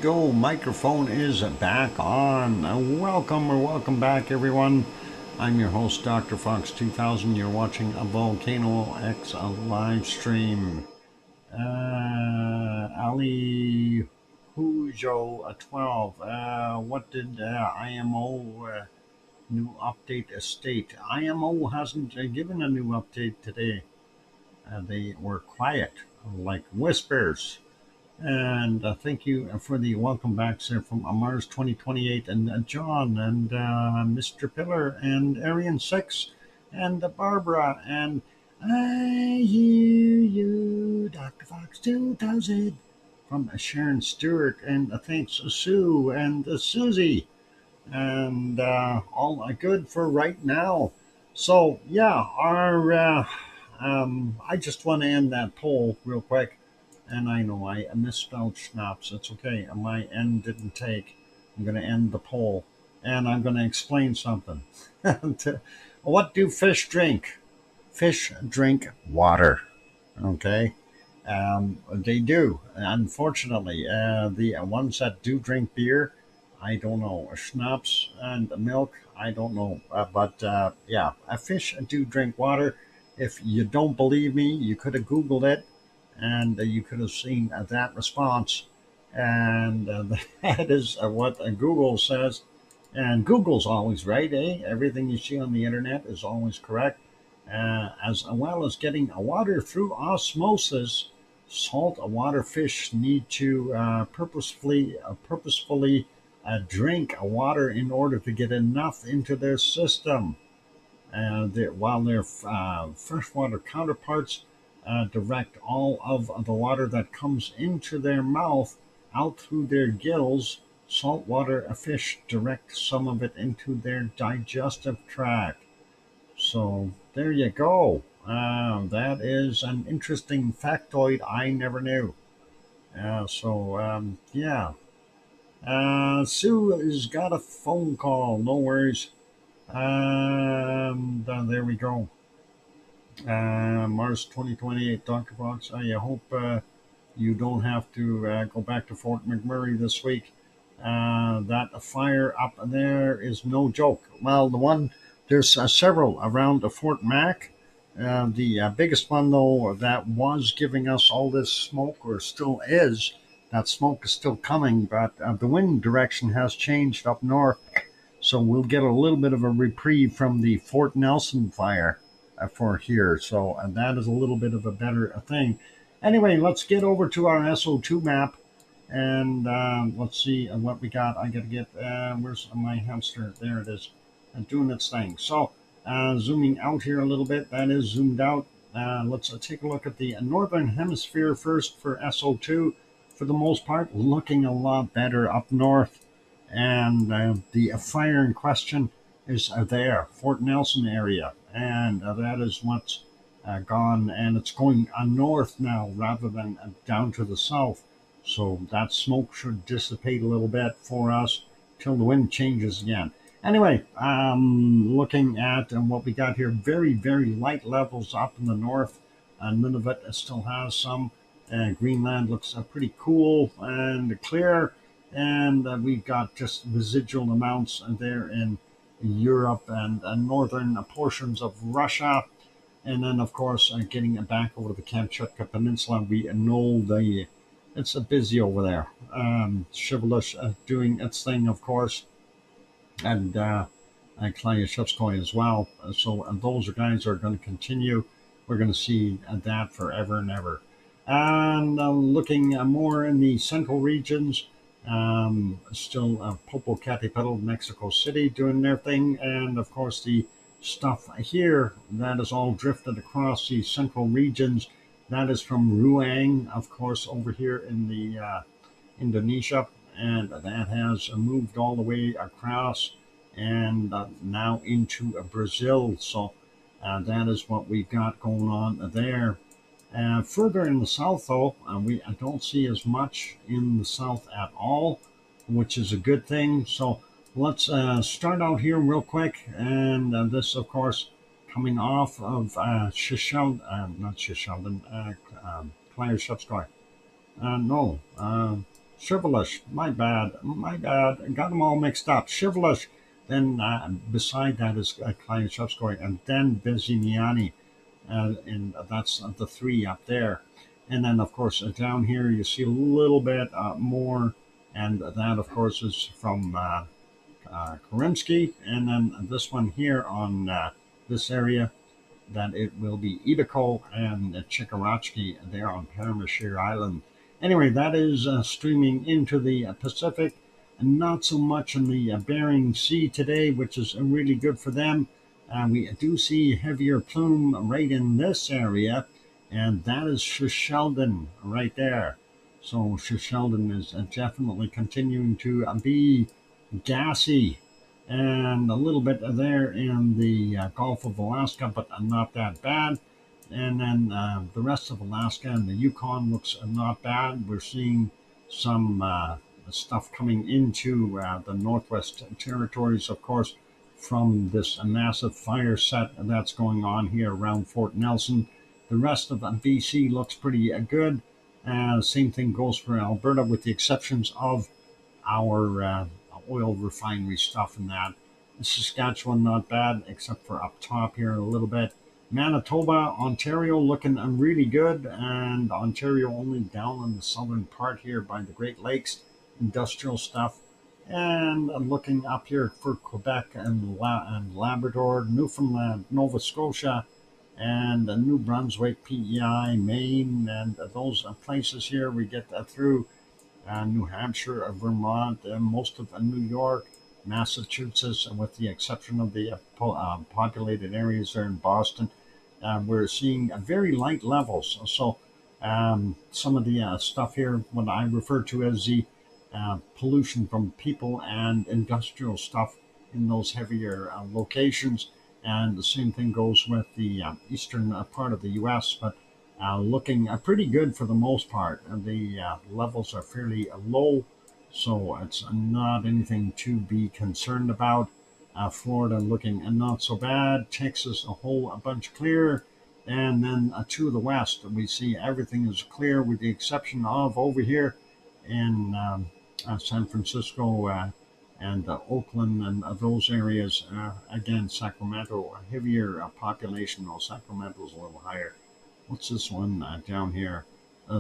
go. Microphone is back on. Welcome back, everyone. I'm your host, DrFox2000. You're watching a VolcanoX live stream. Ali Hujo 12. What did IMO new update state? IMO hasn't given a new update today. They were quiet, like whispers. And thank you for the welcome backs there from Mars 2028 and John and Mr. Pillar and Arian 6 and Barbara and I hear you, Dr. Fox 2000 from Sharon Stewart and thanks Sue and Susie and all good for right now. So yeah, I just want to end that poll real quick. And I know I misspelled schnapps. It's okay. My N didn't take. I'm going to end the poll. And I'm going to explain something. What do fish drink? Fish drink water. Okay? They do. Unfortunately, the ones that do drink beer, I don't know. Schnapps and milk, I don't know. Yeah, fish do drink water. If you don't believe me, you could have Googled it. And you could have seen that response. And that is what Google says. And Google's always right, eh? Everything you see on the internet is always correct. As well as getting water through osmosis, saltwater fish need to purposefully drink water in order to get enough into their system. While their freshwater counterparts direct all of the water that comes into their mouth out through their gills, saltwater fish direct some of it into their digestive tract. So there you go. That is an interesting factoid I never knew. Yeah. Sue has got a phone call. No worries. There we go. Mars 2028, Dr. Fox. I hope you don't have to go back to Fort McMurray this week. That fire up there is no joke. Well, there's several around Fort Mac. The biggest one, though, that was giving us all this smoke, or still is, that smoke is still coming, but the wind direction has changed up north. So we'll get a little bit of a reprieve from the Fort Nelson fire for here. So that is a little bit of a better thing. Anyway, let's get over to our SO2 map and let's see what we got. I got to get, where's my hamster? There it is, doing its thing. So zooming out here a little bit, that is zoomed out. Let's take a look at the northern hemisphere first for SO2. For the most part, looking a lot better up north. And the fire in question is there, Fort Nelson area. And that is what's gone, and it's going north now rather than down to the south. So that smoke should dissipate a little bit for us till the wind changes again. Anyway, looking at what we got here, very, very light levels up in the north. Nunavut still has some. Greenland looks pretty cool and clear. And we've got just residual amounts there in Europe and northern portions of Russia. And then, of course, getting back over to the Kamchatka Peninsula, we know it's busy over there. Shivelish doing its thing, of course, and Klyashevskoy as well. So those guys are going to continue. We're going to see that forever and ever. And looking more in the central regions, still Popocatépetl, Mexico City doing their thing. And of course, the stuff here that is all drifted across the central regions. That is from Ruang, of course, over here in the Indonesia. And that has moved all the way across and now into Brazil. So that is what we've got going on there. Further in the south, though, I don't see as much in the south at all, which is a good thing. So let's start out here real quick. And this, of course, coming off of Klyashevskoy. Shivelish, my bad. I got them all mixed up. Shivelish. Then beside that is Klyashevskoy, and then Bezimiani, and that's the three up there. And then, of course, down here you see a little bit more, and that, of course, is from Karinsky. And then this one here on this area, that it will be Ibiko and Chikarachi there on Paramashir Island. Anyway, that is streaming into the Pacific, and not so much in the Bering Sea today, which is really good for them. We do see heavier plume right in this area, and that is Shisheldon right there. So Shisheldon is definitely continuing to be gassy, and a little bit there in the Gulf of Alaska, but not that bad. And then the rest of Alaska and the Yukon looks not bad. We're seeing some stuff coming into the Northwest Territories, of course, from this massive fire set that's going on here around Fort Nelson. The rest of BC looks pretty good. Same thing goes for Alberta, with the exceptions of our oil refinery stuff and that. Saskatchewan, not bad, except for up top here a little bit. Manitoba, Ontario looking really good, and Ontario only down on the southern part here by the Great Lakes, industrial stuff. And looking up here for Quebec and Labrador, Newfoundland, Nova Scotia, and New Brunswick, PEI, Maine, and those places here we get through New Hampshire, Vermont, most of New York, Massachusetts, with the exception of the populated areas there in Boston. We're seeing very light levels. So some of the stuff here, what I refer to as the pollution from people and industrial stuff in those heavier locations. And the same thing goes with the eastern part of the U.S., but looking pretty good for the most part. The levels are fairly low, so it's not anything to be concerned about. Florida looking not so bad. Texas a whole bunch clear. And then to the west, we see everything is clear with the exception of over here in San Francisco and Oakland and those areas. Again, Sacramento, a heavier population, though Sacramento's a little higher. What's this one down here?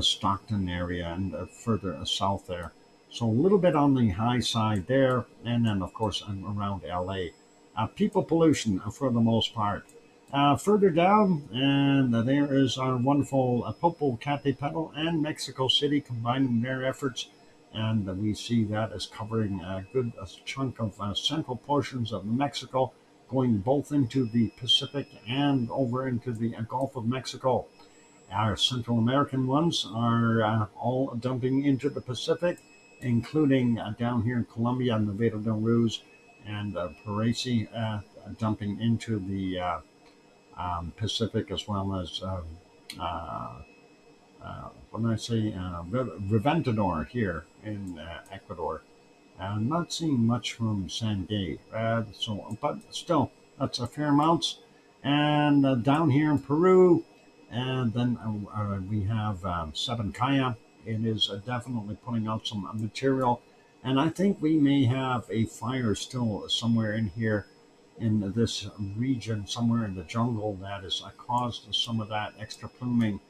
Stockton area and further south there. So a little bit on the high side there, and then of course around LA. People pollution for the most part. Further down, and there is our wonderful Popocatépetl and Mexico City combining their efforts, and we see that as covering a good chunk of central portions of Mexico, going both into the Pacific and over into the Gulf of Mexico. Our Central American ones are all dumping into the Pacific, including down here in Colombia, Nevada del Ruz, and Paresi, dumping into the Pacific, as well as when I say Reventador here in Ecuador. Not seeing much from Sangay, but still, that's a fair amount. And down here in Peru, and then we have Sabancaya. It is definitely putting out some material. And I think we may have a fire still somewhere in here in this region, somewhere in the jungle, that has caused some of that extra pluming.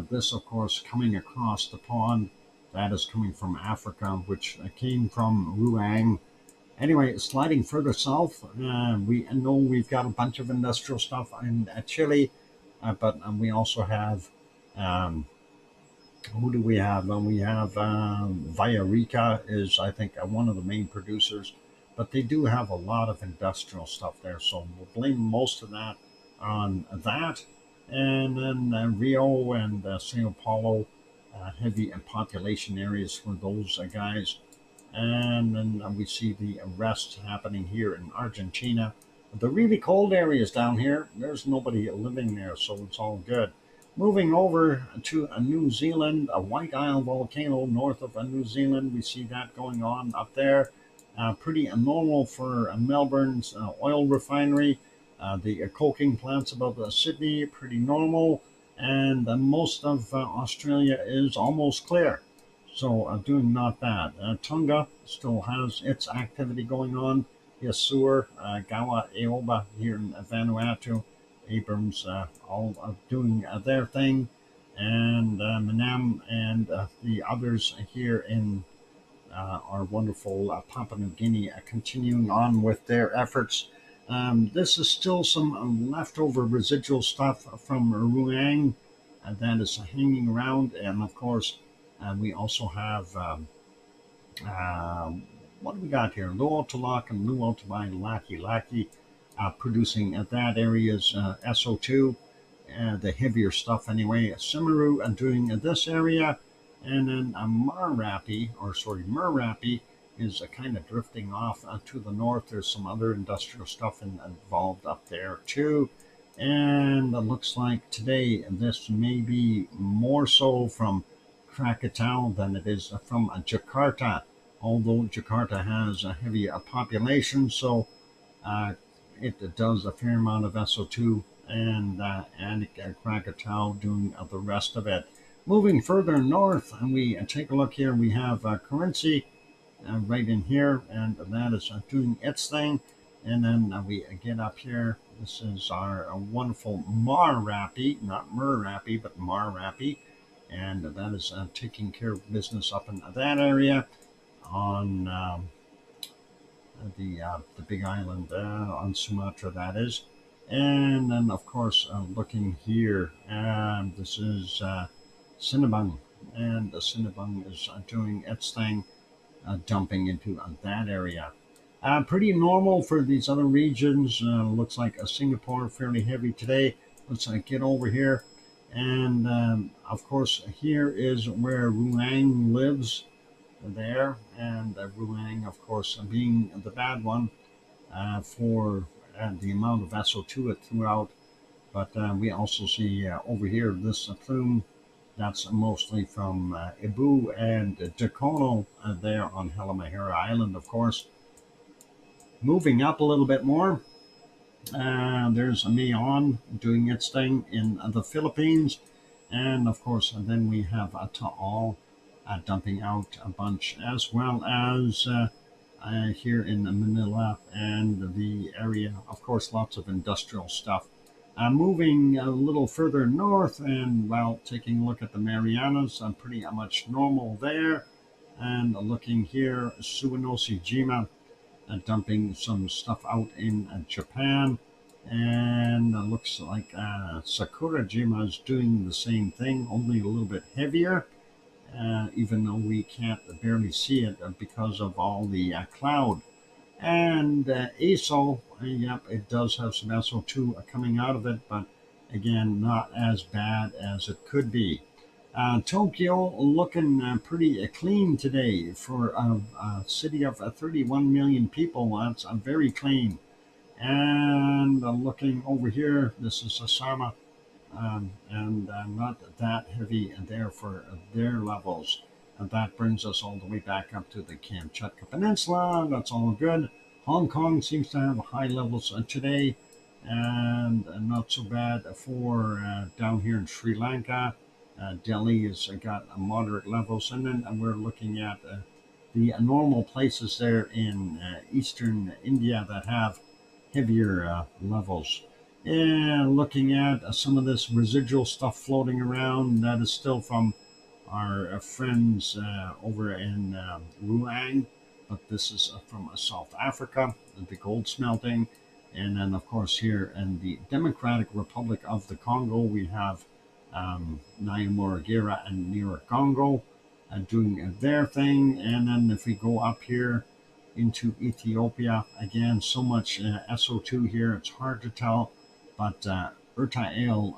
This, of course, coming across the pond, that is coming from Africa, which came from Ruang. Anyway, sliding further south, we know we've got a bunch of industrial stuff in Chile, but we also have, who do we have? We have Villarrica is, I think, one of the main producers, but they do have a lot of industrial stuff there, so we'll blame most of that on that. And then Rio and Sao Paulo, heavy population areas for those guys. And then we see the arrests happening here in Argentina. The really cold areas down here, there's nobody living there, so it's all good. Moving over to New Zealand, a White Isle volcano north of New Zealand. We see that going on up there. Pretty normal for Melbourne's oil refinery. The coking plants above Sydney, pretty normal. And most of Australia is almost clear. So doing not bad. Tonga still has its activity going on. Yasur, Gawa, Eoba here in Vanuatu, Abrams all doing their thing, and Manam and the others here in our wonderful Papua New Guinea continuing on with their efforts. This is still some leftover residual stuff from Ruang that is hanging around, and of course, we also have uh, what do we got here? Luotalak and Luotabai Laki producing at that area's SO2, the heavier stuff anyway. Simiru doing this area, and then Merapi is kind of drifting off to the north. There's some other industrial stuff involved up there too. And it looks like today this may be more so from Krakatau than it is from Jakarta, although Jakarta has a heavy population, so uh, it does a fair amount of SO2, and Krakatau doing the rest of it. Moving further north, and we take a look here, we have Currency right in here, and that is doing its thing. And then we get up here. This is our wonderful Marapi, not Merapi, but Marapi, and that is taking care of business up in that area on the big island on Sumatra, that is. And then, of course, looking here, this is Sinabung, and Sinabung is doing its thing, dumping into that area. Pretty normal for these other regions. Looks like Singapore fairly heavy today. Let's get over here. And of course, here is where Ruang lives there. And Ruang, of course, being the bad one for the amount of SO2 it threw out. But we also see over here this plume that's mostly from Ibu and Dakono there on Halmahera Island, of course. Moving up a little bit more, there's Mayon doing its thing in the Philippines. And of course, then we have Taal dumping out a bunch, as well as here in Manila and the area. Of course, lots of industrial stuff. Moving a little further north, and while taking a look at the Marianas, pretty much normal there. And looking here, Suwanoshi-jima dumping some stuff out in Japan. And looks like Sakurajima is doing the same thing, only a little bit heavier, even though we can't barely see it because of all the cloud. And ASO, yep, it does have some SO2 coming out of it, but again, not as bad as it could be. Tokyo looking pretty clean today for a city of 31 million people. That's very clean. And looking over here, this is Asama, and not that heavy there for their levels. And that brings us all the way back up to the Kamchatka Peninsula. That's all good. Hong Kong seems to have high levels today, and not so bad for down here in Sri Lanka. Delhi has got moderate levels, and then we're looking at the normal places there in eastern India that have heavier levels. And looking at some of this residual stuff floating around, that is still from our friends over in Ruang, but this is from South Africa, the gold smelting. And then, of course, here in the Democratic Republic of the Congo, we have Nyamuragira and Nyiragongo doing their thing. And then if we go up here into Ethiopia, again, so much SO2 here, it's hard to tell. But Ertael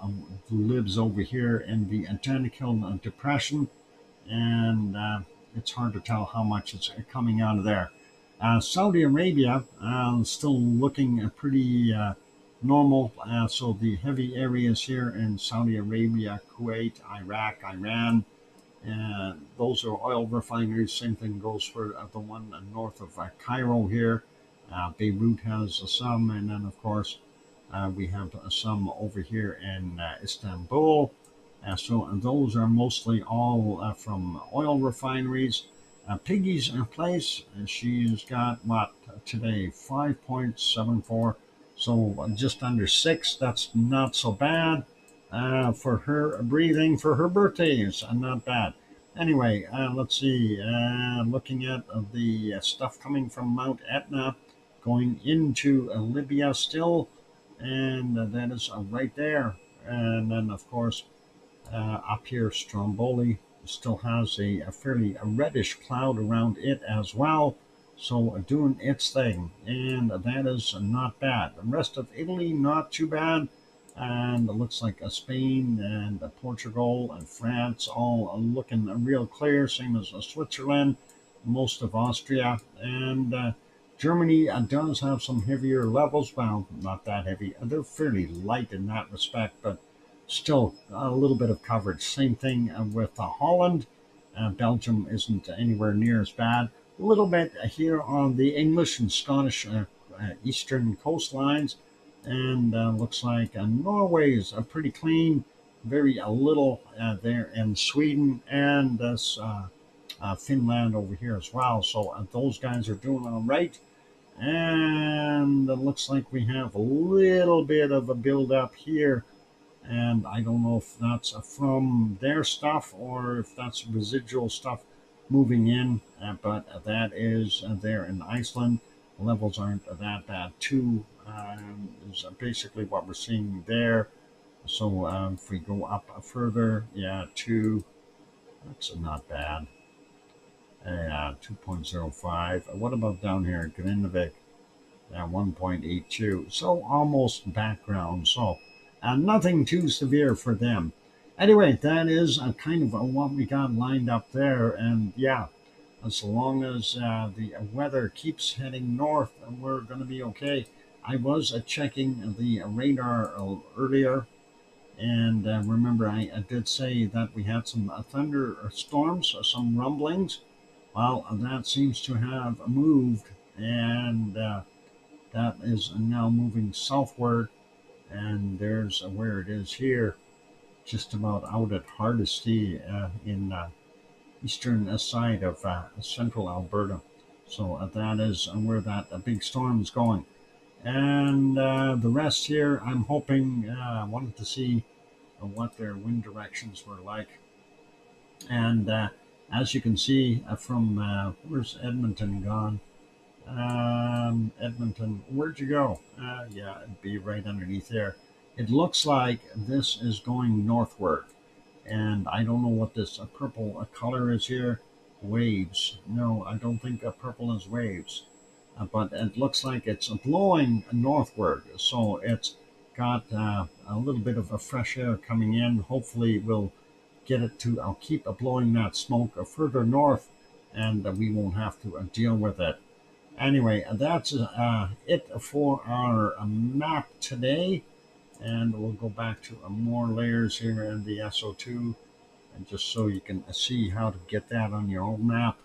lives over here in the Danakil Depression, and it's hard to tell how much it's coming out of there. Saudi Arabia still looking pretty normal. So the heavy areas here in Saudi Arabia, Kuwait, Iraq, Iran, those are oil refineries. Same thing goes for the one north of Cairo here. Beirut has some, and then of course we have some over here in Istanbul. So those are mostly all from oil refineries. Piggy's in place, and she's got what today 5.74, so just under 6. That's not so bad for her breathing for her birthday. It's not bad. Anyway, let's see. Looking at the stuff coming from Mount Etna, going into Libya still, and that is right there. And then, of course, up here, Stromboli still has a fairly reddish cloud around it as well. So doing its thing, and that is not bad. The rest of Italy, not too bad. And it looks like Spain and Portugal and France all looking real clear, same as Switzerland, most of Austria, and Germany does have some heavier levels. Well, not that heavy. They're fairly light in that respect, but still a little bit of coverage. Same thing with Holland. Belgium isn't anywhere near as bad. A little bit here on the English and Scottish eastern coastlines, and looks like Norway is pretty clean. Very little there in Sweden and Finland over here as well. So those guys are doing all right. And it looks like we have a little bit of a build up here, and I don't know if that's from their stuff or if that's residual stuff moving in, but that is there in Iceland. The levels aren't that bad too, is basically what we're seeing there. So if we go up further, yeah, 2, that's not bad. 2.05. What about down here in Grindavik? 1.82. So almost background. So nothing too severe for them. Anyway, that is kind of what we got lined up there. And yeah, as long as the weather keeps heading north, we're going to be okay. I was checking the radar earlier, and remember, I did say that we had some thunderstorms, some rumblings. Well, that seems to have moved, and that is now moving southward. And there's where it is here, just about out at Hardisty in eastern side of central Alberta. So that is where that big storm is going. And the rest here, I'm hoping, wanted to see what their wind directions were like. And as you can see from, where's Edmonton gone? Edmonton, where'd you go? Yeah, it'd be right underneath there. It looks like this is going northward. And I don't know what this purple color is here. Waves. No, I don't think purple is waves. But it looks like it's blowing northward. So it's got a little bit of a fresh air coming in. Hopefully we'll get it to, I'll keep blowing that smoke further north, and we won't have to deal with it. Anyway, that's it for our map today. And we'll go back to more layers here in the SO2, and just so you can see how to get that on your own map.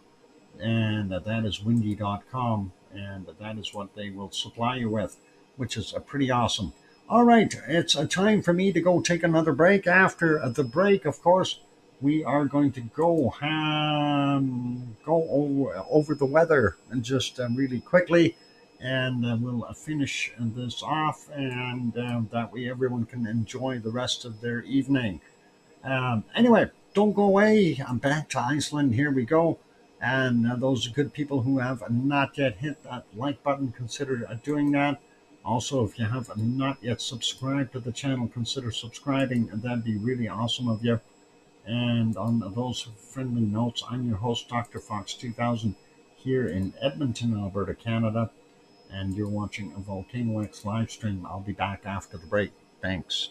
And that is windy.com, and that is what they will supply you with, which is pretty awesome. All right, it's a time for me to go take another break. After the break, of course, we are going to go over the weather and just really quickly, and we'll finish this off, and that way everyone can enjoy the rest of their evening. Anyway, don't go away. I'm back to Iceland. Here we go. And those good people who have not yet hit that like button, consider doing that. Also, if you have not yet subscribed to the channel, consider subscribing. And that'd be really awesome of you. And on those friendly notes, I'm your host, DrFox2000, here in Edmonton, Alberta, Canada. And you're watching a VolcanoX live stream. I'll be back after the break. Thanks.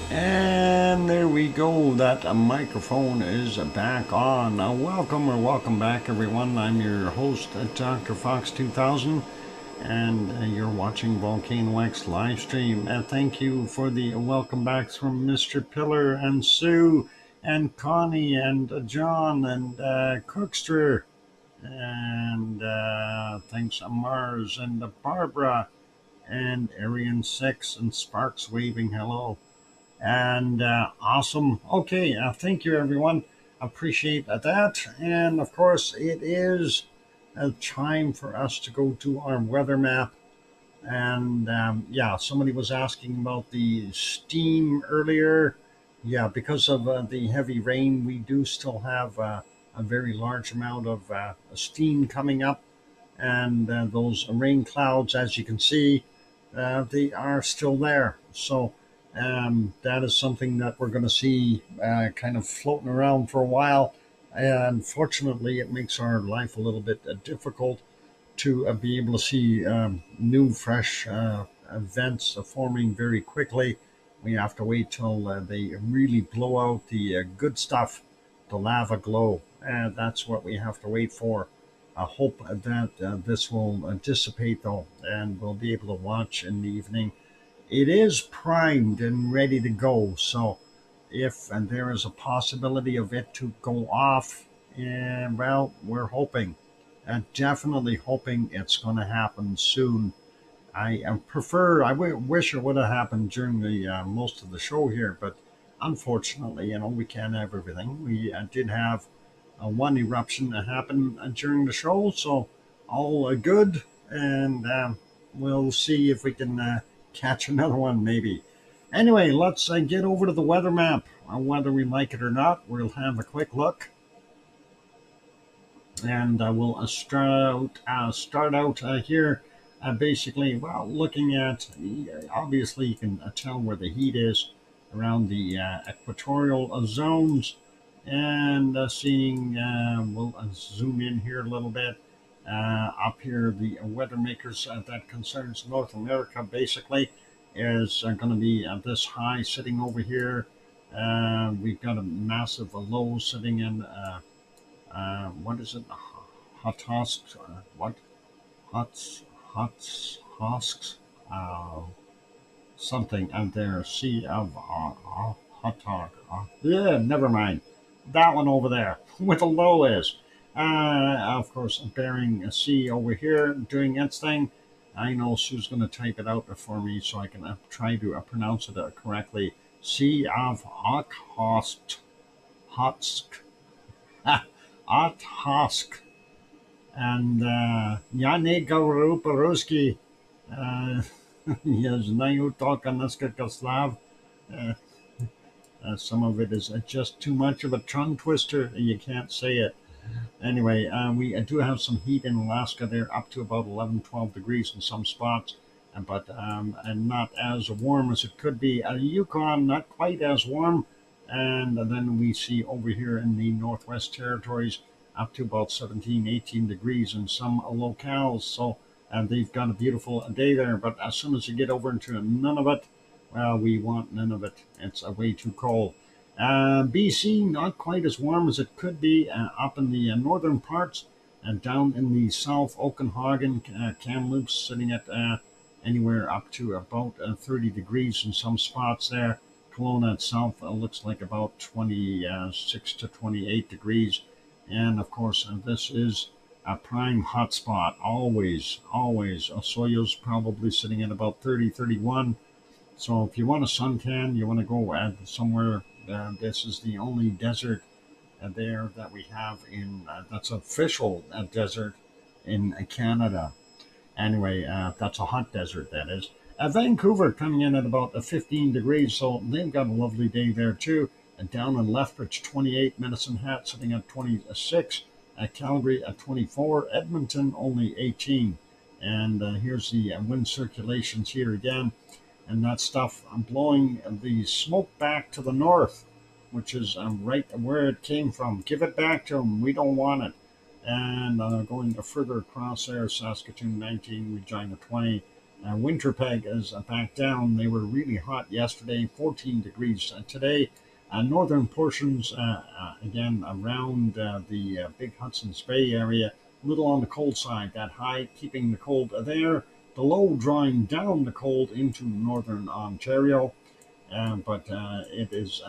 And there we go. That microphone is back on. Welcome back, everyone. I'm your host, DrFox2000, and you're watching VolcanoX live stream. Thank you for the welcome backs from Mr. Pillar and Sue and Connie and John and Cookster, and thanks Mars and Barbara and Arian6 and Sparks waving hello. And awesome. Okay, thank you, everyone. Appreciate that. And of course, it is time for us to go to our weather map. And yeah, somebody was asking about the steam earlier. Yeah, because of the heavy rain, we do still have a very large amount of steam coming up. And those rain clouds, as you can see, they are still there. So that is something that we're going to see kind of floating around for a while. And fortunately, it makes our life a little bit difficult to be able to see new, fresh events forming very quickly. We have to wait till they really blow out the good stuff, the lava glow. And that's what we have to wait for. I hope that this will dissipate, though, and we'll be able to watch in the evening. It is primed and ready to go. So if there is a possibility of it to go off, well, we're hoping, definitely hoping it's going to happen soon. I wish it would have happened during the most of the show here, but unfortunately, we can't have everything. We did have one eruption that happened during the show, so all good, and we'll see if we can catch another one maybe. Anyway, let's get over to the weather map. Whether we like it or not, we'll have a quick look. And we'll start out here basically, well, looking at, obviously you can tell where the heat is around the equatorial zones, and seeing, we'll zoom in here a little bit. Up here, the weather makers that concerns North America basically is going to be this high sitting over here. We've got a massive low sitting in, what is it? Hotosks? What? Hosks? Something out there. Sea of Hotok. Yeah, never mind. That one over there, where the low is. Of course, Bering Sea over here doing its thing. I know Sue's going to type it out for me so I can try to pronounce it correctly. Sea of Okhotsk. Okhotsk. And Yannick Ruski. Znаю только несколько слов. Some of it is just too much of a tongue twister. You can't say it. Anyway, we do have some heat in Alaska there, up to about 11, 12 degrees in some spots, but and not as warm as it could be. Yukon, not quite as warm. And then we see over here in the Northwest Territories, up to about 17, 18 degrees in some locales. So they've got a beautiful day there. But as soon as you get over into Nunavut, well, we want none of it. It's way too cold. BC, not quite as warm as it could be up in the northern parts, and down in the south, Okanagan, Kamloops, sitting at anywhere up to about 30 degrees in some spots there. Kelowna itself looks like about 26 to 28 degrees. And of course, this is a prime hotspot, always. Osoyo's probably sitting at about 30, 31. So if you want a suntan, you want to go somewhere. This is the only desert there that we have in, that's official desert in Canada. Anyway, that's a hot desert, that is. Vancouver coming in at about 15 degrees, so they've got a lovely day there too. And down in Lethbridge, 28, Medicine Hat sitting at 26, Calgary at 24, Edmonton only 18. And here's the wind circulations here again. And that stuff blowing the smoke back to the north, which is right where it came from. Give it back to them. We don't want it. And going further across there, Saskatoon 19, Regina 20, Winter peg is back down. They were really hot yesterday, 14 degrees today. Northern portions, again, around the big Hudson's Bay area, a little on the cold side. That high keeping the cold there. The low drawing down the cold into northern Ontario. But it is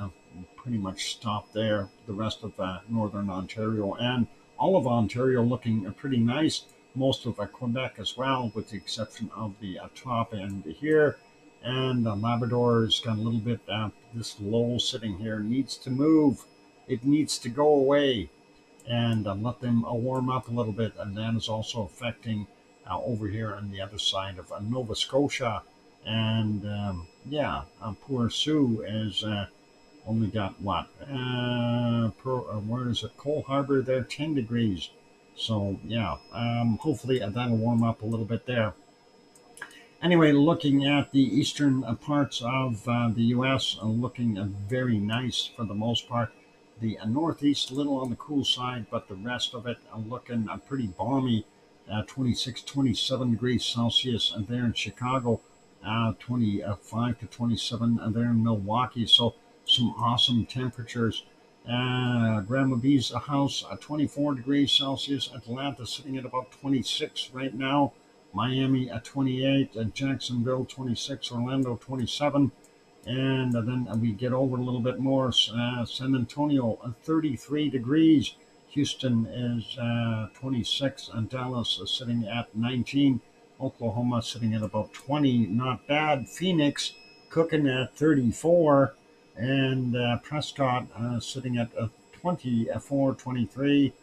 pretty much stopped there. The rest of northern Ontario and all of Ontario looking pretty nice. Most of Quebec as well, with the exception of the top end here. And Labrador has got a little bit, this low sitting here needs to move. It needs to go away and let them warm up a little bit. And that is also affecting over here on the other side of Nova Scotia. And yeah, poor Sue is only got what? Where is it? Cole Harbor there, 10 degrees. So yeah, hopefully that'll warm up a little bit there. Anyway, looking at the eastern parts of the U.S., looking very nice for the most part. The northeast, a little on the cool side, but the rest of it looking pretty balmy. 26, 27 degrees Celsius there in Chicago, 25 to 27 there in Milwaukee. So some awesome temperatures. Grandma B's house, 24 degrees Celsius. Atlanta sitting at about 26 right now. Miami at 28, Jacksonville 26, Orlando 27. And then we get over a little bit more. San Antonio 33 degrees. Houston is 26, and Dallas is sitting at 19. Oklahoma sitting at about 20, not bad. Phoenix cooking at 34, and Prescott sitting at 24, 23,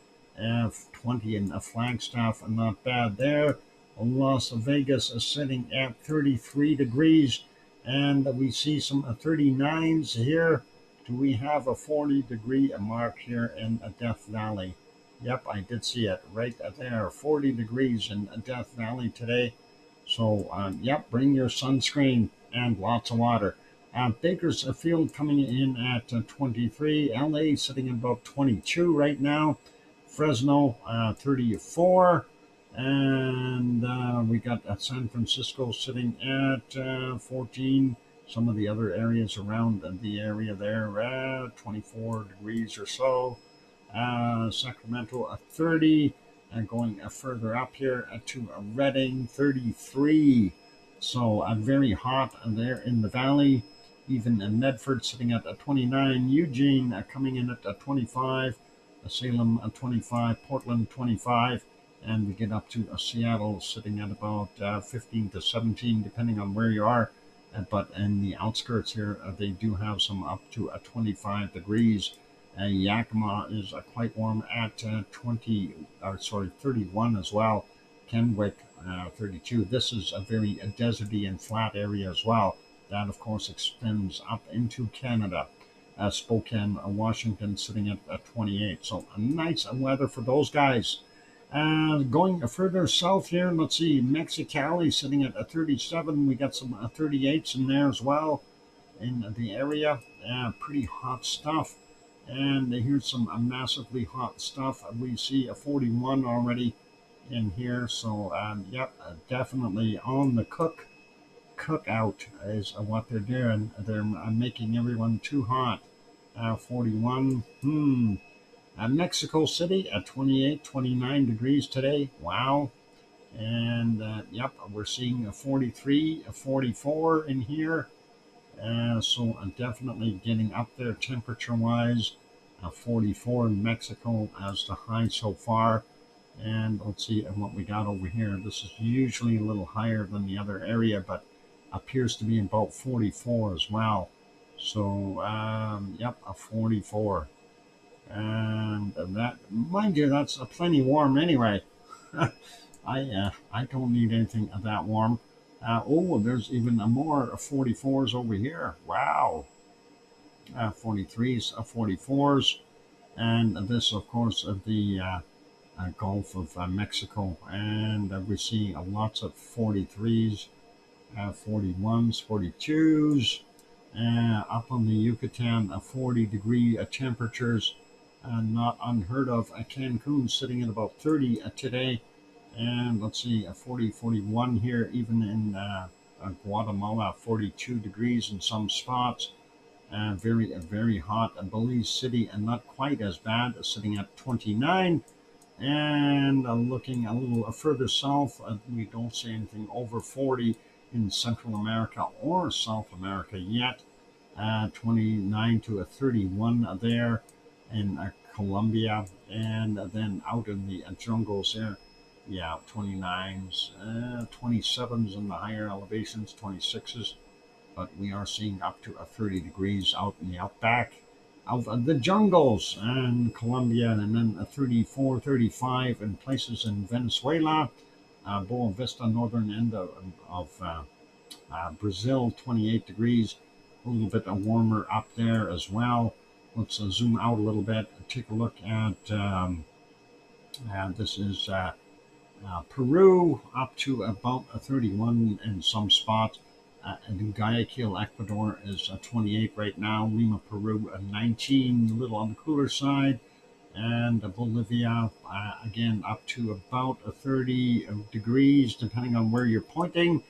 20 in Flagstaff, not bad there. Las Vegas is sitting at 33 degrees, and we see some 39s here. Do we have a 40-degree mark here in Death Valley? Yep, I did see it right there, 40 degrees in Death Valley today. So, yep, bring your sunscreen and lots of water. Bakersfield coming in at 23. LA sitting at about 22 right now. Fresno 34. And we got San Francisco sitting at 14. Some of the other areas around the area there, 24 degrees or so. Sacramento 30. And going further up here to Redding, 33. So very hot there in the valley. Even in Medford sitting at 29. Eugene coming in at 25. Salem 25. Portland 25. And we get up to Seattle sitting at about 15 to 17, depending on where you are. But in the outskirts here, they do have some up to 25 degrees. Yakima is quite warm at 31 as well. Kennewick 32. This is a very deserty and flat area as well. That, of course, extends up into Canada. Spokane, Washington sitting at 28. So a nice weather for those guys. Going further south here, let's see, Mexicali sitting at 37. We got some 38s in there as well in the area. Pretty hot stuff. And here's some massively hot stuff. We see a 41 already in here. So, yep, definitely on the cookout is what they're doing. They're making everyone too hot. 41. Mexico City at 28, 29 degrees today. Wow. And yep, we're seeing a 43, a 44 in here. So I'm definitely getting up there temperature-wise. 44 in Mexico as the high so far. And let's see what we got over here. This is usually a little higher than the other area, but appears to be about 44 as well. So, yep, a 44. And that, mind you, that's plenty warm anyway. I don't need anything that warm. Oh, there's even more 44s over here. Wow. 43s, 44s. And this, of course, the Gulf of Mexico. And we see lots of 43s, 41s, 42s. Up on the Yucatan, 40-degree temperatures. Not unheard of. Cancun sitting at about 30 today. And let's see, 40, 41 here, even in Guatemala, 42 degrees in some spots. Very hot. Belize City, and not quite as bad, sitting at 29. And looking a little further south, we don't see anything over 40 in Central America or South America yet. 29 to a 31 there in Colombia, and then out in the jungles there, yeah, 29s, 27s in the higher elevations, 26s, but we are seeing up to a 30 degrees out in the outback of the jungles and Colombia, and then a 34, 35 in places in Venezuela, Boa Vista, northern end of Brazil, 28 degrees, a little bit warmer up there as well. Let's zoom out a little bit, take a look at this is Peru, up to about 31 in some spots. Guayaquil, Ecuador is 28 right now. Lima, Peru, 19, a little on the cooler side. And Bolivia, again, up to about 30 degrees, depending on where you're pointing.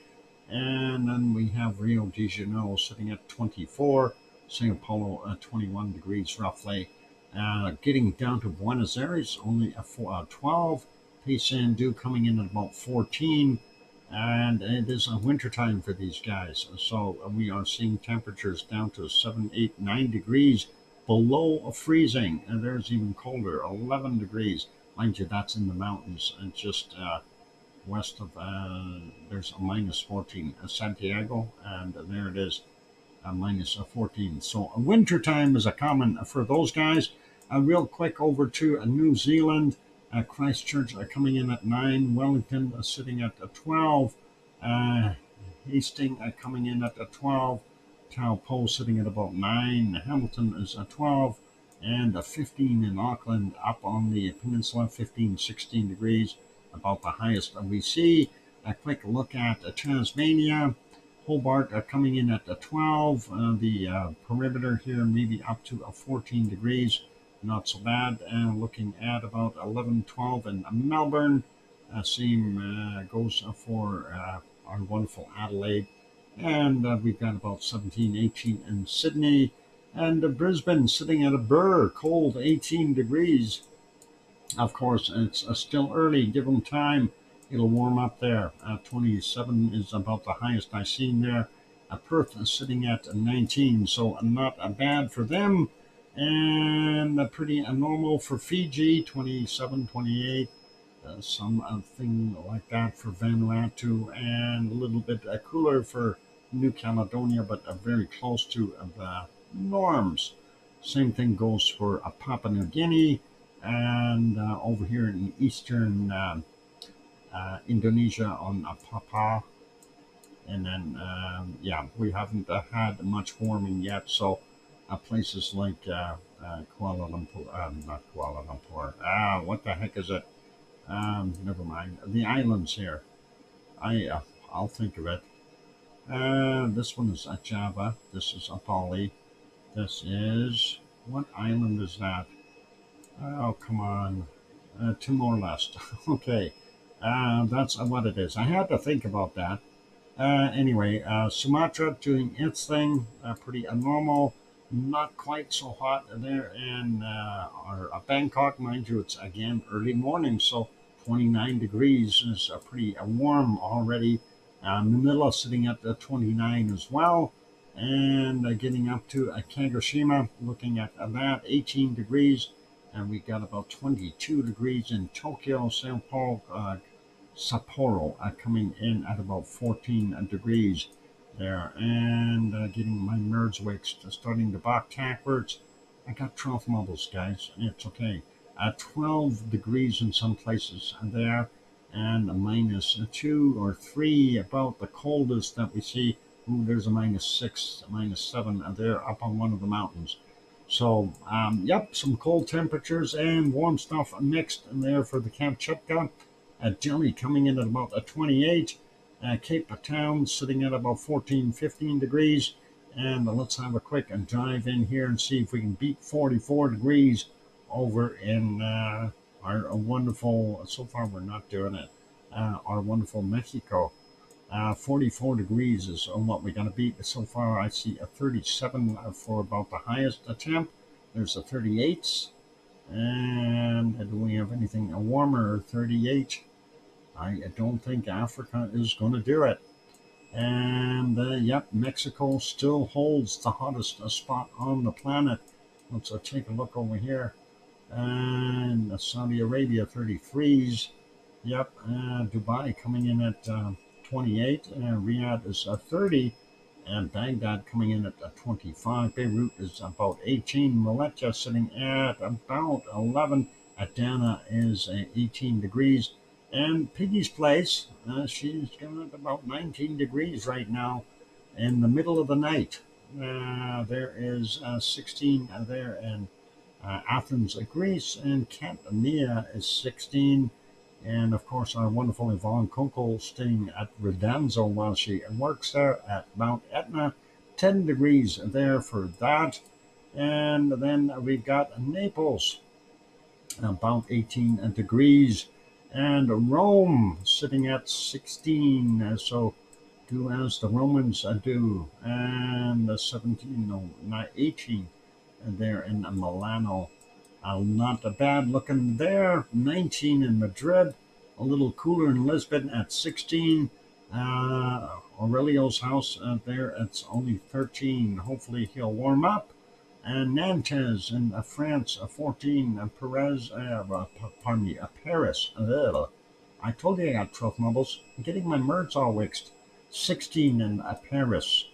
And then we have Rio de Janeiro sitting at 24, Sao Paulo 21 degrees roughly. Getting down to Buenos Aires, only a 12. Paysandú coming in at about 14. And it is a winter time for these guys. So we are seeing temperatures down to 7, 8, 9 degrees below freezing. And there's even colder, 11 degrees. Mind you, that's in the mountains and just west of, there's a minus 14 Santiago, and there it is, minus 14. So winter time is a common for those guys. Real quick over to New Zealand. Christchurch coming in at 9, Wellington sitting at 12, Hastings coming in at 12, Taupo sitting at about 9, Hamilton is at 12, and 15 in Auckland, up on the peninsula, 15, 16 degrees, about the highest we see. A quick look at Tasmania, Hobart coming in at 12, the perimeter here maybe up to 14 degrees. Not so bad. And looking at about 11, 12 in Melbourne. Same goes for our wonderful Adelaide. And we've got about 17, 18 in Sydney. And Brisbane sitting at a cold 18 degrees. Of course, it's still early. Give them time. It'll warm up there. 27 is about the highest I've seen there. Perth is sitting at 19, so not bad for them. And pretty normal for Fiji, 27, 28, something like that for Vanuatu, and a little bit cooler for New Caledonia, but very close to the norms. Same thing goes for Papua New Guinea, and over here in eastern Indonesia on Papua. And then, we haven't had much warming yet, so places like Kuala Lumpur, not Kuala Lumpur, what the heck is it? Never mind. The islands here. I'll think of it. This one is Java. This is Bali. This is, what island is that? Oh, come on. Timor-Leste. Okay. That's what it is. I had to think about that. Anyway, Sumatra doing its thing, pretty normal, not quite so hot there. And our Bangkok, mind you, it's again early morning, so 29 degrees is pretty warm already. Manila sitting at 29 as well. And getting up to Kagoshima, looking at that, 18 degrees. And we got about 22 degrees in Tokyo, Sao Paulo, Sapporo coming in at about 14 degrees there. And getting my nerves wakes starting to back backwards. I got 12 bubbles, guys. It's okay. 12 degrees in some places there, and a minus 2 or 3, about the coldest that we see. Ooh, there's a minus 6, minus 7 there up on one of the mountains. So, some cold temperatures and warm stuff mixed in there for the Kamchatka. Delhi coming in at about 28. Cape Town sitting at about 14, 15 degrees. And let's have a quick dive in here and see if we can beat 44 degrees over in our wonderful, so far we're not doing it. our wonderful Mexico. 44 degrees is what we're going to beat. So far, I see a 37 for about the highest temp. There's a 38, and do we have anything warmer? 38. I don't think Africa is going to do it. And yep, Mexico still holds the hottest spot on the planet. Let's take a look over here. And Saudi Arabia, 33s. Yep, Dubai coming in at 28. Riyadh is 30. And Baghdad coming in at 25. Beirut is about 18. Malaysia sitting at about 11. Adana is 18 degrees. And Piggy's place, she's got about 19 degrees right now in the middle of the night. There is 16 there in Athens, Greece, and Catania is 16. And of course, our wonderful Yvonne Kunkel staying at Redanzo while she works there at Mount Etna, 10 degrees there for that. And then we've got Naples, about 18 degrees. And Rome sitting at 16, so do as the Romans do. And 17, no, not 18 there in Milano. Not bad looking there. 19 in Madrid, a little cooler in Lisbon at 16. Aurelio's house there, it's only 13. Hopefully he'll warm up. And Nantes in France, 14. Paris. I told you I got 12 mumbles. I'm getting my words all mixed. 16 in Paris.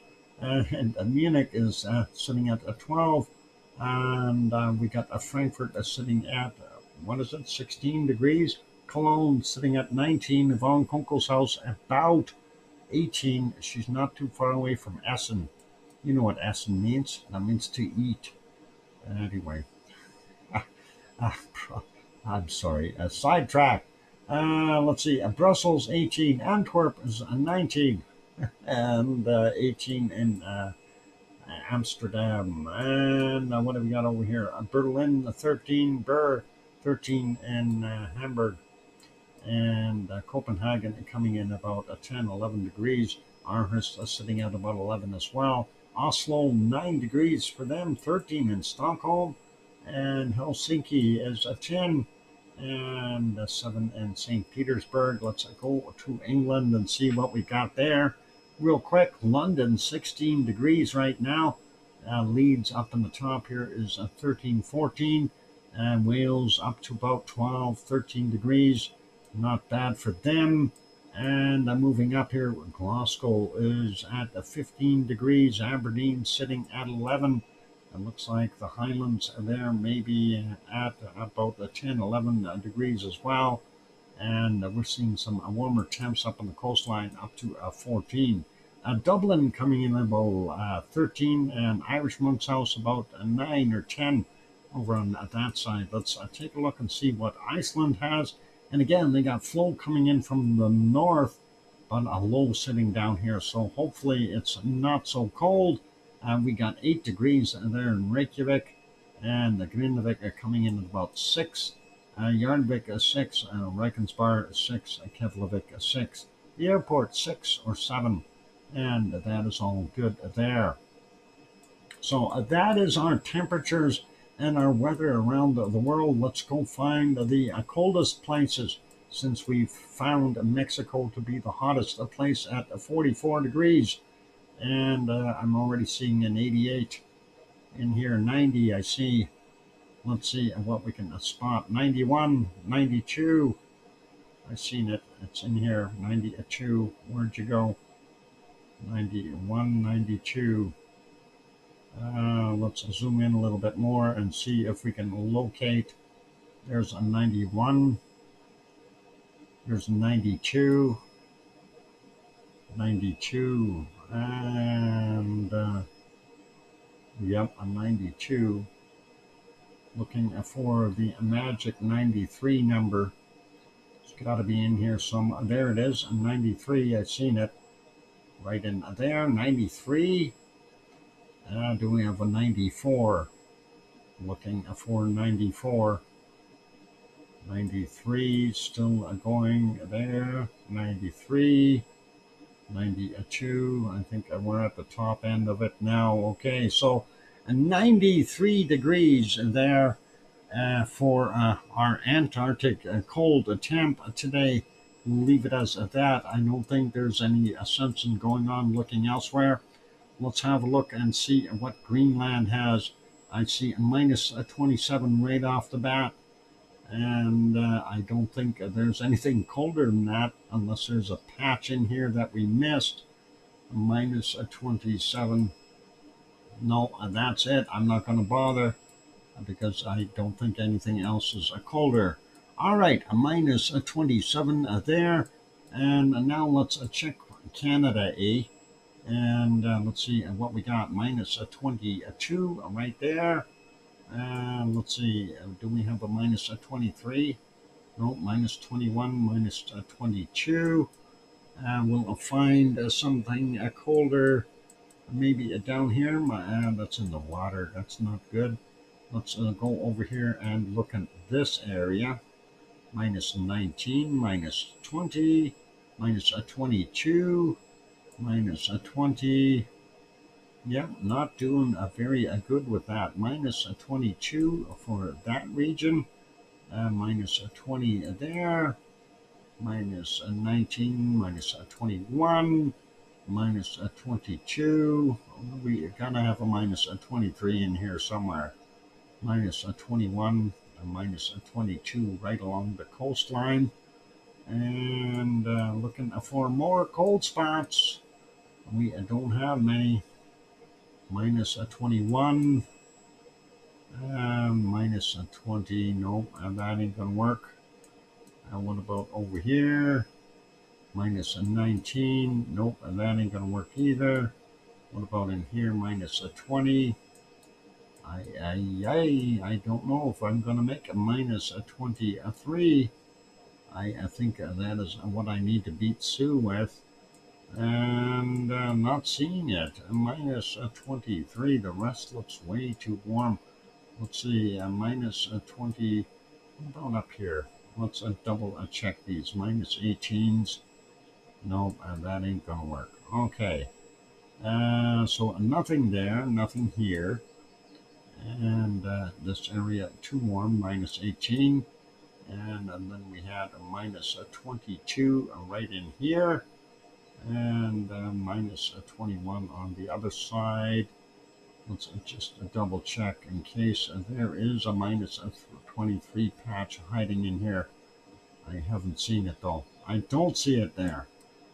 And Munich is sitting at 12. And we got Frankfurt sitting at, 16 degrees. Cologne sitting at 19. Yvonne Kunkel's house about 18. She's not too far away from Essen. You know what Essen means? That means to eat. Anyway, I'm sorry. Sidetrack. Let's see. Brussels 18. Antwerp is 19. And 18 in Amsterdam. And what have we got over here? Berlin 13. Bern 13 in Hamburg. And Copenhagen coming in about 10, 11 degrees. Aarhus sitting at about 11 as well. Oslo, 9 degrees for them, 13 in Stockholm, and Helsinki is a 10, and 7 in St. Petersburg. Let's go to England and see what we got there. Real quick, London, 16 degrees right now. Leeds up in the top here is 13, 14, and Wales up to about 12, 13 degrees. Not bad for them. And moving up here, Glasgow is at 15 degrees. Aberdeen sitting at 11. It looks like the Highlands are there, maybe at about 10, 11 degrees as well. And we're seeing some warmer temps up on the coastline up to 14. Dublin coming in about 13, and Irish Monk's House about 9 or 10 over on that side. Let's take a look and see what Iceland has. And again, they got flow coming in from the north, but a low sitting down here. So hopefully it's not so cold. We got 8 degrees there in Reykjavik, and the Grindavik are coming in at about 6. Jarnvik is 6, Reykjanesbar is 6, Keflavik is 6. The airport 6 or 7, and that is all good there. So that is our temperatures and our weather around the world. Let's go find the coldest places, since we've found Mexico to be the hottest place at 44 degrees. And I'm already seeing an 88 in here. 90 I see. Let's see what we can spot. 91, 92. I've seen it. It's in here. 92. Where'd you go? 91, 92. Let's zoom in a little bit more and see if we can locate. There's a 91. There's a 92. 92. And yep, a 92. Looking for the magic 93 number. It's got to be in here some. There it is, a 93. I've seen it right in there. 93. Do we have a 94? Looking for 94. 93, still going there. 93, 92. I think we're at the top end of it now. Okay, so 93 degrees there for our Antarctic cold temp today. We'll leave it as that. I don't think there's any sense in going on looking elsewhere. Let's have a look and see what Greenland has. I see a minus 27 right off the bat. And I don't think there's anything colder than that unless there's a patch in here that we missed. Minus 27. No, that's it. I'm not going to bother because I don't think anything else is colder. All right, a minus 27 there. And now let's check Canada, And let's see what we got. Minus 22 right there. And let's see, do we have a minus 23? No, minus 21, minus 22. We'll find something colder, maybe down here. That's in the water. That's not good. Let's go over here and look at this area. Minus 19, minus 20, minus 22, minus 20. Yep, not doing very good with that. Minus 22 for that region. Minus 20 there. Minus 19, minus 21, minus 22. We gotta have a minus 23 in here somewhere. Minus 21, minus 22 right along the coastline. And looking for more cold spots. We don't have many. Minus 21, minus 20. Nope, that ain't gonna work. What about over here? Minus 19. Nope, that ain't gonna work either. What about in here? Minus 20. I don't know if I'm gonna make a minus 23. I think that is what I need to beat Sue with. And I'm not seeing it. Minus 23. The rest looks way too warm. Let's see, minus 20. What about up here? Let's double check these. Minus 18s. Nope, that ain't gonna work. Okay. So nothing there, nothing here. And this area too warm, minus 18. And then we had a minus 22 right in here. And minus 21 on the other side. Let's just double check in case there is a minus 23 patch hiding in here. I haven't seen it though. I don't see it there.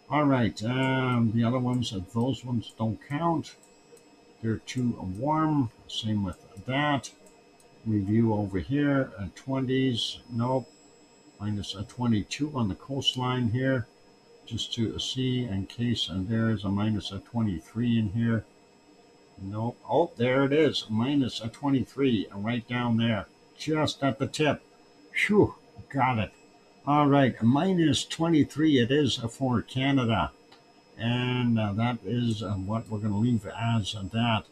All right, the other ones, those ones don't count. They're too warm. Same with that. Review over here, 20s. Nope. Minus 22 on the coastline here. Just to see in case there's a minus 23 in here. Nope. Oh, there it is. Minus 23 right down there. Just at the tip. Phew. Got it. All right. Minus 23 it is for Canada. And that is what we're going to leave as that.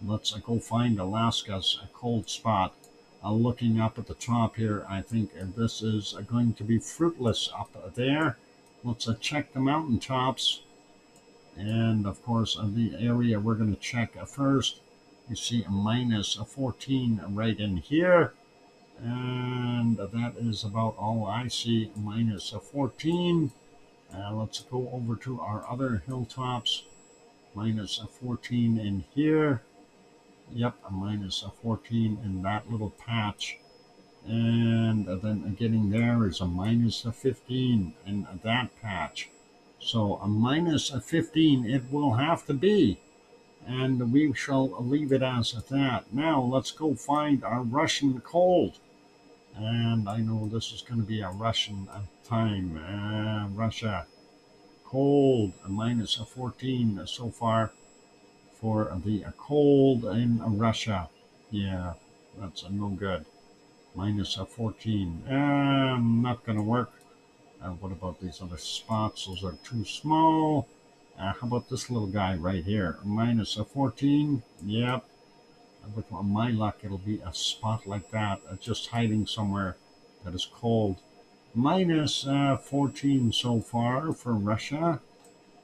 Let's go find Alaska's cold spot. Looking up at the top here, I think this is going to be fruitless up there. Let's check the mountaintops. And of course, the area we're going to check first, you see a minus 14 right in here. And that is about all I see, minus 14. Let's go over to our other hilltops. Minus 14 in here. Yep, a minus 14 in that little patch. And then getting there is a minus 15 in that patch. So a minus 15 it will have to be. And we shall leave it as that. Now let's go find our Russian cold. And I know this is going to be a Russian time. Russia cold, a minus 14 so far for the cold in Russia. Yeah, that's no good. Minus 14. Not going to work. What about these other spots? Those are too small. How about this little guy right here? Minus 14. Yep. With my luck, it'll be a spot like that, just hiding somewhere. That is cold. Minus 14 so far for Russia.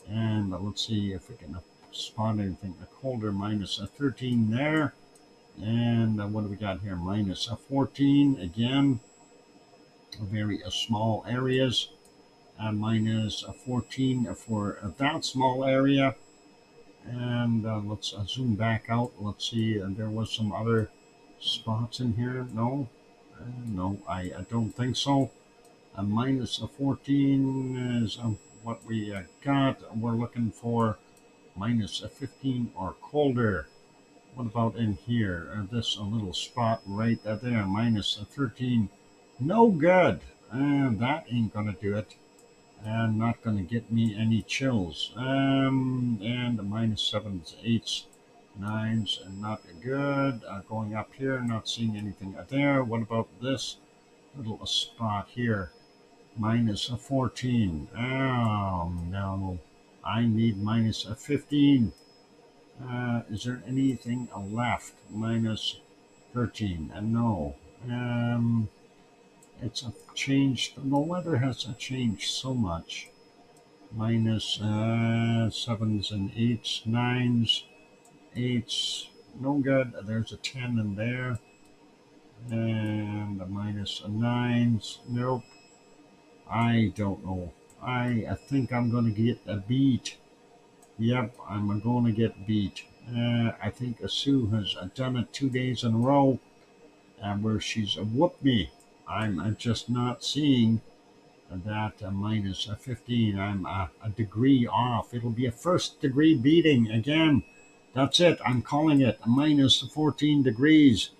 And let's see if we can spot anything colder. Minus 13 there. And what do we got here? Minus 14 again. Very small areas. Minus 14 for that small area. And let's zoom back out. Let's see. There was some other spots in here. No, no, I don't think so. Minus 14 is what we got. We're looking for minus 15 or colder. What about in here? This little spot right there, minus 13. No good. That ain't gonna do it. And not gonna get me any chills. And minus 7s, 8s, 9s, and not good. Going up here, not seeing anything there. What about this little spot here? Minus 14. Oh, no. I need minus 15. Is there anything left? Minus 13. No. It's changed. The weather has changed so much. Minus 7s and 8s, 9s, 8s. No good. There's a 10 in there. And a minus 9s. Nope. I don't know. I think I'm going to get beat. Yep, I'm going to get beat. I think Sue has done it 2 days in a row where she's whooped me. I'm just not seeing that minus 15. I'm a degree off. It'll be a first degree beating again. That's it. I'm calling it minus 14 degrees.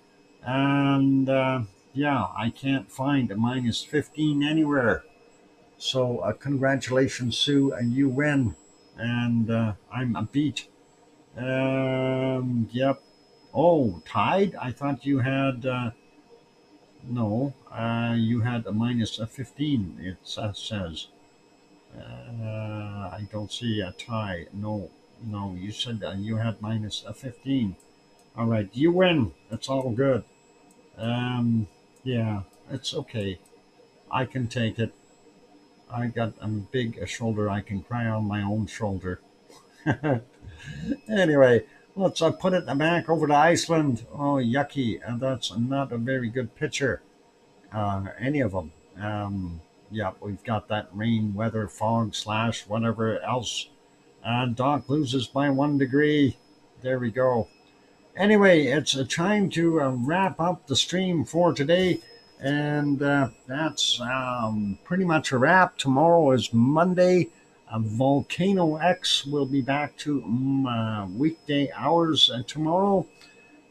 And yeah, I can't find a minus 15 anywhere. So congratulations, Sue, and you win. And I'm a beat. Yep. Oh, tied? I thought you had, no, you had a minus 15, it says. I don't see a tie. No, no, you said you had minus 15. All right, you win. It's all good. Yeah, it's okay. I can take it. I got a big shoulder. I can cry on my own shoulder. Anyway, let's put it back over to Iceland. Oh, yucky. That's not a very good picture. Any of them. Yeah, we've got that rain, weather, fog, slash, whatever else. Doc loses by 1 degree. There we go. Anyway, it's time to wrap up the stream for today. And that's pretty much a wrap. Tomorrow is Monday. VolcanoX will be back to weekday hours tomorrow.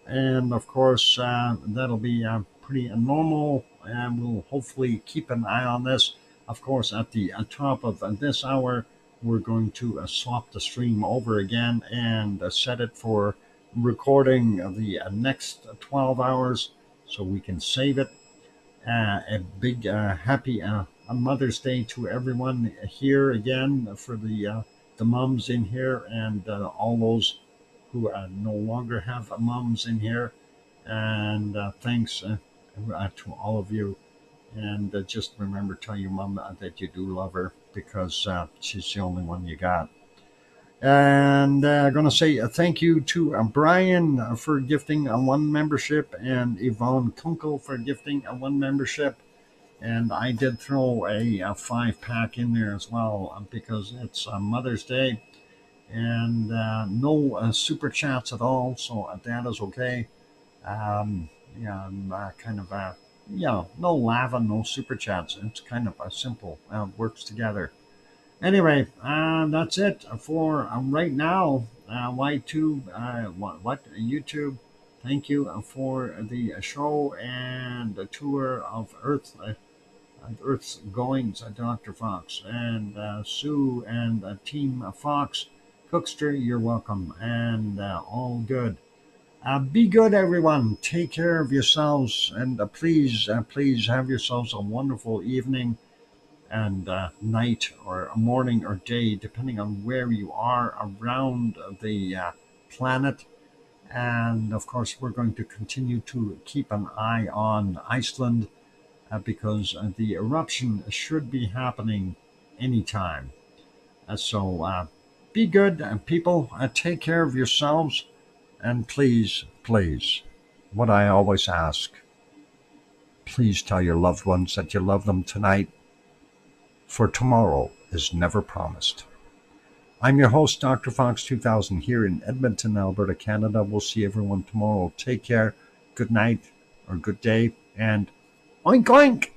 And of course, that'll be pretty normal. And we'll hopefully keep an eye on this. Of course, at the top of this hour, we're going to swap the stream over again and set it for recording the next 12 hours so we can save it. A big happy Mother's Day to everyone here again for the mums in here and all those who no longer have mums in here. And thanks to all of you. And just remember, tell your mom that you do love her because she's the only one you got. And I'm going to say thank you to Brian for gifting a 1 membership and Yvonne Kunkel for gifting a 1 membership. And I did throw a 5-pack in there as well because it's Mother's Day. And no super chats at all, so that is okay. Yeah, I'm kind of, yeah, no lava, no super chats. It's kind of simple, works together. Anyway, that's it for right now. Y2, what YouTube? Thank you for the show and the tour of Earth's goings, Dr. Fox and Sue and Team Fox. Cookster, you're welcome, and all good. Be good, everyone. Take care of yourselves, and please have yourselves a wonderful evening and night or morning or day, depending on where you are around the planet. And of course, we're going to continue to keep an eye on Iceland because the eruption should be happening anytime. So be good, people. Take care of yourselves. And please, please, what I always ask, please tell your loved ones that you love them tonight, for tomorrow is never promised. I'm your host, DrFox2000, here in Edmonton, Alberta, Canada. We'll see everyone tomorrow. Take care, good night, or good day, and oink oink!